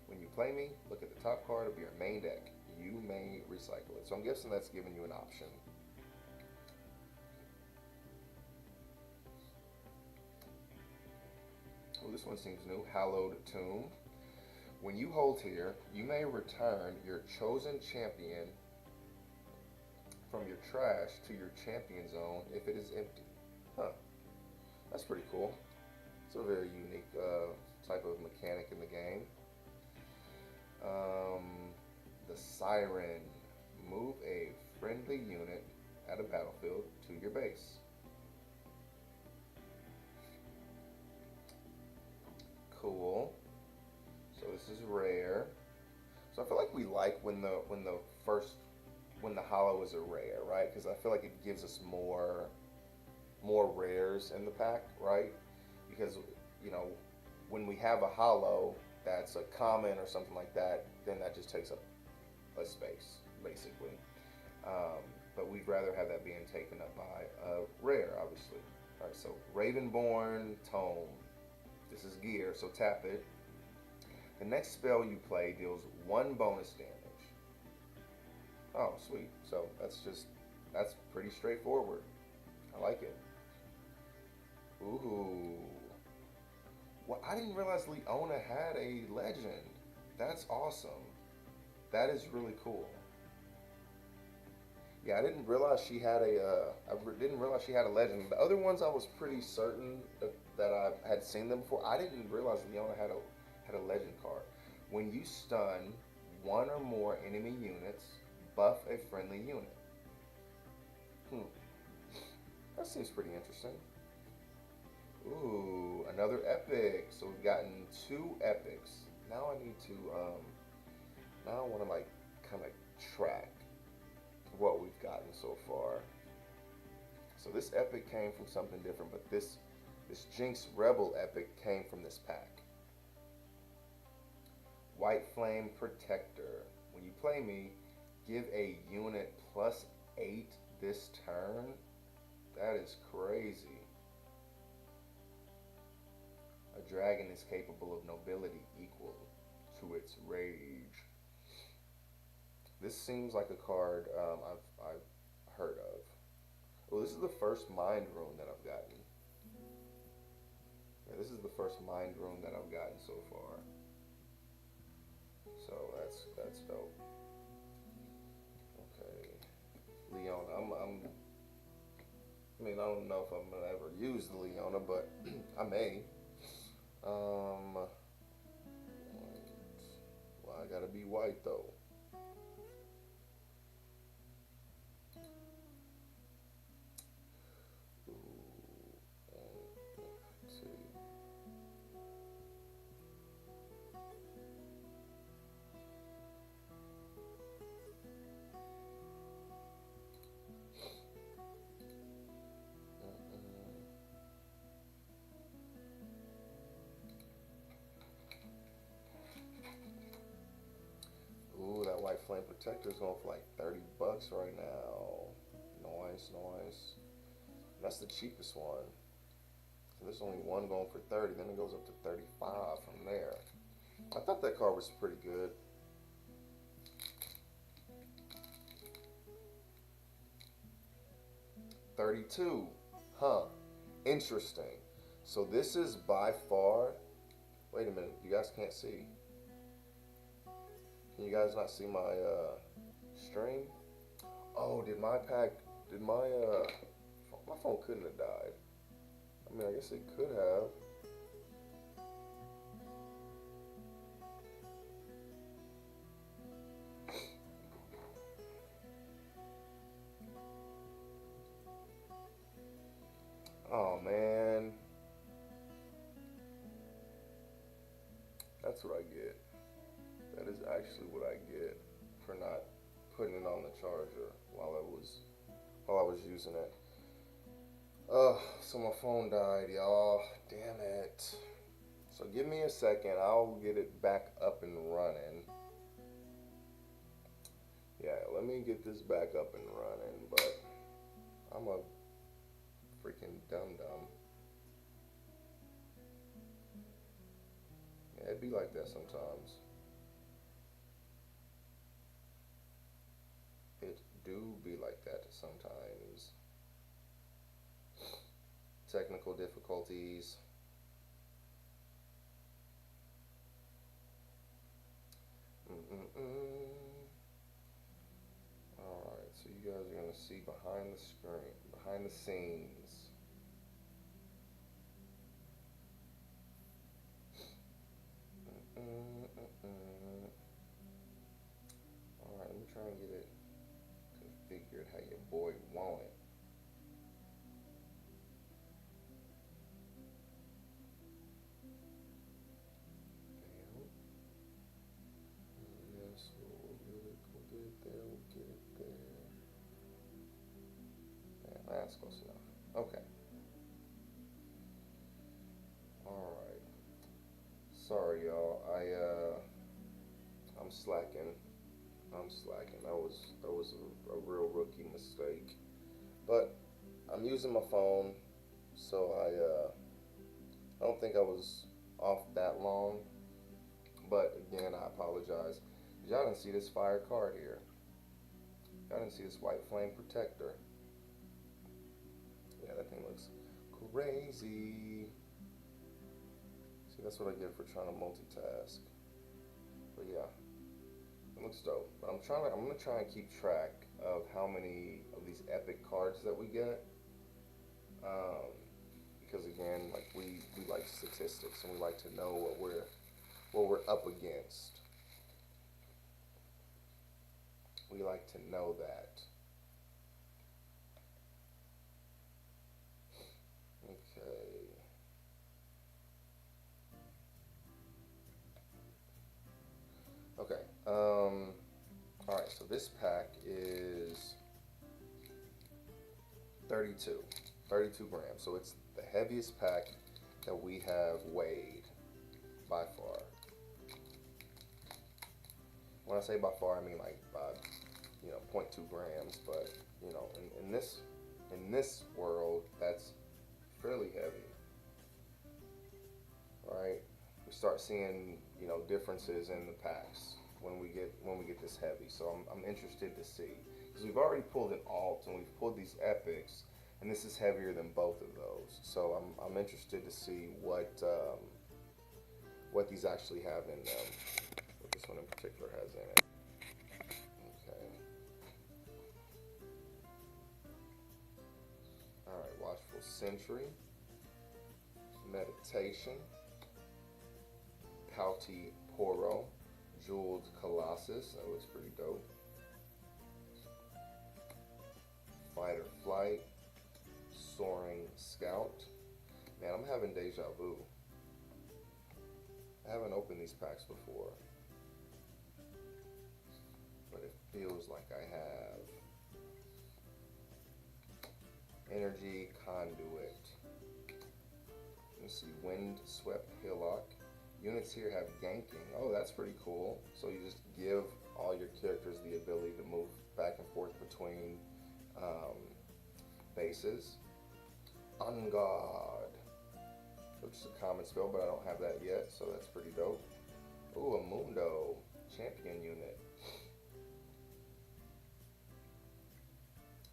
When you play me, look at the top card of your main deck. You may recycle it. So I'm guessing that's giving you an option. Well, this one seems new. Hallowed Tomb. When you hold here, you may return your chosen champion from your trash to your champion zone if it is empty. Huh. That's pretty cool. It's a very unique type of mechanic in the game. The Siren. Move a friendly unit at a battlefield to your base. Cool. So this is rare. So I feel like we like when the hollow is a rare, right? Because I feel like it gives us more rares in the pack, right? Because, you know, when we have a hollow that's a common or something like that, then that just takes up a space, basically. But we'd rather have that being taken up by a rare, obviously. All right, so Ravenborn Tome. This is gear, so tap it. The next spell you play deals 1 bonus damage. Oh, sweet. So that's pretty straightforward. I like it. Ooh. Well, I didn't realize Leona had a legend. That's awesome. That is really cool. Yeah, I didn't realize she had a. Didn't realize she had a legend. The other ones, I was pretty certain that I had seen them before. I didn't realize Leona had a legend card. When you stun one or more enemy units, buff a friendly unit. Hmm, that seems pretty interesting. Ooh, another epic. So we've gotten two epics. Now I need to now I want to like kind of track what we've gotten so far. So this epic came from something different, but this Jinx Rebel epic came from this pack. White Flame Protector. When you play me, give a unit +8 this turn. That is crazy. A dragon is capable of nobility equal to its rage. This seems like a card I've heard of. Well, this is the first Mind Rune that I've gotten. Yeah, this is the first Mind Rune that I've gotten so far. So that's dope. Okay, Leona. I mean, I don't know if I'm gonna ever use the Leona, but I may. White. Well, I gotta be white though. Let's see. Ooh, that White Flame Protector is going for like $30 right now. Nice, nice. That's the cheapest one. So there's only one going for 30, then it goes up to 35 from there. I thought that card was pretty good. $32. Huh. Interesting. So this is by far. Wait a minute. You guys can't see. Can you guys not see my stream? Oh, did my pack? Did my my phone couldn't have died. I mean, I guess it could have. Oh man, that's what I get. That is actually what I get for not putting it on the charger while I was using it. So my phone died, y'all. Damn it. So give me a second. I'll get it back up and running. Yeah, let me get this back up and running. But I'm a freaking dum-dum. Yeah, it'd be like that sometimes. It do be like that sometimes. Technical difficulties. Alright, so you guys are going to see behind the screen, behind the scenes. Alright, let me try and get it configured how your boy want it. Yes, we'll get it there, we'll get it there. Yeah, that's close enough. Okay. Alright. Sorry y'all, I'm slacking. That was a real rookie mistake. But I'm using my phone, so I don't think I was off that long. But again, I apologize. Y'all didn't see this fire card here. Y'all didn't see this White Flame Protector. Yeah, that thing looks crazy. See, that's what I get for trying to multitask. But yeah, It looks dope. But I'm gonna try and keep track of how many of these epic cards that we get. Um, because again, like we like statistics and we like to know what we're up against. We like to know that. Okay. Okay. All right. So this pack is 32, 32 grams. So it's the heaviest pack that we have weighed by far. When I say by far, I mean like by, you know, 0.2 grams. But you know, in this world, that's fairly heavy, right? We start seeing, you know, differences in the packs when we get this heavy. So I'm interested to see, because we've already pulled an alt and we've pulled these epics, and this is heavier than both of those. So I'm interested to see what these actually have in them. What this one in particular has in it. Okay. All right. Watchful Sentry, Meditation, Pouty Poro, Jeweled Colossus, that looks pretty dope. Fight or Flight, Soaring Scout. Man, I'm having deja vu. I haven't opened these packs before, but it feels like I have. Energy Conduit. Let's see, Windswept Hillock. Units here have ganking. Oh, that's pretty cool. So you just give all your characters the ability to move back and forth between bases. On Guard, which is a common spell, but I don't have that yet, so that's pretty dope. Ooh, a Mundo champion unit.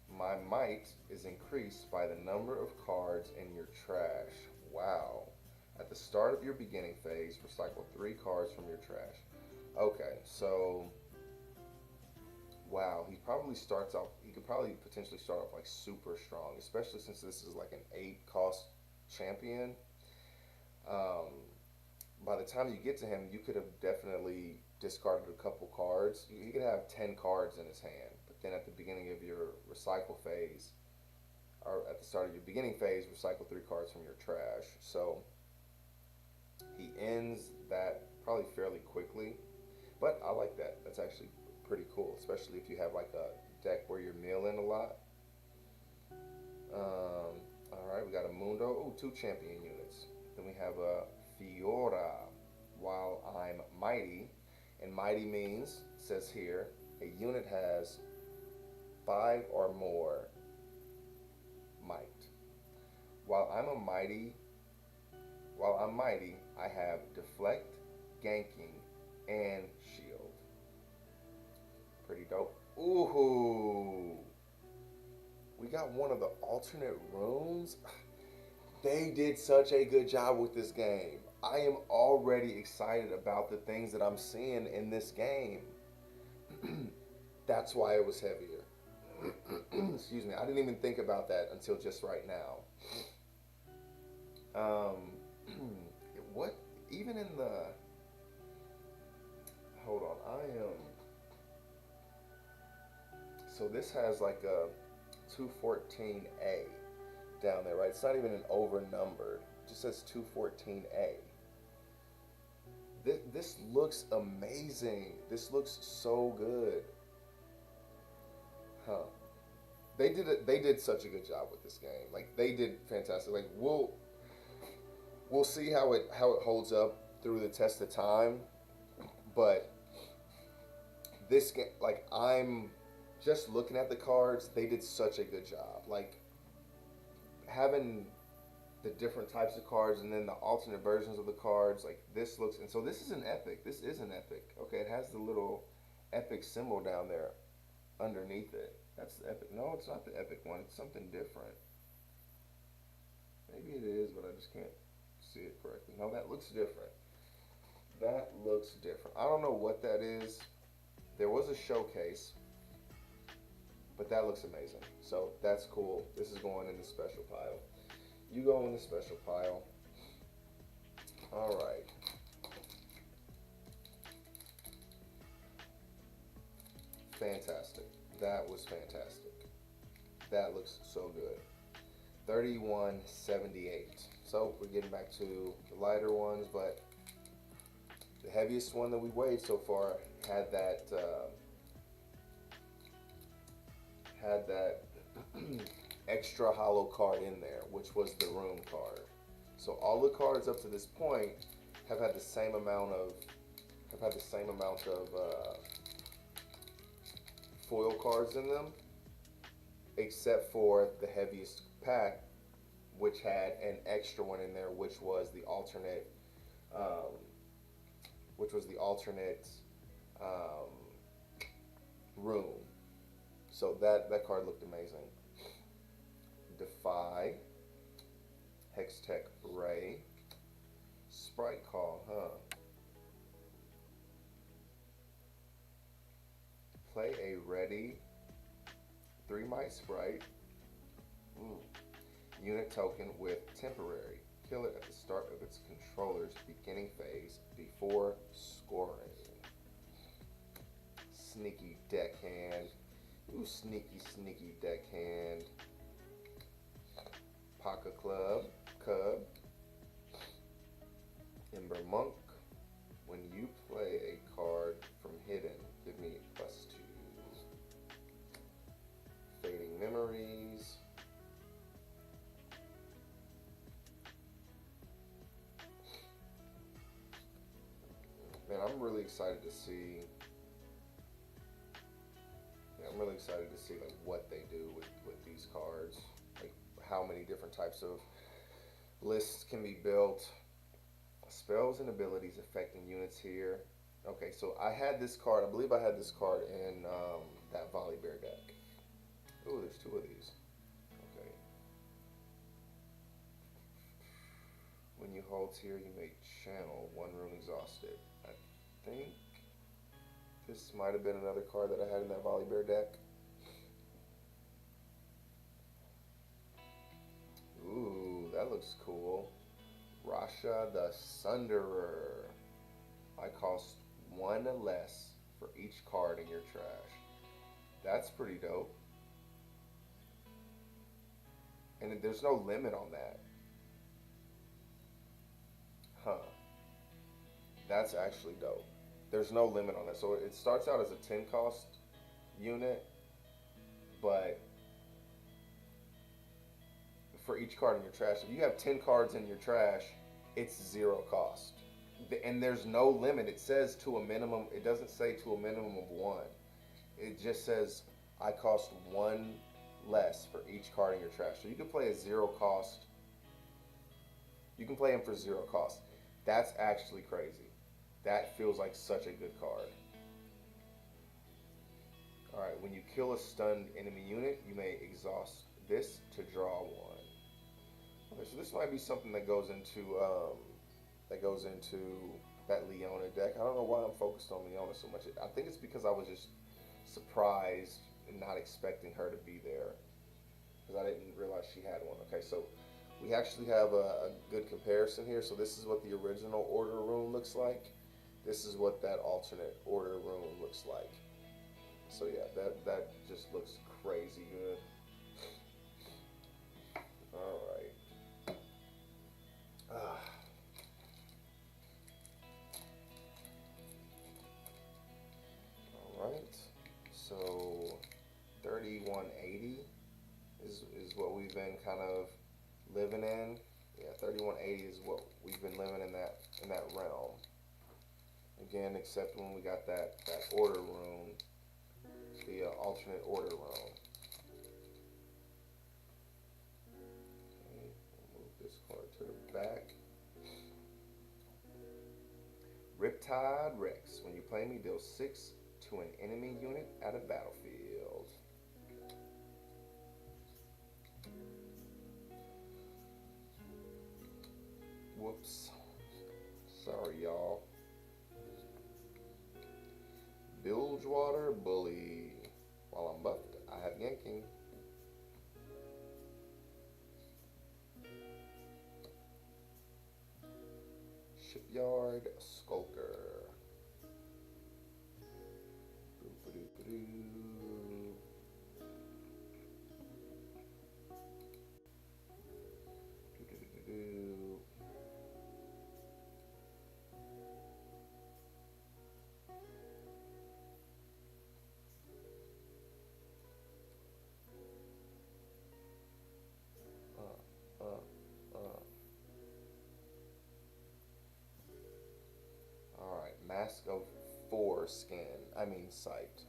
My might is increased by the number of cards in your trash. Wow. At the start of your beginning phase, recycle 3 cards from your trash. Okay, so wow, he could probably potentially start off like super strong, especially since this is like an 8 cost champion. By the time you get to him, you could have definitely discarded a couple cards. He could have 10 cards in his hand, but then at the beginning of your recycle phase, or at the start of your beginning phase, recycle 3 cards from your trash. So he ends that probably fairly quickly, but I like that. That's actually pretty cool, especially if you have like a deck where you're milling a lot. All right, we got a Mundo. Oh, 2 champion units. Then we have a Fiora. While I'm mighty, and mighty means, it says here, a unit has 5 or more might. While I'm mighty, I have deflect, ganking, and shield. Pretty dope. Ooh, we got one of the alternate rooms. They did such a good job with this game. I am already excited about the things that I'm seeing in this game. That's why it was heavier. Excuse me. I didn't even think about that until just right now. What? Even in the... Hold on. I am... So this has like a 214A down there, right? It's not even an over numbered. It just says 214A. This looks amazing. This looks so good. Huh. They did such a good job with this game. Like, they did fantastic. Like, we'll see how it holds up through the test of time. But this game, like, I'm just looking at the cards, they did such a good job. Like, having the different types of cards and then the alternate versions of the cards, like, this looks, and so this is an epic. This is an epic. Okay, it has the little epic symbol down there underneath it. That's the epic. No, it's not the epic one. It's something different. Maybe it is, but I just can't see it correctly. No, that looks different. That looks different. I don't know what that is, There was a showcase, but that looks amazing. So that's cool. This is going in the special pile. You go in the special pile. All right. Fantastic. That was fantastic. That looks so good. 3178. So we're getting back to the lighter ones, but the heaviest one that we weighed so far had that extra hollow card in there, which was the room card. So all the cards up to this point have had the same amount of foil cards in them, except for the heaviest pack, which had an extra one in there, which was the alternate room. So that card looked amazing. Defy, Hextech Ray, Sprite Call, Play a ready 3-might Sprite. Unit token with temporary. Kill it at the start of its controller's beginning phase before scoring. Sneaky deckhand. Ooh, sneaky deckhand. Paka Club, Cub. Ember Monk. When you play a card from hidden, give me a +2. Fading Memories. Man, I'm really excited to see. Yeah, I'm really excited to see like what they do with these cards, like how many different types of lists can be built. Spells and abilities affecting units here. Okay, so I had this card. I believe I had this card in that Volley Bear deck. Oh, there's 2 of these. Okay. When you hold here, you may channel 1 rune exhausted. I think this might have been another card that I had in that Volley Bear deck. Ooh, that looks cool. Rasha the Sunderer. I cost 1 less for each card in your trash. That's pretty dope. And there's no limit on that. That's actually dope. There's no limit on that. So it starts out as a 10 cost unit, but for each card in your trash, if you have 10 cards in your trash, it's 0 cost. And there's no limit. It says to a minimum. It doesn't say to a minimum of 1. It just says I cost 1 less for each card in your trash. So you can play a 0 cost. You can play him for 0 cost. That's actually crazy. That feels like such a good card. Alright, when you kill a stunned enemy unit, you may exhaust this to draw 1. Okay, so this might be something that goes into that Leona deck. I don't know why I'm focused on Leona so much. I think it's because I was just surprised and not expecting her to be there, because I didn't realize she had one. Okay, so we actually have a good comparison here. So this is what the original order rune looks like. This is what that alternate order rune looks like. So yeah, that just looks crazy good. Alright. Alright. So 3180 is what we've been kind of living in. Yeah, 3180 is what we've been living in that realm. Again, except when we got that order rune, the alternate order rune. Okay, we'll move this card to the back. Riptide Rex. When you play me, deal 6 to an enemy unit at a battlefield. Whoops. Sorry, y'all. Build Bilgewater Bully. While I'm buffed, I have yanking. Shipyard Skulker. Boop-a-doop-a-doo. Do-do-do-do-do. Alright, Mask of Foreskin. I mean Sight.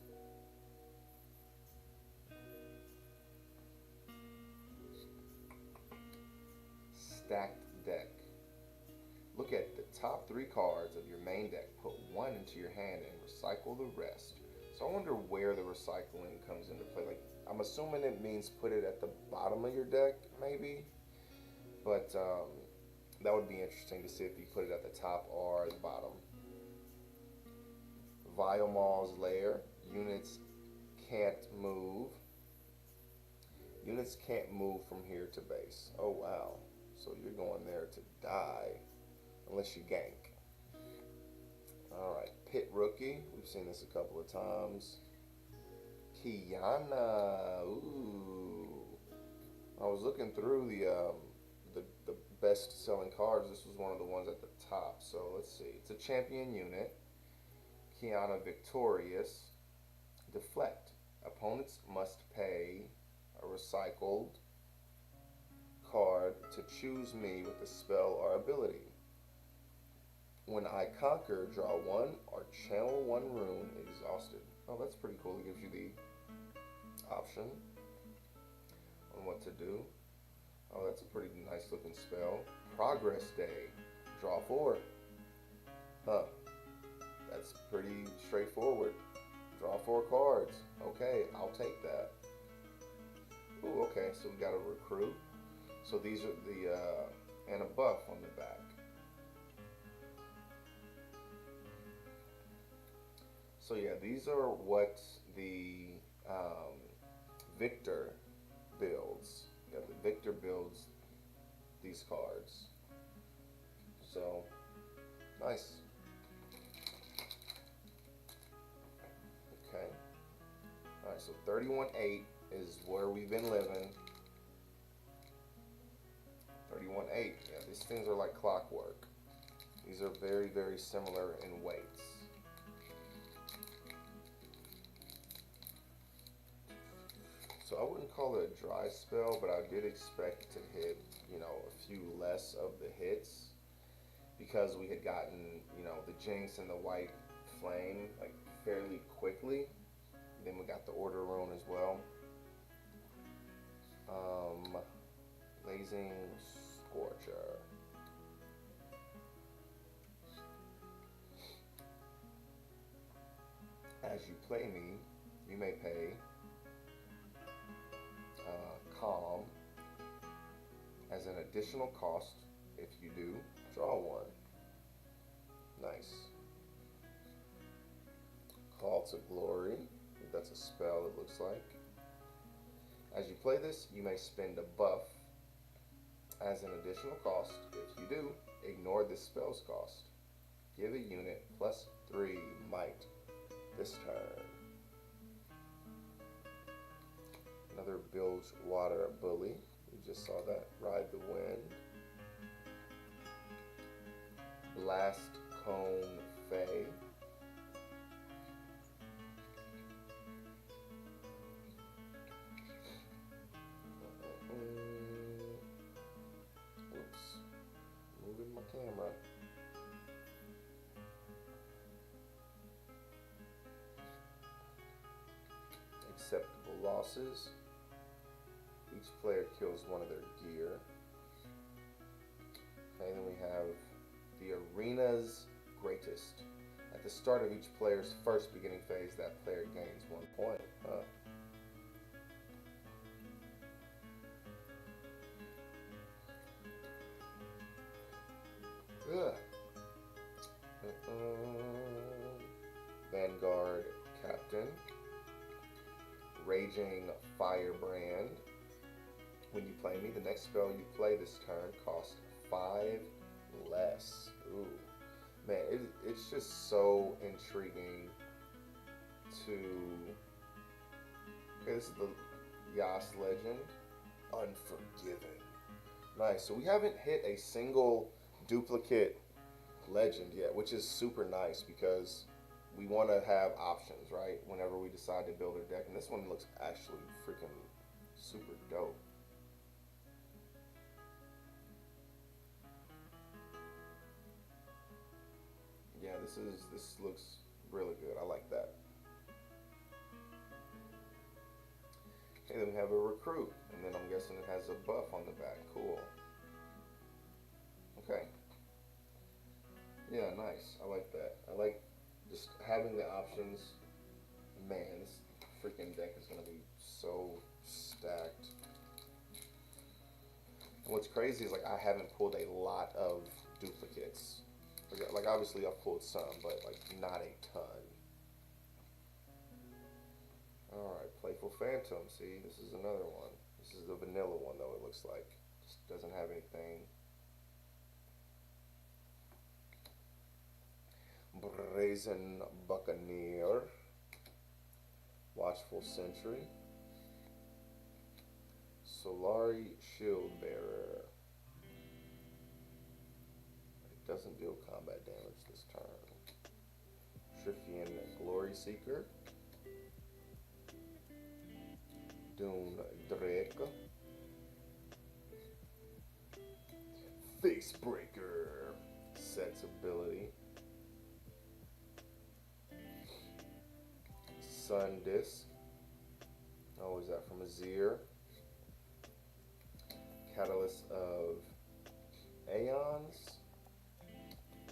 Stacked deck. Look at the top 3 cards of your main deck. Put 1 into your hand and recycle the rest. So I wonder where the recycling comes into play. Like, I'm assuming it means put it at the bottom of your deck, maybe. But that would be interesting to see if you put it at the top or the bottom. Viomall's Lair. Units can't move. Units can't move from here to base. Oh, wow. So you're going there to die. Unless you gank. Alright, Pit Rookie. We've seen this a couple of times. Kiana. Ooh. I was looking through the best selling cards. This was one of the ones at the top. So let's see. It's a champion unit. Kiana Victorious. Deflect. Opponents must pay a recycled card to choose me with a spell or ability. When I conquer, draw 1 or channel 1 rune exhausted. Oh, that's pretty cool. It gives you the option on what to do. Oh, that's a pretty nice looking spell. Progress Day. Draw 4. Huh. That's pretty straightforward. Draw 4 cards. Okay, I'll take that. Ooh, okay, so we got a recruit. So these are the, and a buff on the back. So yeah, these are what the Victor builds. Yeah, the Victor builds these cards. So, nice. Okay. Alright, so 31.8 is where we've been living. 31.8. Yeah, these things are like clockwork. These are very, very similar in weights. So I wouldn't call it a dry spell, but I did expect to hit, you know, a few less of the hits because we had gotten, you know, the Jinx and the White Flame like fairly quickly. Then we got the Order Rune as well. Blazing Scorcher. As you play me, you may pay Calm as an additional cost. If you do, draw 1. Nice. Call to Glory. That's a spell, it looks like. As you play this, you may spend a buff as an additional cost. If you do, ignore this spell's cost. Give a unit +3 might this turn. Another Bilgewater Bully. We just saw that. Ride the Wind. Blast Cone Fae. Whoops. Moving my camera. Acceptable losses. Each player kills one of their gear. Okay, then we have the Arena's Greatest. At the start of each player's first beginning phase, that player gains 1 point. Vanguard Captain. Raging Firebrand. When you play me, the next spell you play this turn costs 5 less. Ooh. Man, it's just so intriguing to... Okay, this is the Yas Legend. Unforgiven. Nice. So we haven't hit a single duplicate legend yet, which is super nice because we want to have options, right? Whenever we decide to build a deck. And this one looks actually freaking super dope. Yeah, this looks really good. I like that. Okay, then we have a recruit, and then I'm guessing it has a buff on the back. Cool. Okay. Yeah, nice. I like that. I like just having the options. Man, this freaking deck is gonna be so stacked. And what's crazy is like I haven't pulled a lot of duplicates. Like obviously I've pulled some, but like not a ton. Alright, Playful Phantom. See, this is another one. This is the vanilla one though, it looks like. Just doesn't have anything. Brazen Buccaneer. Watchful Sentry. Solari Shieldbearer. It doesn't deal combat damage this turn. Trifian Glory Seeker. Dune Drake. Facebreaker. Sets ability. Sun Disc. Oh, is that from Azir? Catalyst of Aeons.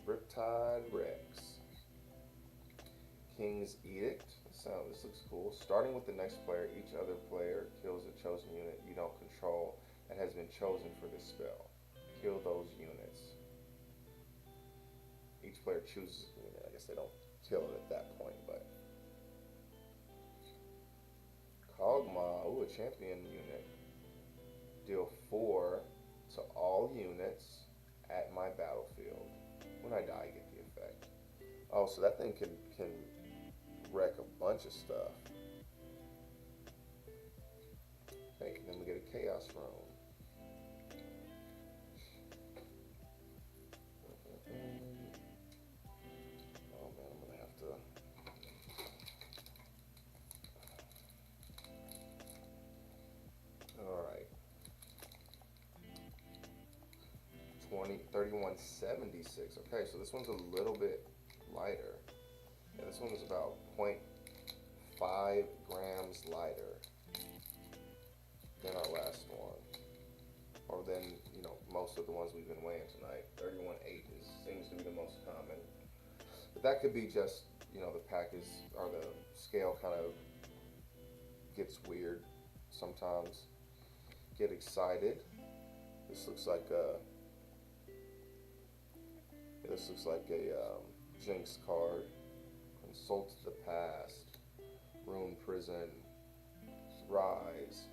Riptide Rex. King's Edict. This looks cool. Starting with the next player, each other player kills a chosen unit you don't control and has been chosen for this spell. Kill those units. Each player chooses a unit. I guess they don't kill it at that point, but... Kog'Maw, ooh, a champion unit. Deal 4 to all units at my battlefield. When I die, I get the effect. Oh, so that thing can wreck a bunch of stuff. Okay, then we get a Chaos Rune. Oh man, I'm gonna have to... Alright. 3176. Okay, so this one's a little bit lighter. Yeah, this one was about 0.5 grams lighter than our last one. Or than, you know, most of the ones we've been weighing tonight. 31.8 seems to be the most common. But that could be just, you know, the package or the scale kind of gets weird sometimes. Get excited. This looks like a Jinx card. Consult the past. Rune Prison. Rise.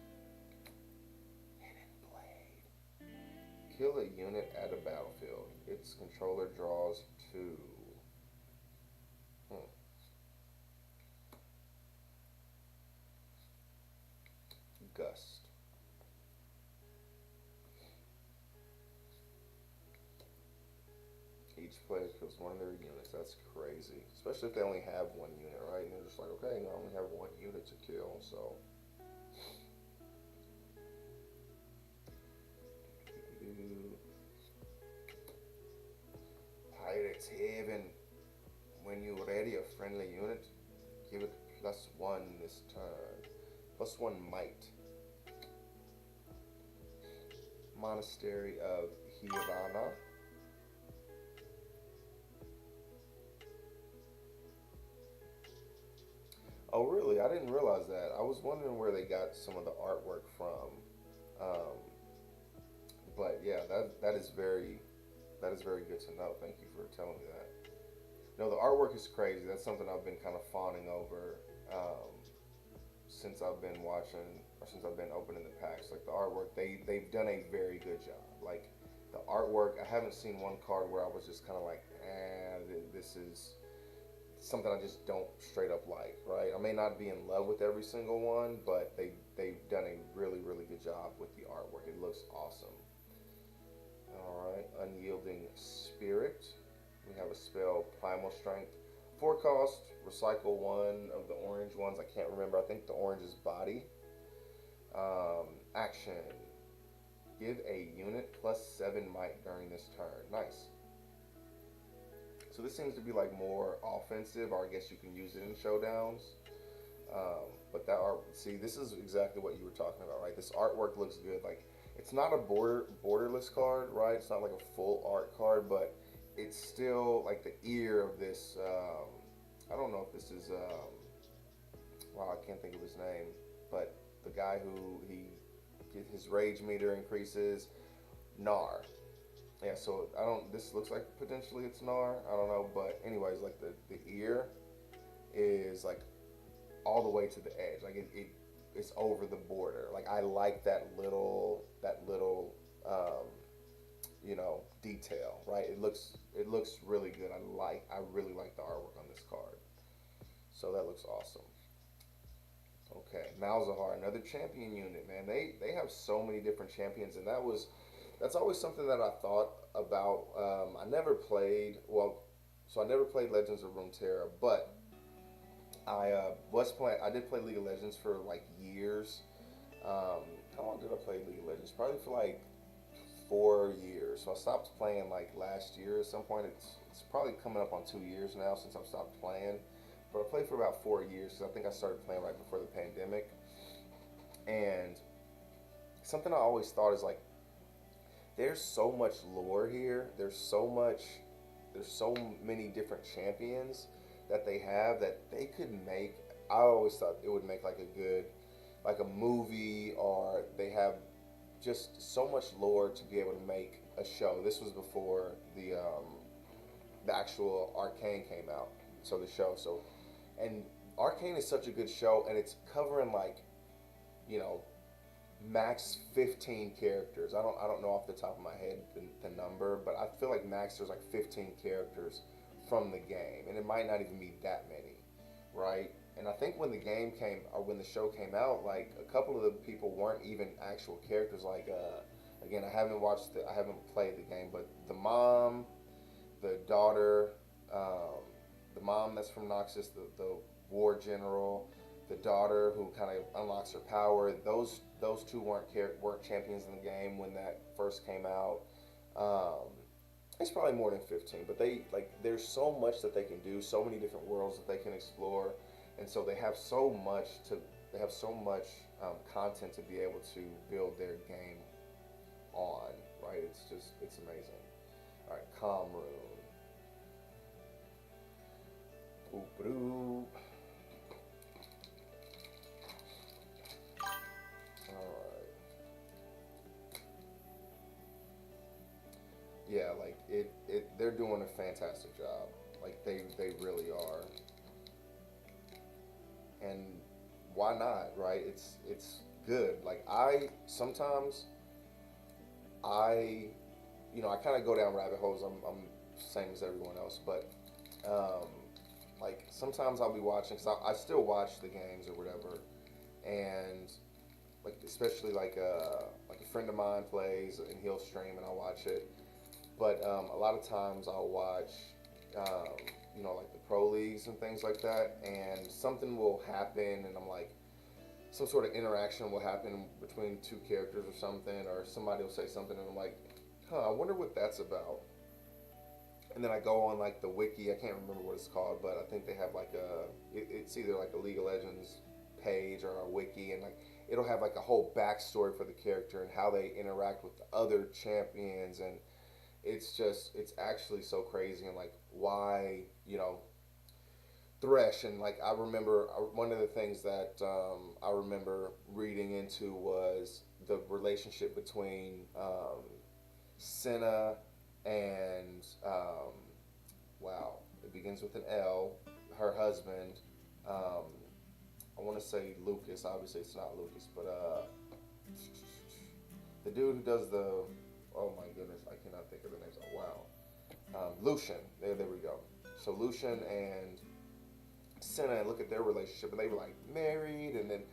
Hidden Blade. Kill a unit at a battlefield. Its controller draws 2. Gust. Each player kills one of their units. That's crazy. Especially if they only have one unit, right? And they're just like, okay, I only have one unit to kill, so. Pirate's Haven. When you ready a friendly unit, give it +1 this turn. +1 might. Monastery of Hivana. Oh, really? I didn't realize that. I was wondering where they got some of the artwork from. But yeah, that is very good to know. Thank you for telling me that. No, the artwork is crazy. That's something I've been kind of fawning over um, since I've been watching or since I've been opening the packs. Like the artwork, they've done a very good job. Like the artwork, I haven't seen one card where I was just kind of like, this is something I just don't straight up like, right? I may not be in love with every single one, but they've done a really good job with the artwork. It looks awesome. All right, Unyielding Spirit. We have a spell, Primal Strength. 4 cost, recycle one of the orange ones. I can't remember. I think the orange is body. Action. Give a unit +7 might during this turn. Nice. So this seems to be like more offensive, or I guess you can use it in showdowns. But that art, see, this is exactly what you were talking about, right? This artwork looks good. Like, it's not a borderless card, right? It's not like a full art card, but it's still like the ear of this. I don't know if this is. Wow, I can't think of his name, but the guy who his rage meter increases. Nar. Yeah, so I don't. This looks like potentially it's Nar. I don't know, but anyways, like the ear is like all the way to the edge. Like it's over the border. Like I like that little detail, right? It looks really good. I really like the artwork on this card. So that looks awesome. Okay, Malzahar, another champion unit, man. They have so many different champions, and that's always something that I thought about. I never played I never played Legends of Runeterra, but I did play League of Legends for like years. How long did I play League of Legends? Probably for like 4 years. So I stopped playing like last year at some point. It's probably coming up on 2 years now since I've stopped playing. But I played for about 4 years because I think I started playing right before the pandemic. And something I always thought is like, there's so much lore here. There's so many different champions that they have that they could make. I always thought it would make like a movie, or they have just so much lore to be able to make a show. This was before the actual Arcane came out, so the show. And Arcane is such a good show, and it's covering like, max 15 characters. I don't know off the top of my head the number, but I feel like max there's like 15 characters from the game, and it might not even be that many, right? And I think when when the show came out, like a couple of the people weren't even actual characters. Like again, I haven't played the game, but the mom, the daughter, the mom that's from Noxus, the war general, the daughter who kind of unlocks her power. Those two weren't champions in the game when that first came out. It's probably more than 15, but there's so much that they can do, so many different worlds that they can explore, and so they have so much content to be able to build their game on, right? It's amazing. All right, Calm Rune. Boop-a-doo. Yeah, like they're doing a fantastic job. Like they really are. And why not, right? It's good. Like sometimes I kind of go down rabbit holes. I'm same as everyone else, but like sometimes I'll be watching, cause I still watch the games or whatever, and like especially like a friend of mine plays and he'll stream and I'll watch it. But a lot of times I'll watch, like the pro leagues and things like that, and something will happen, and I'm like, some sort of interaction will happen between two characters or something, or somebody will say something, and I'm like, I wonder what that's about. And then I go on like the wiki, I can't remember what it's called, but I think they have like it's either like a League of Legends page or a wiki, and like it'll have like a whole backstory for the character and how they interact with the other champions, and it's actually so crazy, and like why Thresh, and like I remember one of the things that I remember reading into was the relationship between Senna and wow, it begins with an L, her husband, want to say Lucas. Obviously, it's not Lucas, but the dude who does the, oh my goodness, I cannot think of the names. Oh wow, Lucian. There we go. So Lucian and Senna, look at their relationship, and they were like married, and then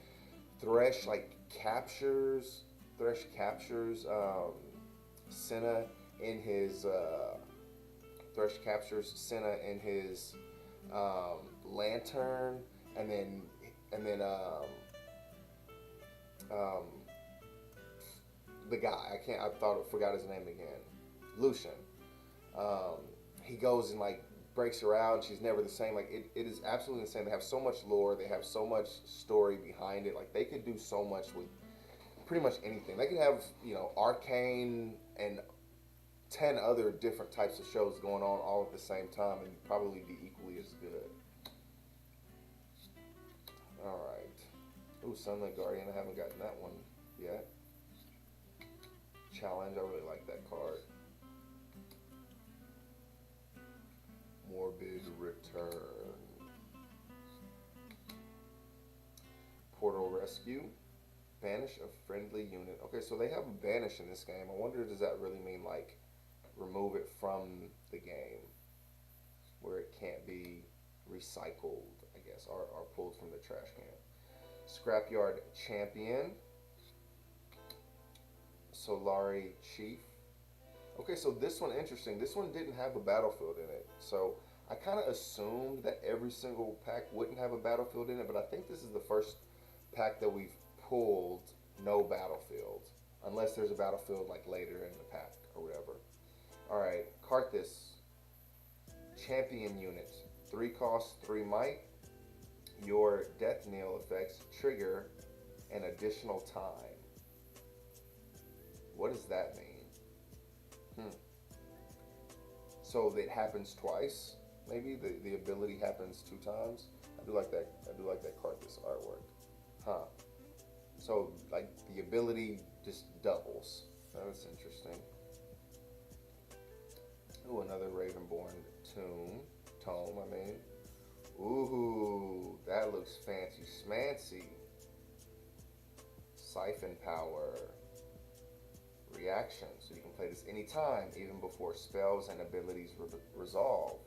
Thresh captures Senna in his Thresh captures Senna in his lantern, and then the guy forgot his name again, Lucian. He goes and like breaks her out, and she's never the same. Like it is absolutely insane. They have so much lore, they have so much story behind it. Like they could do so much with pretty much anything. They could have, Arcane and 10 other different types of shows going on all at the same time and probably be equally as good. Alright. Ooh, Sunlit Guardian. I haven't gotten that one yet. Challenge. I really like that card. Morbid Return. Portal Rescue. Banish a friendly unit. Okay, so they have a banish in this game. I wonder, does that really mean like remove it from the game where it can't be recycled, I guess, or pulled from the trash can. Scrapyard Champion. Solari Chief. Okay, so this one, interesting. This one didn't have a battlefield in it. So I kind of assumed that every single pack wouldn't have a battlefield in it, but I think this is the first pack that we've pulled no battlefield. Unless there's a battlefield like later in the pack or whatever. Alright, Karthus. Champion unit. 3 cost, 3 might. Your death knell effects trigger an additional time. What does that mean? So it happens twice? Maybe the ability happens 2 times? I do like that Karthus artwork. Huh. So like the ability just doubles. That's interesting. Ooh, another Ravenborn tome, I mean. Ooh, that looks fancy smancy. Siphon power. Reaction. So you can play this anytime, even before spells and abilities resolve.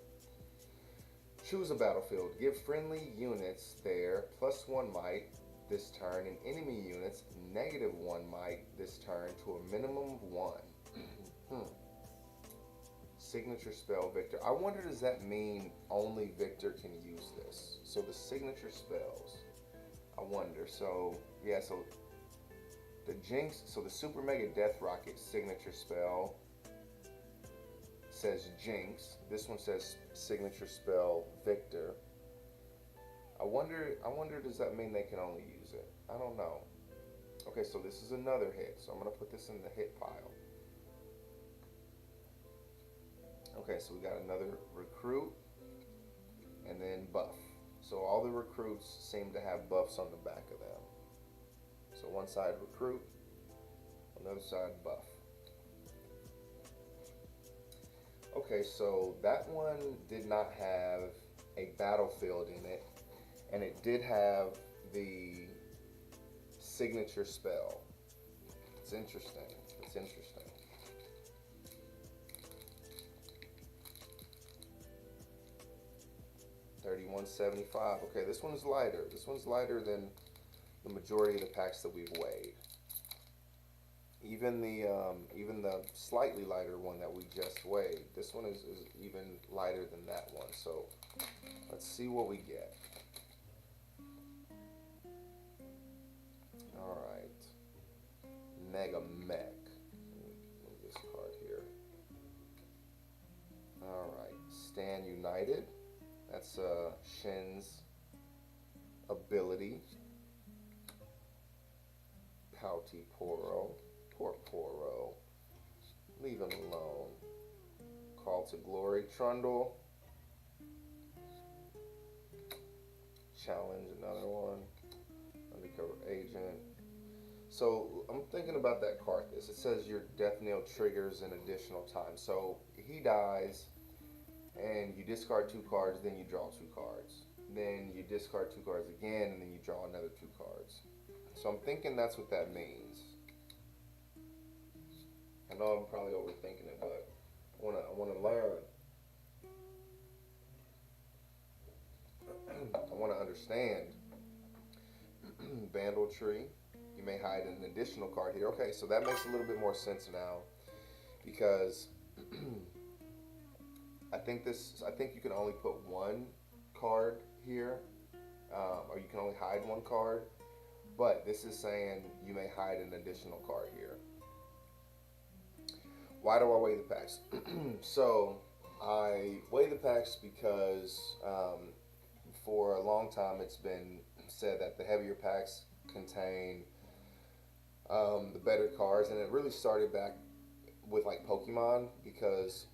Choose a battlefield. Give friendly units there +1 might this turn, and enemy units -1 might this turn to a minimum of 1. Signature spell Victor. I wonder, does that mean only Victor can use this? So the signature spells. I wonder. So yeah, so the Jinx, so the Super Mega Death Rocket signature spell says Jinx. This one says signature spell Victor. I wonder, does that mean they can only use it? I don't know. Okay, so this is another hit. So I'm going to put this in the hit pile. Okay, so we got another recruit and then buff. So all the recruits seem to have buffs on the back of them. So one side recruit, another side buff. Okay, so that one did not have a battlefield in it, and it did have the signature spell. It's interesting. It's interesting. $31.75. Okay, this one's lighter. This one's lighter than the majority of the packs that we've weighed. Even the slightly lighter one that we just weighed, this one is even lighter than that one. So let's see what we get. All right, Mega Mech. Move this card here. All right, Stand United. That's Shin's ability. Pouty Poro. Poor Poro. Leave him alone. Call to Glory. Trundle. Challenge, another one. Undercover Agent. So I'm thinking about that Karthus. It says your death knell triggers an additional time. So he dies, and you discard 2 cards, then you draw 2 cards. then you discard 2 cards again, and then you draw another 2 cards. So I'm thinking that's what that means. I know I'm probably overthinking it, but I wanna learn. I wanna understand. Vandal Tree. You may hide an additional card here. Okay, so that makes a little bit more sense now, because I think you can only put 1 card here, or you can only hide 1 card. But this is saying you may hide an additional card here. Why do I weigh the packs? So I weigh the packs because for a long time it's been said that the heavier packs contain the better cards, and it really started back with like Pokemon, because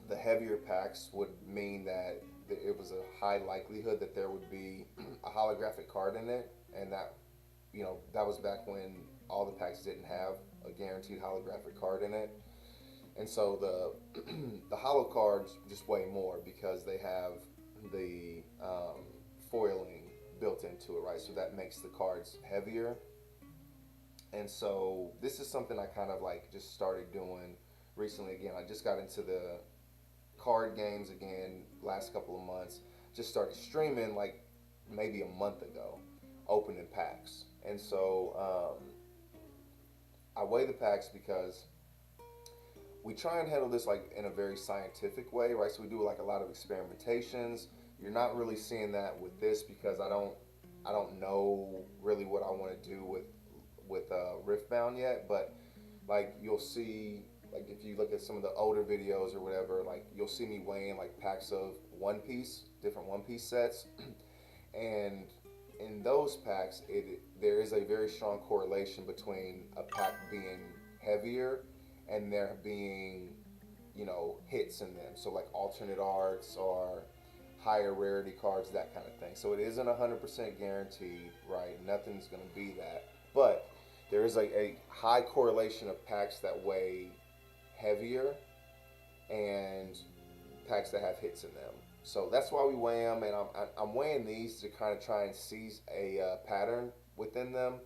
the heavier packs would mean that it was a high likelihood that there would be a holographic card in it, and that, you know, that was back when all the packs didn't have a guaranteed holographic card in it. And so the holo cards just weigh more because they have the foiling built into it, right? So that makes the cards heavier. And so this is something I kind of like just started doing recently. Again, I just got into the card games again last couple of months. Just started streaming like maybe a month ago, opening packs. And so I weigh the packs because we try and handle this like in a very scientific way, right? So we do like a lot of experimentations. You're not really seeing that with this because I don't know really what I want to do with Riftbound yet. But like you'll see, like if you look at some of the older videos or whatever, like you'll see me weighing like packs of different One Piece sets, and in those packs, there is a very strong correlation between a pack being heavier and there being, you know, hits in them. So like alternate arts or higher rarity cards, that kind of thing. So it isn't 100% guaranteed, right? Nothing's going to be that. But there is a high correlation of packs that weigh heavier and packs that have hits in them. So that's why we weigh them, and I'm weighing these to kind of try and seize a pattern within them.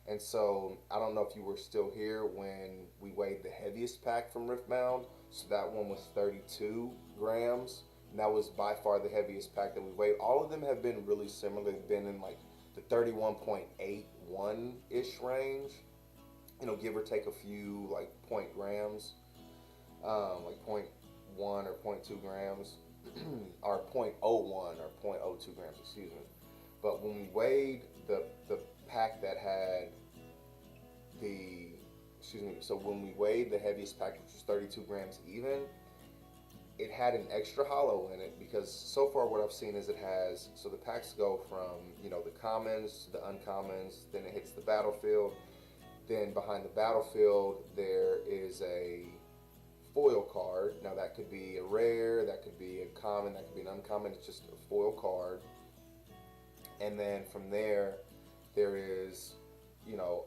And so I don't know if you were still here when we weighed the heaviest pack from Riftbound. So that one was 32 grams. And that was by far the heaviest pack that we weighed. All of them have been really similar. They've been in like the 31.81-ish range. You know, give or take a few like point grams, like 0.1 or 0.2 grams, or 0.01 or 0.02 grams, excuse me. But when we weighed the pack that had so when we weighed the heaviest pack, which was 32 grams even, it had an extra hollow in it, because so far what I've seen is so the packs go from, you know, the commons to the uncommons, then it hits the battlefield, then behind the battlefield there is a foil card. Now that could be a rare, that could be a common, that could be an uncommon. It's just a foil card. And then from there is, you know,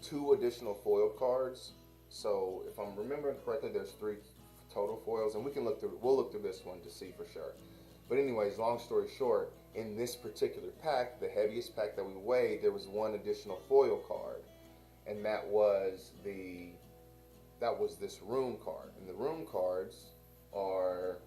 2 additional foil cards. So if I'm remembering correctly, there's 3 total foils, and we'll look through this one to see for sure. But anyways, long story short, in this particular pack, the heaviest pack that we weighed, there was 1 additional foil card, and that was this rune card. And the rune cards are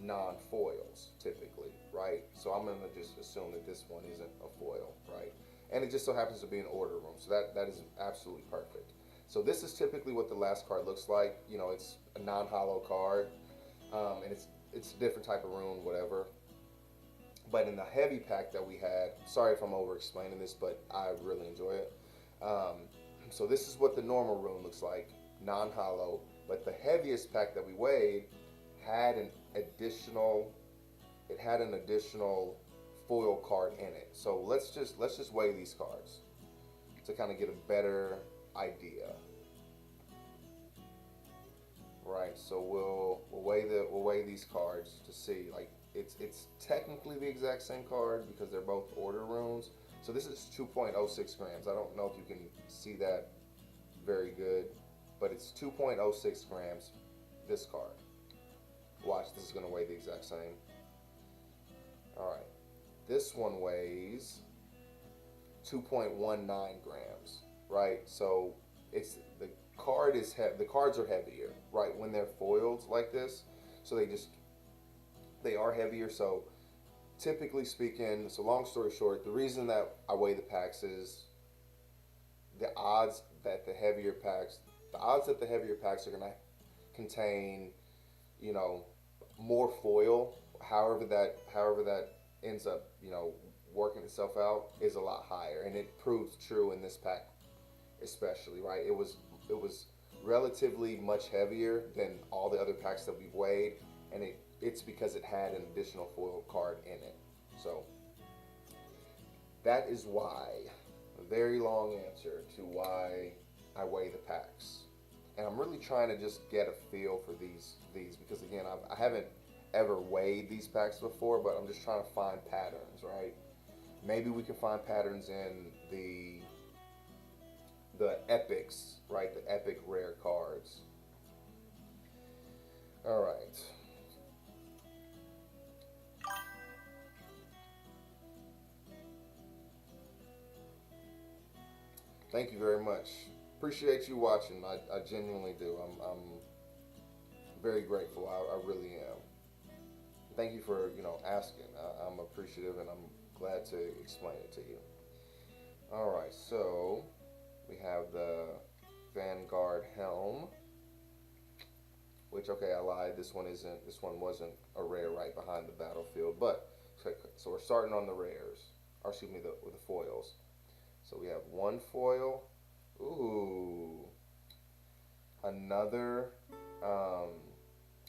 non-foils typically, right? So I'm gonna just assume that this one isn't a foil, right? And it just so happens to be an order rune, so that is absolutely perfect. So this is typically what the last card looks like. You know, it's a non-hollow card, and it's a different type of rune, whatever. But in the heavy pack that we had, sorry if I'm over-explaining this, but I really enjoy it. So this is what the normal rune looks like, non-hollow. But the heaviest pack that we weighed had an additional foil card in it. So let's just weigh these cards to kind of get a better idea. Right, so we'll weigh these cards to see, like, it's technically the exact same card because they're both order runes. So this is 2.06 grams. I don't know if you can see that very good, but it's 2.06 grams, this card. Watch, this is going to weigh the exact same. Alright, this one weighs 2.19 grams, right? So it's the the cards are heavier, right? When they're foiled like this, so they are heavier. So typically speaking, so long story short, the reason that I weigh the packs is the odds that the odds that the heavier packs are gonna contain, you know, more foil. However that ends up, working itself out is a lot higher, and it proved true in this pack, especially. Right, it was relatively much heavier than all the other packs that we've weighed, and it's because it had an additional foil card in it. So that is why, a very long answer to why I weigh the packs. And I'm really trying to just get a feel for these because again, I haven't ever weighed these packs before, but I'm just trying to find patterns, right? Maybe we can find patterns in the epics, right? The epic rare cards. All right. Thank you very much. Appreciate you watching. I genuinely do. I'm very grateful. I really am. Thank you for asking. I'm appreciative, and I'm glad to explain it to you. All right, so we have the Vanguard helm, which, okay, I lied. This one wasn't a rare right behind the battlefield, but so we're starting on the rares, or excuse me, with the foils. So we have one foil. Ooh, another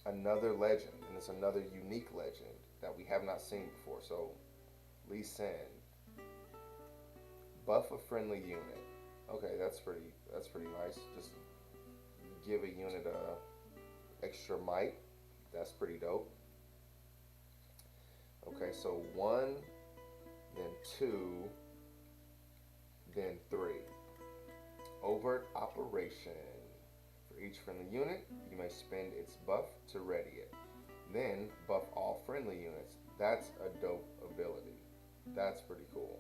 another legend, and it's another unique legend that we have not seen before. So Lee Sin, buff a friendly unit. Okay, that's pretty nice. Just give a unit extra might. That's pretty dope. Okay, so 1, then 2, then 3. Overt operation. For each friendly unit, you may spend its buff to ready it. Then buff all friendly units. That's a dope ability. That's pretty cool.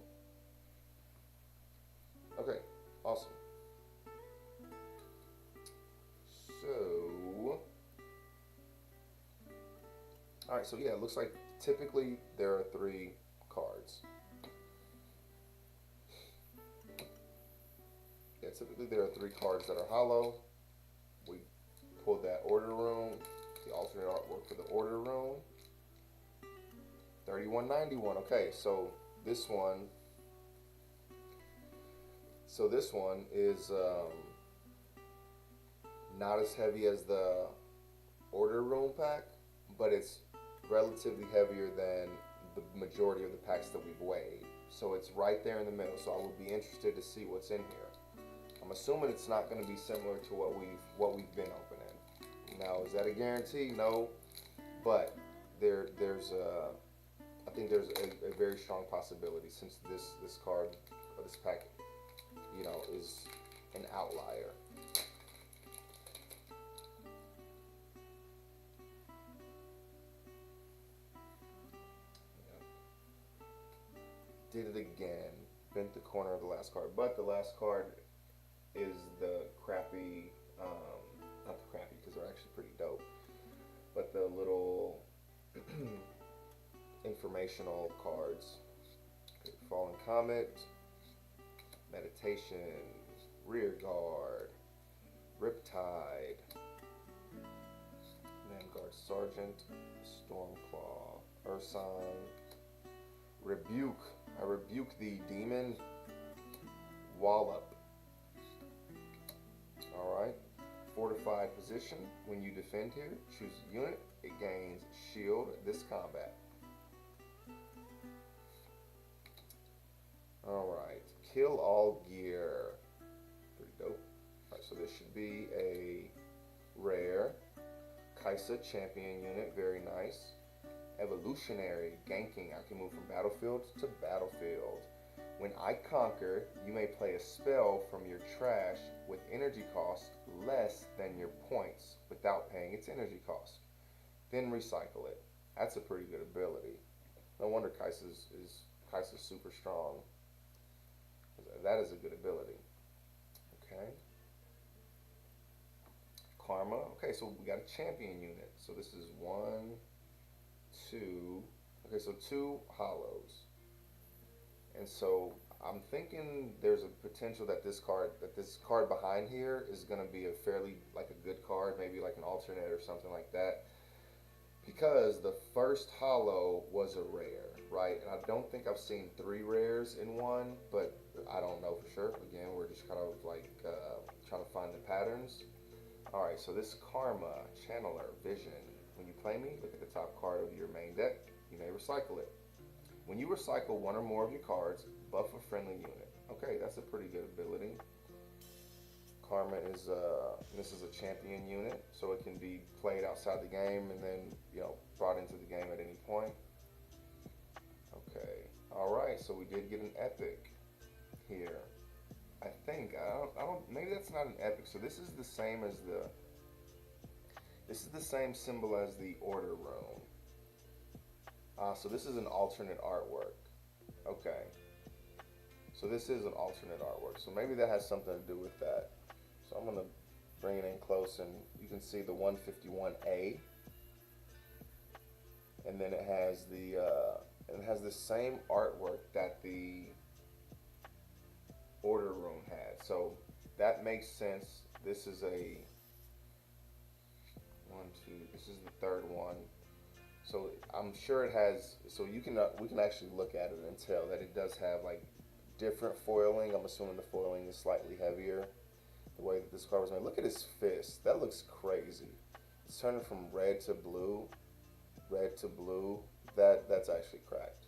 Okay, awesome. So, alright, so yeah, it looks like typically there are 3 cards. Yeah, typically there are 3 cards that are hollow. We pulled that order room, the alternate artwork for the order room. 3191. Okay, so this one is not as heavy as the order room pack, but it's relatively heavier than the majority of the packs that we've weighed. So it's right there in the middle. So I would be interested to see what's in here. I'm assuming it's not going to be similar to what we've been opening. Now, is that a guarantee? No, but there's I think there's a very strong possibility, since this card or this pack, is an outlier. Did it again. Bent the corner of the last card, but the last card is the crappy, not the crappy because they're actually pretty dope, but the little informational cards. Okay, Fallen Comet, Meditation, Rear Guard, Riptide, Vanguard Sergeant, Stormclaw, Ursign, Rebuke. I rebuke the demon. Wallop. Alright. Fortified position. When you defend here, choose a unit. It gains shield this combat. Alright. Kill all gear. Pretty dope. Alright, so this should be a rare. Kaisa champion unit. Very nice. Evolutionary, ganking. I can move from battlefield to battlefield. When I conquer, you may play a spell from your trash with energy cost less than your points without paying its energy cost. Then recycle it. That's a pretty good ability. No wonder Kaisa is Kaiser's super strong. That is a good ability. Okay. Karma. Okay, so we got a champion unit. So this is one, two. Okay, so two hollows. And so I'm thinking there's a potential that this card behind here is gonna be a fairly like a good card, maybe like an alternate or something like that. Because the first hollow was a rare, right? And I don't think I've seen three rares in one, but I don't know for sure. Again, we're just kind of like trying to find the patterns. All right, so this Karma, Channeler, Vision. When you play me, look at the top card of your main deck. You may recycle it. When you recycle one or more of your cards, buff a friendly unit. Okay, that's a pretty good ability. Karma is this is a champion unit, so it can be played outside the game and then brought into the game at any point. Okay, all right. So we did get an epic here. I think I don't. Maybe that's not an epic. So this is the same as the. This is the same symbol as the order rune. So this is an alternate artwork. Okay. So this is an alternate artwork. So maybe that has something to do with that. So I'm gonna bring it in close, and you can see the 151A, and then it has the same artwork that the order rune had. So that makes sense. This is a one, two. This is the third one. So I'm sure it has. So we can actually look at it and tell that it does have like different foiling. I'm assuming the foiling is slightly heavier. The way that this card was made. Look at his fist. That looks crazy. It's turning from red to blue. Red to blue. That's actually cracked.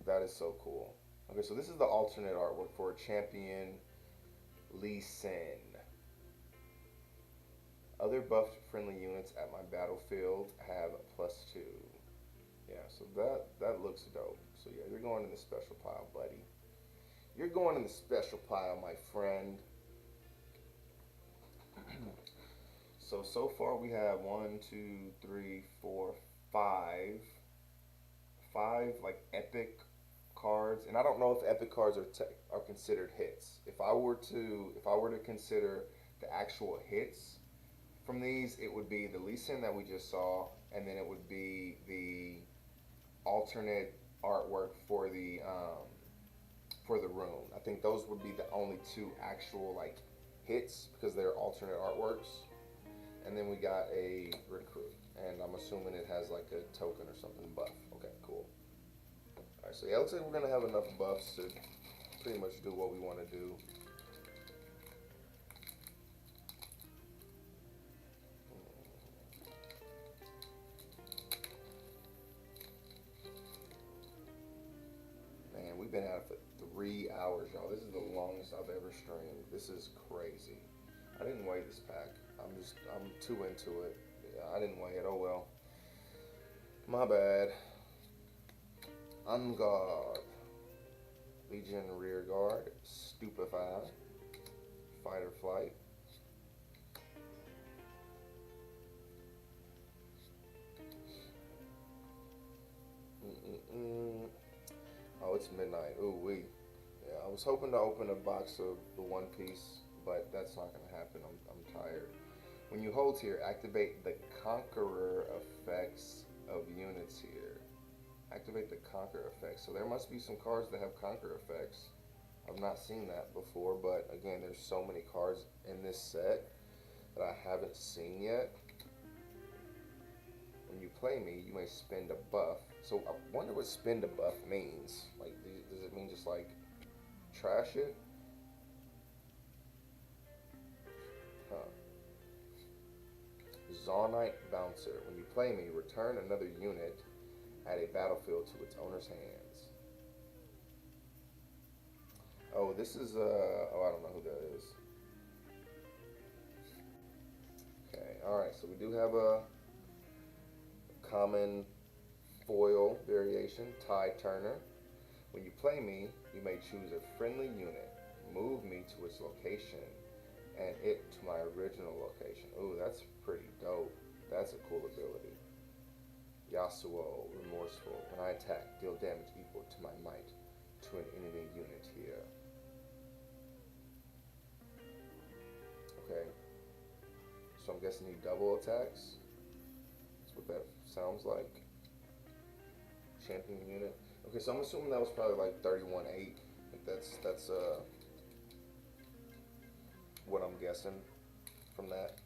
That is so cool. Okay, so this is the alternate artwork for champion Lee Sin. Other buffed friendly units at my battlefield have +2. Yeah, so that looks dope. So yeah, you're going in the special pile, buddy. You're going in the special pile, my friend. So far we have 1, 2, 3, 4, 5 like epic cards, and I don't know if epic cards are considered hits. If I were to consider the actual hits from these, it would be the Lee Sin that we just saw, and then it would be the alternate artwork for the rune. I think those would be the only two actual like hits because they're alternate artworks. And then we got a recruit, and I'm assuming it has like a token or something buff. Okay, cool. All right, so yeah, it looks like we're gonna have enough buffs to pretty much do what we want to do. Man, we've been at it for 3 hours, y'all. This is the longest I've ever streamed. This is crazy. I didn't weigh this pack. I'm too into it. Yeah, I didn't weigh it. Oh well. My bad. On guard. Legion rear guard. Stupefy. Fight or flight. Oh, it's midnight. Ooh wee. Yeah, I was hoping to open a box of the One Piece, but that's not gonna happen. I'm tired. When you hold here, activate the Conqueror effects of units here. Activate the Conquer effects. So there must be some cards that have Conquer effects. I've not seen that before, but again, there's so many cards in this set that I haven't seen yet. When you play me, you may spend a buff. So I wonder what spend a buff means. Like, does it mean just like trash it? Huh. Zonite Bouncer. When you play me, return another unit at a battlefield to its owner's hands. Oh, this is oh, I don't know who that is. Okay, alright, so we do have a common foil variation, Tide Turner. When you play me, you may choose a friendly unit, move me to its location, and it to my original location. Ooh, that's pretty dope. That's a cool ability. Yasuo, remorseful. When I attack, deal damage equal to my might to an enemy unit here. Okay. So I'm guessing he double attacks. That's what that sounds like. Champion unit. Okay, so I'm assuming that was probably like 31-8. That's what I'm guessing from that.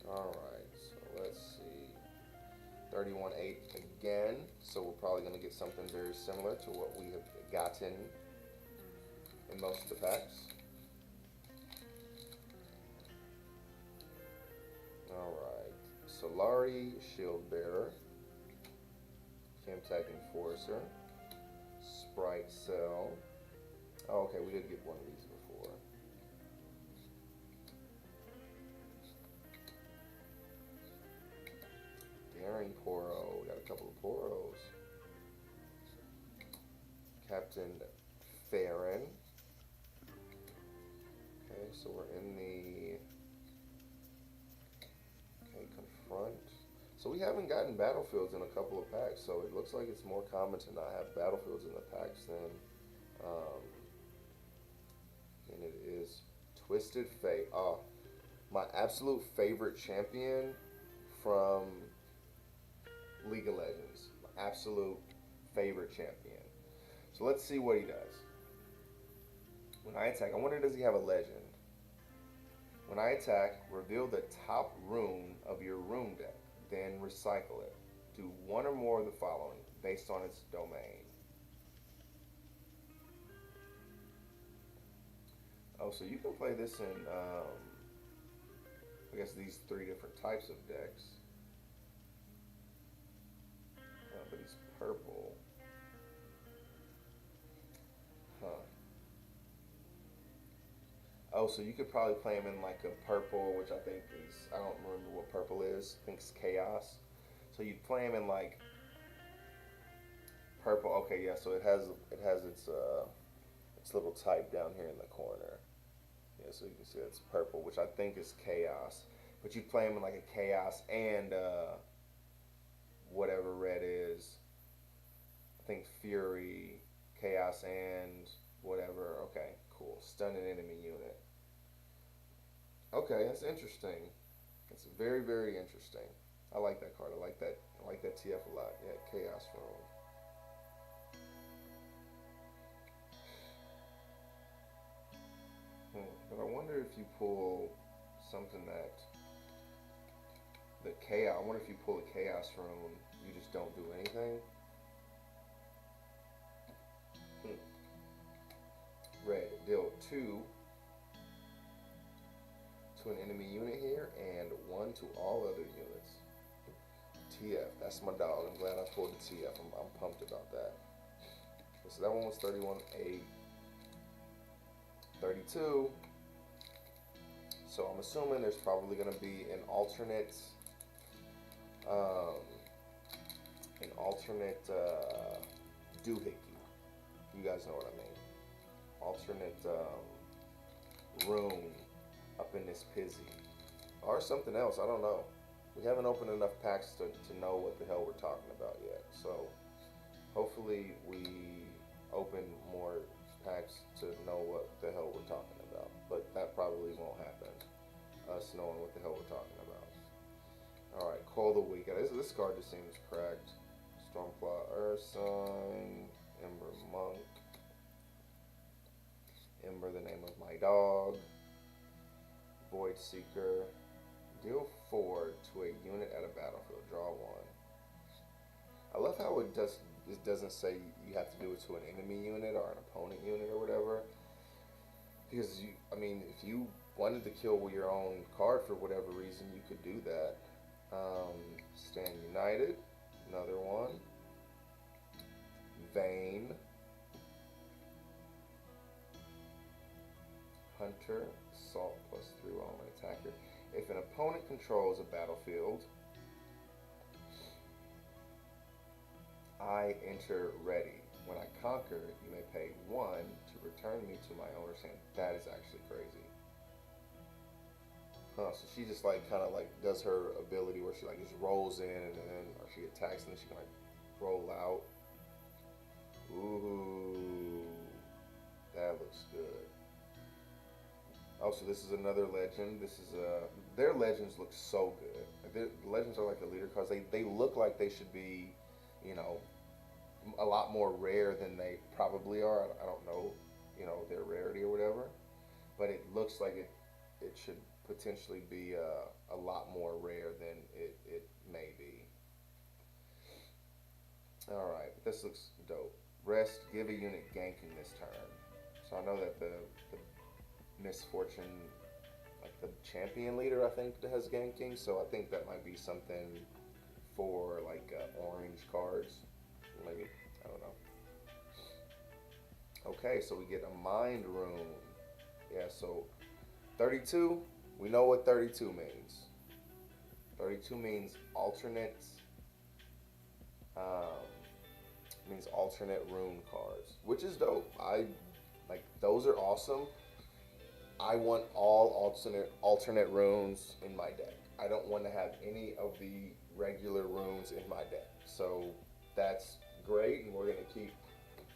Alright, so let's see. 31-8 again. So we're probably going to get something very similar to what we have gotten in most of the packs. Alright. Solari, Shield Bearer. Camtech Enforcer. Sprite Cell. Oh, okay, we did get one of these before. Daring Poro. We got a couple of Poros. Captain Farron. Okay, so we're in the... Okay, Confront. So we haven't gotten battlefields in a couple of packs, so it looks like it's more common to not have battlefields in the packs than it is Twisted Fate. Oh, my absolute favorite champion from League of Legends. My absolute favorite champion. So let's see what he does. When I attack, I wonder, does he have a legend? When I attack, reveal the top rune of your rune deck, then recycle it. Do one or more of the following based on its domain. Oh, so you can play this in, I guess, these 3 different types of decks. But he's purple. Huh. Oh, so you could probably play him in like a purple, which I think is, I don't remember what purple is. I think it's Chaos. So you'd play him in like purple. Okay, yeah. So it has its little type down here in the corner. Yeah, so you can see it's purple, which I think is Chaos. But you play him in like a Chaos and whatever red is. I think Fury, Chaos, and whatever. Okay, cool. Stun an enemy unit. Okay, that's interesting. It's very, very interesting. I like that card. I like that TF a lot. Yeah, Chaos Room. But I wonder if you pull something that the Chaos. I wonder if you pull a Chaos Room, you just don't do anything. Red, deal 2 to an enemy unit here, and 1 to all other units. TF, that's my dog. I'm glad I pulled the TF. I'm pumped about that. Okay, so that one was 31-8. 32. So I'm assuming there's probably going to be an alternate doohickey. You guys know what I mean. Alternate rune up in this pizzy. Or something else, I don't know. We haven't opened enough packs to know what the hell we're talking about yet. So hopefully we open more packs to know what the hell we're talking about. But that probably won't happen, us knowing what the hell we're talking about. Alright, Call the Week. This card just seems cracked. Stormclaw Ursign, Ember Monk, Ember, the name of my dog, Void Seeker. Deal 4 to a unit at a battlefield. Draw 1. I love how it doesn't say you have to do it to an enemy unit or an opponent unit or whatever. Because if you wanted to kill your own card for whatever reason, you could do that. Stand United, another one. Vayne. Hunter, Assault +3 while I'm an attacker. If an opponent controls a battlefield, I enter ready. When I conquer, you may pay 1 to return me to my owner's hand. That is actually crazy. Huh, so she just like kind of like does her ability where she like just rolls in and then, or she attacks and then she can like roll out. Ooh, that looks good. Oh, so this is another legend. This is their legends look so good. Like, the legends are like the leader cards. They look like they should be, you know, a lot more rare than they probably are. I don't know, you know, their rarity or whatever, but it looks like it should potentially be a lot more rare than it may be. All right, this looks dope. Rest, give a unit ganking this turn. So I know that the misfortune, like the champion leader, I think that has ganking. So I think that might be something for like orange cards, maybe. I don't know. Okay, so we get a mind rune. Yeah, so 32. We know what 32 means. 32 means alternate. Um, means alternate rune cards, which is dope. I like those are awesome. I want all alternate runes in my deck. I don't want to have any of the regular runes in my deck. So that's great, and we're gonna keep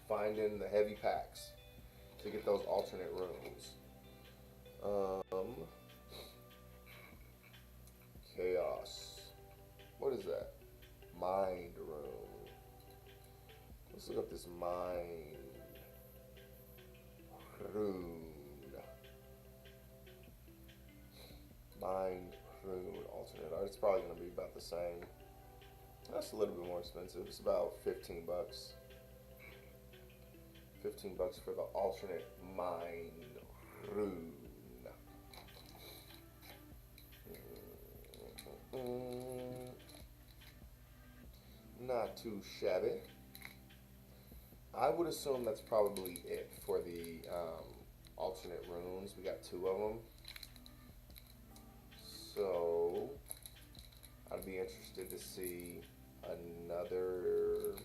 finding the heavy packs to get those alternate runes. Chaos. What is that? Mind rune. Let's look up this mind rune. Mind rune alternate art. It's probably going to be about the same. That's a little bit more expensive. It's about 15 bucks. 15 bucks for the alternate mind rune. Not too shabby. I would assume that's probably it for the alternate runes. We got 2 of them. So I'd be interested to see another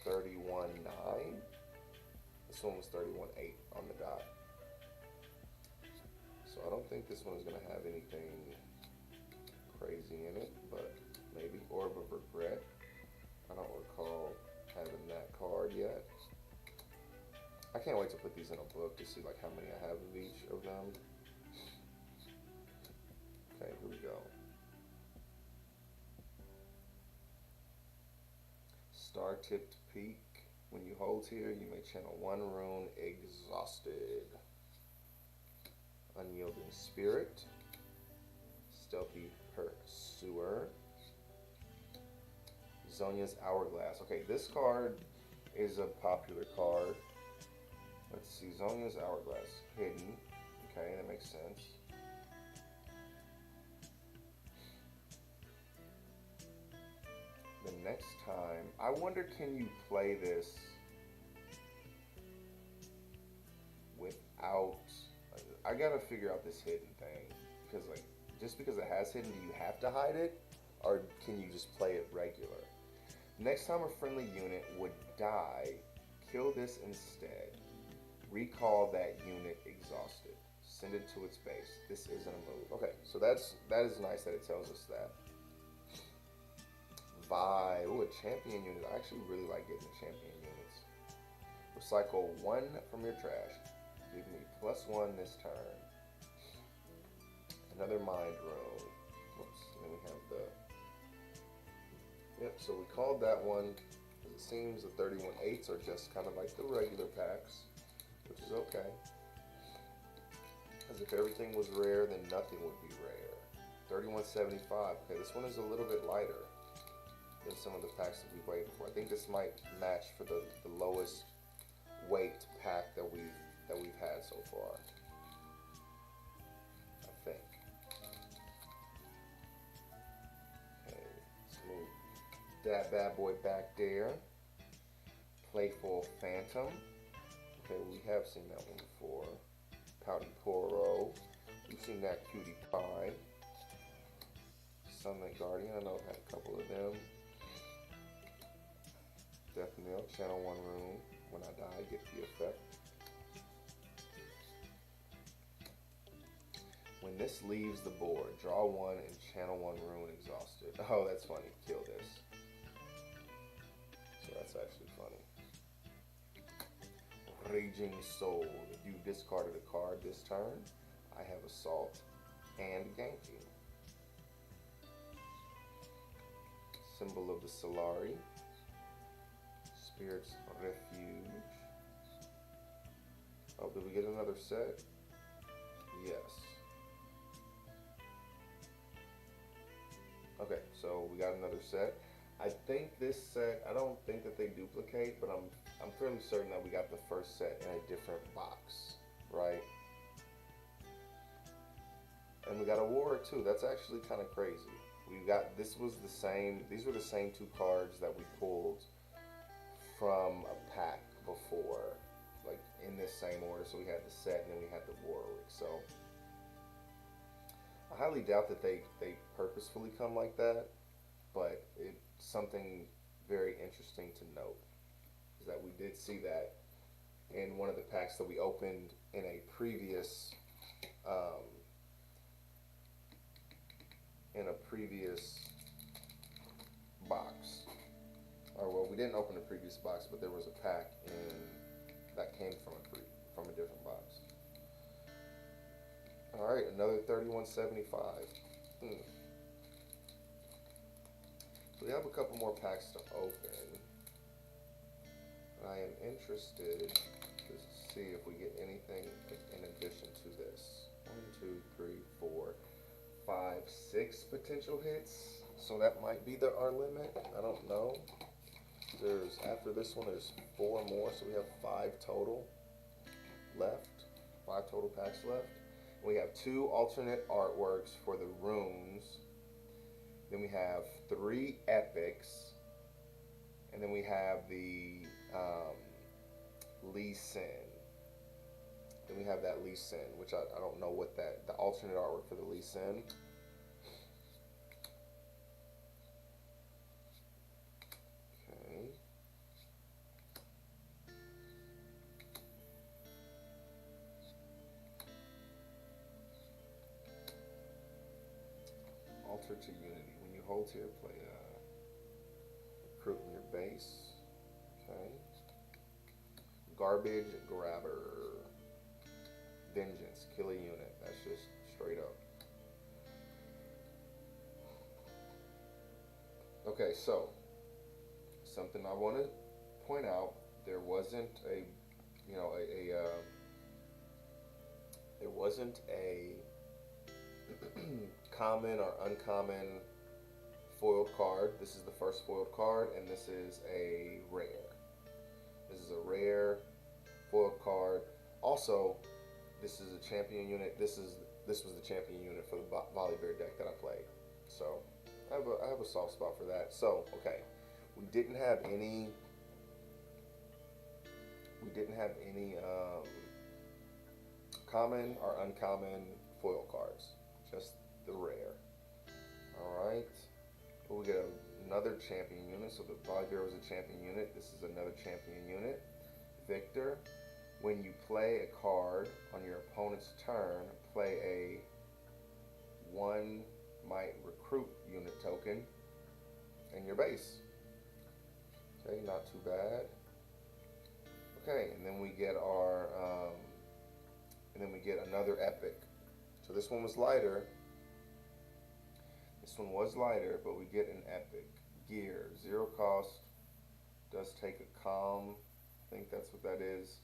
31.9. This one was 31.8 on the dot. So I don't think this one is going to have anything crazy in it, but maybe Orb of Regret. I don't recall having that card yet. I can't wait to put these in a book to see like how many I have of each of them. Okay, here we go. Star-tipped peak. When you hold here, you may channel 1 rune, Exhausted. Unyielding Spirit. Stealthy Pursuer. Zonya's Hourglass. Okay, this card is a popular card. Let's see, Zonya's Hourglass. Hidden. Okay, that makes sense. The next time, I wonder, can you play this without... I gotta figure out this hidden thing. Because, like, just because it has hidden, do you have to hide it? Or can you just play it regular? Next time a friendly unit would die, kill this instead. Recall that unit exhausted. Send it to its base. This isn't a move. Okay, so that is nice that it tells us that. Vi. Ooh, a champion unit. I actually really like getting the champion units. Recycle 1 from your trash. Give me +1 this turn. Another mind rune. Oops, and then we have the... Yep, so we called that one. It seems the 31.8s are just kind of like the regular packs, which is okay. As if everything was rare, then nothing would be rare. 31.75. Okay, this one is a little bit lighter than some of the packs that we've waited for. I think this might match for the lowest weight pack that we've had so far. I think. Okay, let's move that bad boy back there. Playful Phantom. Okay, we have seen that one before. Pouty Poro. We've seen that Cutie Pie. Sunlight Guardian. I know I've had a couple of them. Death Knell. Channel 1 rune. When I die, get the effect. When this leaves the board, draw one and channel one rune exhausted. Oh, that's funny. Kill this. So that's actually funny. Raging Soul. If you discarded a card this turn, I have Assault and Ganking. Symbol of the Solari. Spirit's Refuge. Oh, did we get another set? Yes. Okay, so we got another set. I think this set, I don't think that they duplicate, but I'm fairly certain that we got the first set in a different box, right? And we got a war too. That's actually kind of crazy. We got, this was the same, these were the same two cards that we pulled from a pack before, like in this same order. So we had the set and then we had the Warwick. So I highly doubt that they purposefully come like that, but it's something very interesting to note is that we did see that in one of the packs that we opened in a previous box. Or well, we didn't open the previous box, but there was a pack in that came from a different box. All right, another 3175. So we have a couple more packs to open. I am interested to see if we get anything in addition to this. 1, 2, 3, 4, 5, 6 potential hits. So that might be our limit. I don't know. There's after this one, there's 4 more, so we have 5 total left. 5 total packs left. We have 2 alternate artworks for the runes. Then we have 3 epics, and then we have the Lee Sin. Then we have that Lee Sin, which I don't know what the alternate artwork for the Lee Sin. Okay. Altar to Unity. When you hold here, play recruit in your base. Okay. Garbage Grabber. Vengeance. Kill a unit. That's just straight up. Okay, so something I want to point out: there wasn't a common or uncommon foiled card. This is the first foiled card, and this is a rare. This is a rare foiled card. Also, this is a champion unit. This was the champion unit for the Volibear deck that I played. So I have a soft spot for that. So okay, we didn't have any common or uncommon foil cards. Just the rare. Alright. Well, we get another champion unit. So the Volibear was a champion unit. This is another champion unit. Victor. When you play a card on your opponent's turn, play a 1 might recruit unit token in your base. Okay, not too bad. Okay, and then we get our another epic. So this one was lighter. This one was lighter, but we get an epic. Gear, 0 cost, does take a calm. I think that's what that is.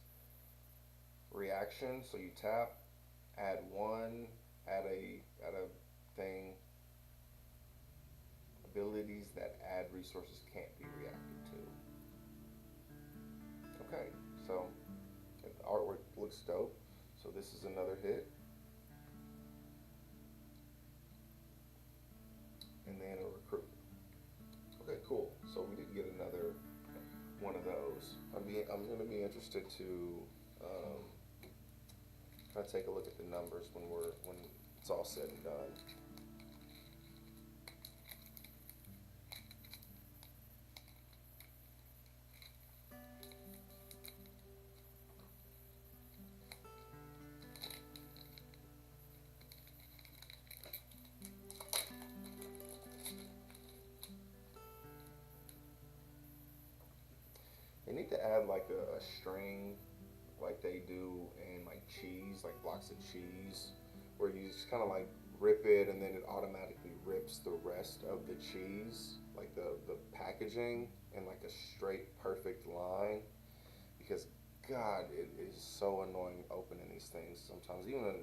Reaction, so you tap, add 1, add a thing. Abilities that add resources can't be reacted to. Okay, so the artwork looks dope. So this is another hit. And then a recruit. Okay, cool. So we did get another one of those. I'm going to be interested to try to take a look at the numbers when it's all said and done. need to add like a string like they do in like cheese, like blocks of cheese, where you just kind of like rip it and then it automatically rips the rest of the cheese, like the packaging, in like a straight perfect line. Because God, it is so annoying opening these things sometimes. Even a um,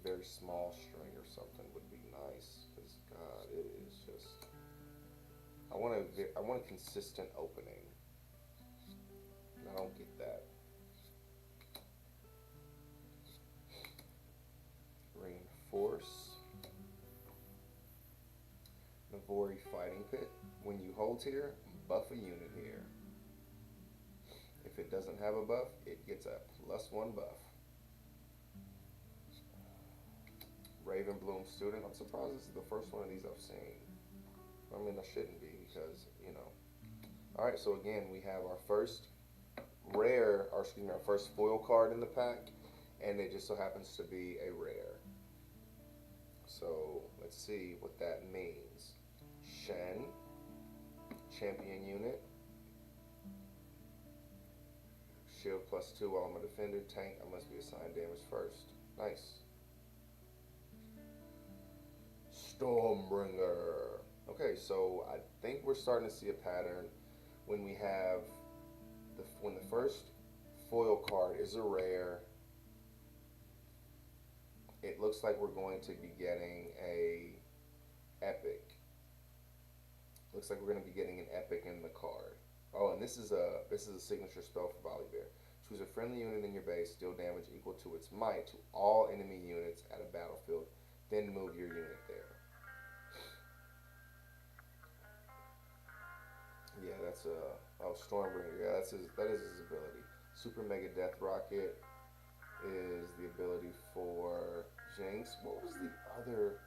very small string or something would be nice. Because God, it is just. I want a consistent opening. And I don't get that. Reinforce. Navori fighting pit. When you hold here, buff a unit here. If it doesn't have a buff, it gets a +1 buff. Ravenbloom student. I'm surprised this is the first one of these I've seen. I mean, I shouldn't be because, you know. Alright, so again, we have our first our first foil card in the pack, and it just so happens to be a rare. So, let's see what that means. Shen, champion unit. Shield +2 while I'm a defender. Tank, I must be assigned damage first. Nice. Stormbringer. Okay, so I think we're starting to see a pattern when we have when the first foil card is a rare. It looks like we're going to be getting a epic. Looks like we're going to be getting an epic in the card. Oh, and this is a signature spell for Volibear. Choose a friendly unit in your base, deal damage equal to its might to all enemy units at a battlefield, then move your unit there. Yeah, that's Stormbringer. Yeah, that is his ability. Super Mega Death Rocket is the ability for Jinx. What was the other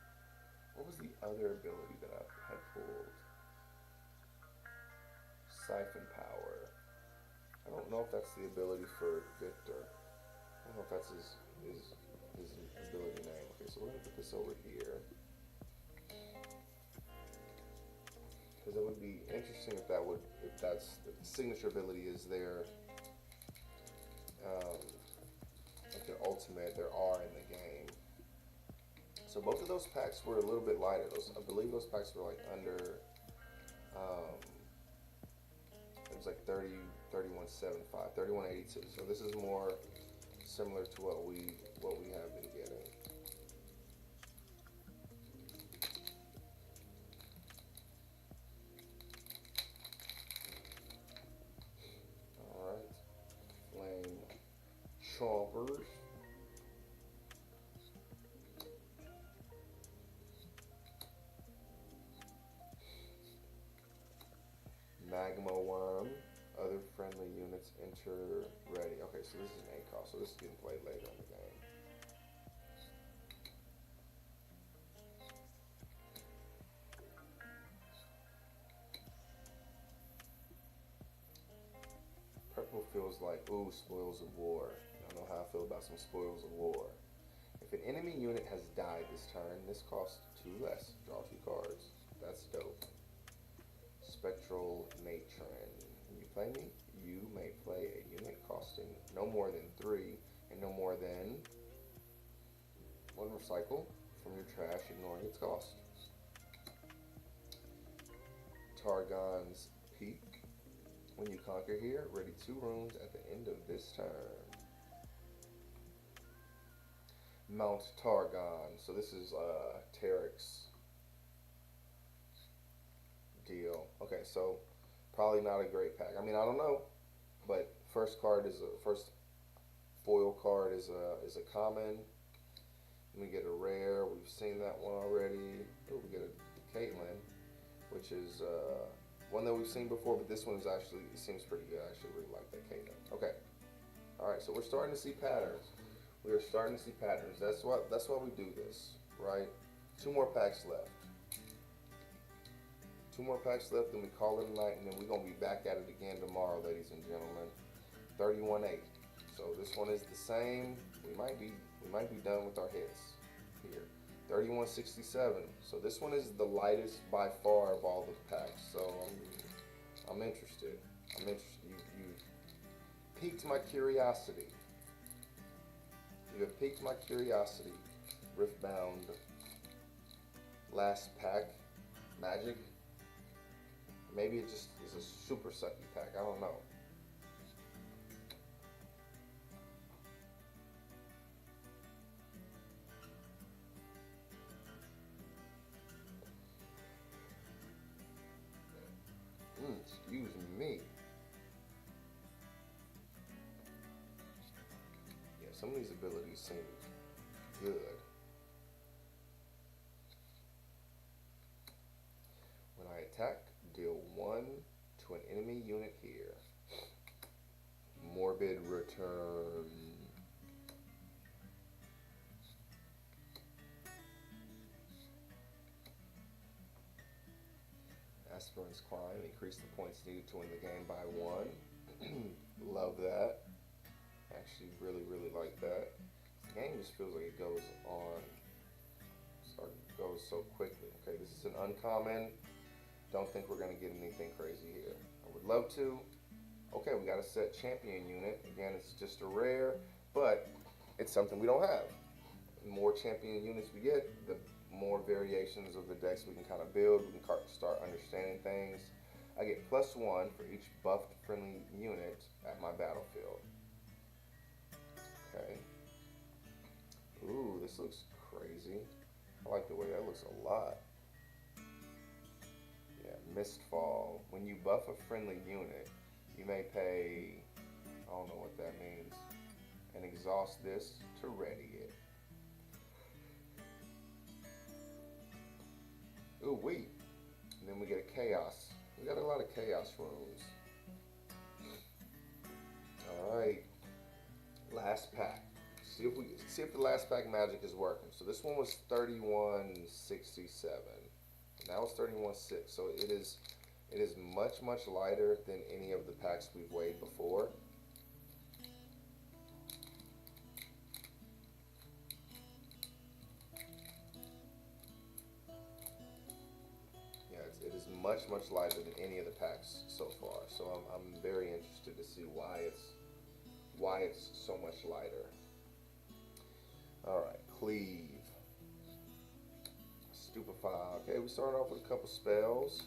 ability that I had pulled? Siphon Power. I don't know if that's the ability for Victor. I don't know if that's his ability name. Okay, so we're gonna put this over here. Because it would be interesting if that's the signature ability is their like their ultimate, their R in the game. So both of those packs were a little bit lighter. I believe those packs were like under it was like 31.75, 31.82. So this is more similar to what we have been getting. Flame Chompers. Magma Worm. Other friendly units enter ready. Okay, so this is an ACOS, so this is getting played later in the game. Purple feels like, ooh, Spoils of War. I don't know how I feel about some Spoils of War. If an enemy unit has died this turn, this costs 2 less. Draw 2 cards. That's dope. Spectral Matron. When you play me, you may play a unit costing no more than 3 and no more than 1 recycle from your trash, ignoring its cost. Targon's Peak. When you conquer here, ready 2 runes at the end of this turn. Mount Targon. So this is Tarek's deal. Okay, so probably not a great pack. I mean, I don't know, but first foil card is a common. We get a rare. We've seen that one already. Oh, we get a Caitlyn, which is one that we've seen before, but this one is actually, it seems pretty good. I actually really like that Caitlyn. Okay. All right, so we're starting to see patterns. We are starting to see patterns. That's why we do this, right? 2 more packs left. 2 more packs left, then we call it a night, and then we're gonna be back at it again tomorrow, ladies and gentlemen. 31.8. So this one is the same. We might be done with our hits here. 3167. So this one is the lightest by far of all the packs. So I'm interested. I'm interested. You piqued my curiosity. You have piqued my curiosity. Riftbound last pack magic. Maybe it just is a super sucky pack. I don't know. Excuse me. Yeah, some of these abilities seem good. When I attack, deal 1 to an enemy unit here. Morbid return. Aspirant's Climb. Increase the points needed to win the game by 1. Love that. Actually, really like that. The game just feels like it goes on. Goes so quickly. Okay, this is an uncommon. Don't think we're going to get anything crazy here. I would love to. Okay, we got a set champion unit. Again, it's just a rare, but it's something we don't have. The more champion units we get, the more variations of the decks we can kind of build. We can start understanding things. I get +1 for each buffed friendly unit at my battlefield. Okay. Ooh, this looks crazy. I like the way that looks a lot. Yeah, Mistfall. When you buff a friendly unit, you may pay, I don't know what that means, and exhaust this to ready it. Ooh, wait. And then we get a Chaos. We got a lot of Chaos runes. Alright. Last pack. See if the last pack magic is working. So this one was 3167. And that was 31.6. So it is much lighter than any of the packs we've weighed before. Yeah, it is much lighter than any of the packs so far. So I'm very interested to see why it's so much lighter. Alright, Cleave. Stupefy. Okay, we start off with a couple spells.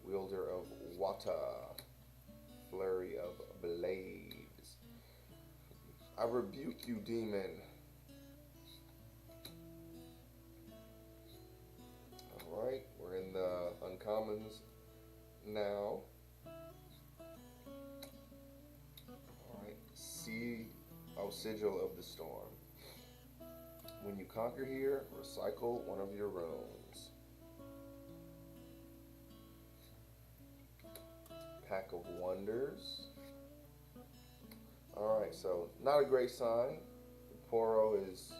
Wielder of Water. Flurry of Blades. I rebuke you, demon. Alright, we're in the uncommons now. Alright, Sigil of the Storm. When you conquer here, recycle one of your runes. Pack of Wonders. Alright, so not a great sign. Poro is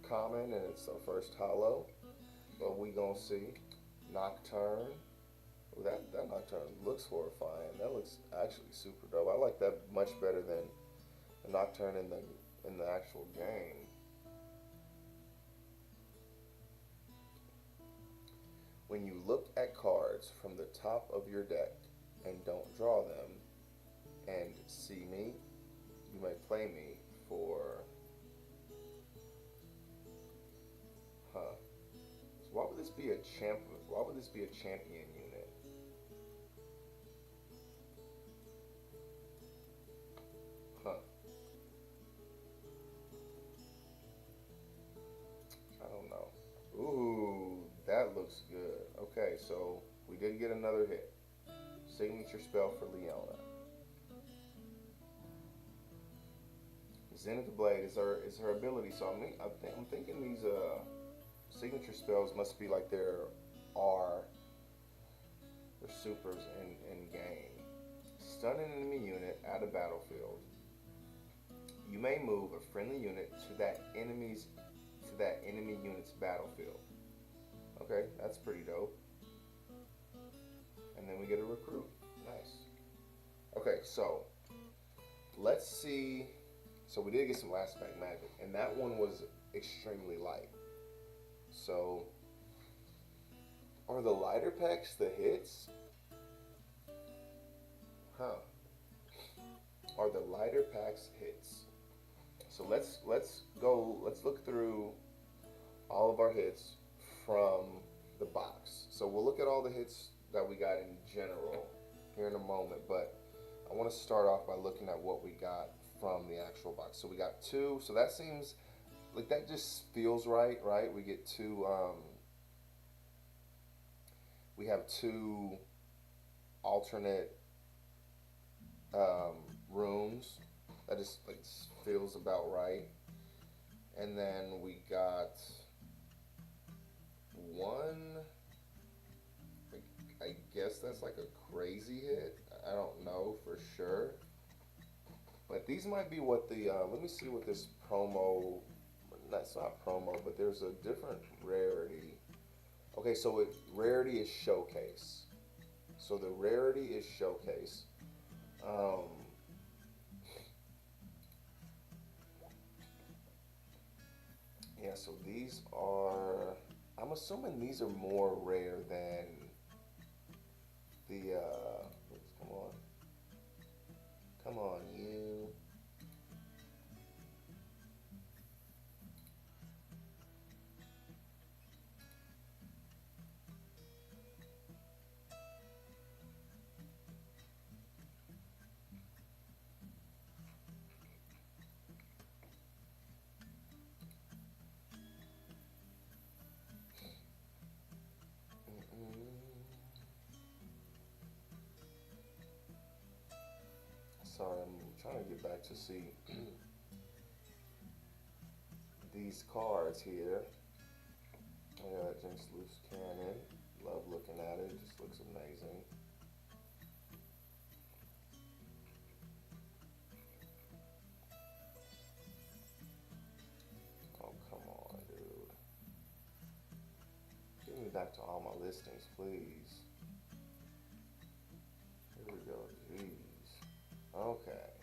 common and it's our first hollow. But we gonna see. Nocturne. Ooh, that Nocturne looks horrifying. That looks actually super dope. I like that much better than the Nocturne in the actual game. When you look at cards from the top of your deck and don't draw them and see me, you may play me for, so why would this be a champion unit? I don't know. Ooh, that looks good. Okay, so we did get another hit. Signature spell for Leona. Zenith Blade is her ability. So I'm thinking these signature spells must be like their supers in game. Stun an enemy unit at a battlefield. You may move a friendly unit to that enemy unit's battlefield. Okay, that's pretty dope. And then we get a recruit. Nice. Okay, so let's see. So we did get some last pack magic, and that one was extremely light. So, are the lighter packs the hits? Huh. Are the lighter packs hits? So let's go. Let's look through all of our hits from the box. So we'll look at all the hits that we got in general here in a moment, but I want to start off by looking at what we got from the actual box. So we got two. So that seems like that just feels right, right? We get two. We have two alternate um, rooms. That just like feels about right. And then we got one. I guess that's like a crazy hit. I don't know for sure. But these might be what the. Let me see what this promo. That's not promo, but there's a different rarity. Okay, so rarity is showcase. So the rarity is showcase. Um, yeah, so these are. I'm assuming these are more rare than the. Come on. Come on, you. Sorry, I'm trying to get back to see these cards here. I got that Jinx Loose Cannon. Love looking at it. It just looks amazing. Oh, come on, dude. Get me back to all my listings, please. Here we go. Jeez. Okay.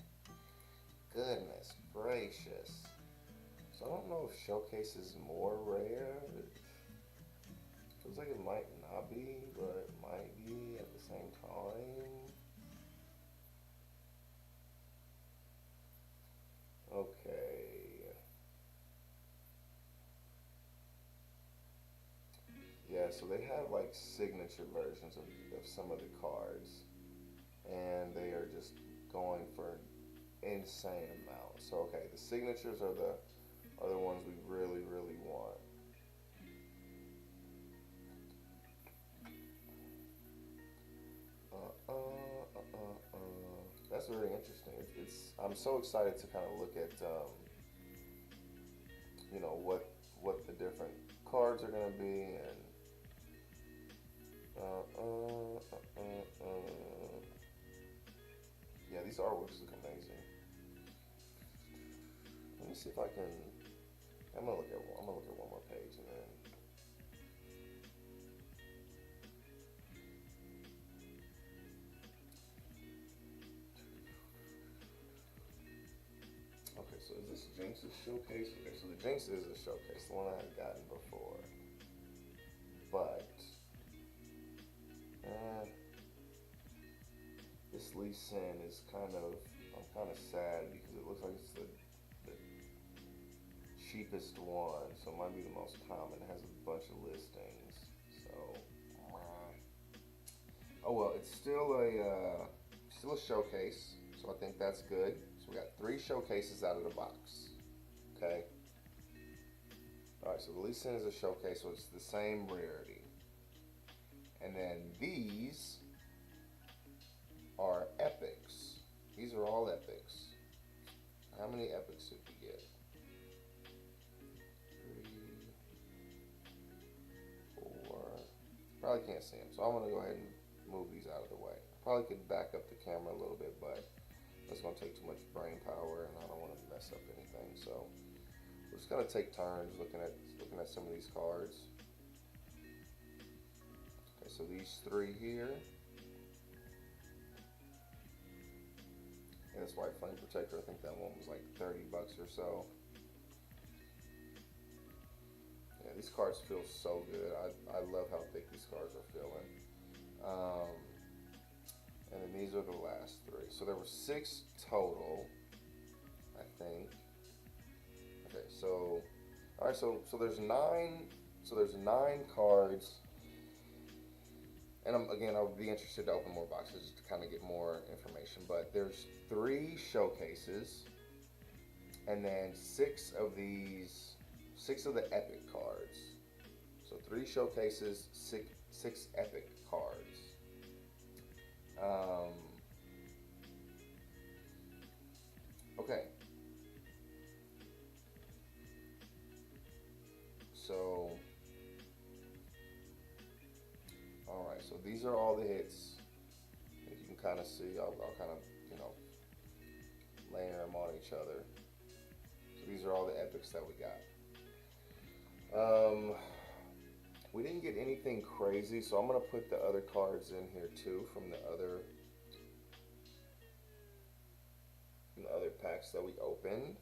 Goodness gracious. So I don't know if Showcase is more rare. It feels like it might not be, but it might be at the same time. Okay. Yeah, so they have like signature versions of some of the cards, and they are just going for insane amount. So okay, the signatures are the ones we really want. That's very interesting. I'm so excited to kind of look at you know what the different cards are gonna be and yeah, these artworks look amazing. Let me see if I can. I'm gonna look at one more page and then. Okay, so is this Jinx's showcase? Okay, so the Jinx is a showcase, the one I had gotten before. But this Lee Sin is I'm kind of sad because it looks like it's the cheapest one, so it might be the most common. It has a bunch of listings, so oh well, it's still a showcase, so I think that's good. So we got 3 showcases out of the box. Okay. All right, so the Lee Sin is a showcase, so it's the same rarity. And then these are epics. These are all epics. How many epics did we get? 3, 4. Probably can't see them, so I'm gonna go ahead and move these out of the way. I probably could back up the camera a little bit, but that's gonna take too much brain power, and I don't want to mess up anything. So we're just gonna take turns looking at some of these cards. Okay, so these 3 here. And that's White Flame Protector. I think that one was like $30 or so. Yeah, these cards feel so good. I love how thick these cards are feeling. And then these are the last three. So there were 6 total, I think. Okay, so all right, so there's 9. So there's 9 cards. And again, I would be interested to open more boxes just to kind of get more information. But there's 3 showcases, and then 6 of the epic cards. So 3 showcases, 6 epic cards. Okay. So, all right. So these are all the hits. If you can kind of see, I'll kind of, layer them on each other. So these are all the epics that we got. We didn't get anything crazy, so I'm gonna put the other cards in here too from the other packs that we opened.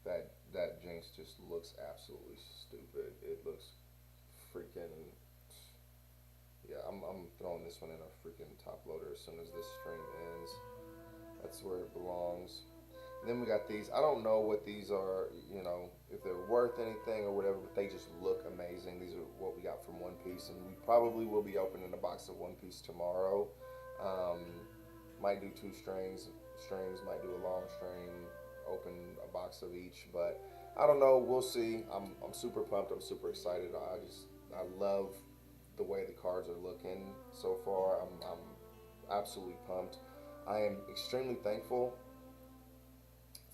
That Jinx just looks absolutely stupid. It looks freaking, yeah. I'm throwing this one in a freaking top loader as soon as this stream ends. That's where it belongs. And then we got these. I don't know what these are, if they're worth anything or whatever, but they just look amazing. These are what we got from One Piece, and we probably will be opening a box of One Piece tomorrow. Might do 2 strings, might do a long string, open a box of each, but I don't know. We'll see. I'm super pumped. I'm super excited. I love the way the cards are looking so far. I'm absolutely pumped. I am extremely thankful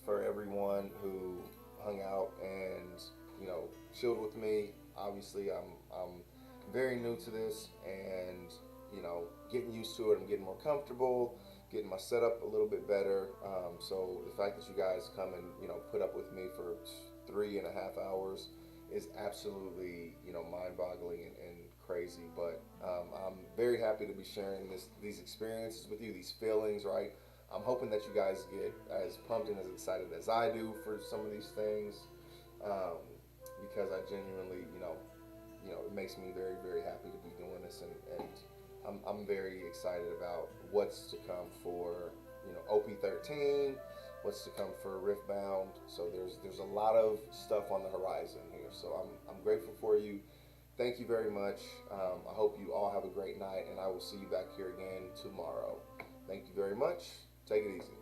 for everyone who hung out and chilled with me. Obviously, I'm very new to this, and getting used to it. I'm getting more comfortable, getting my setup a little bit better. So the fact that you guys come and put up with me for 3.5 hours is absolutely mind-boggling and crazy. But I'm very happy to be sharing these experiences with you, these feelings, right? I'm hoping that you guys get as pumped and as excited as I do for some of these things, because I genuinely, it makes me very, very happy to be doing this, and I'm very excited about what's to come for, OP-13, what's to come for Riftbound. So there's a lot of stuff on the horizon here. So I'm grateful for you. Thank you very much. I hope you all have a great night, and I will see you back here again tomorrow. Thank you very much. Take it easy.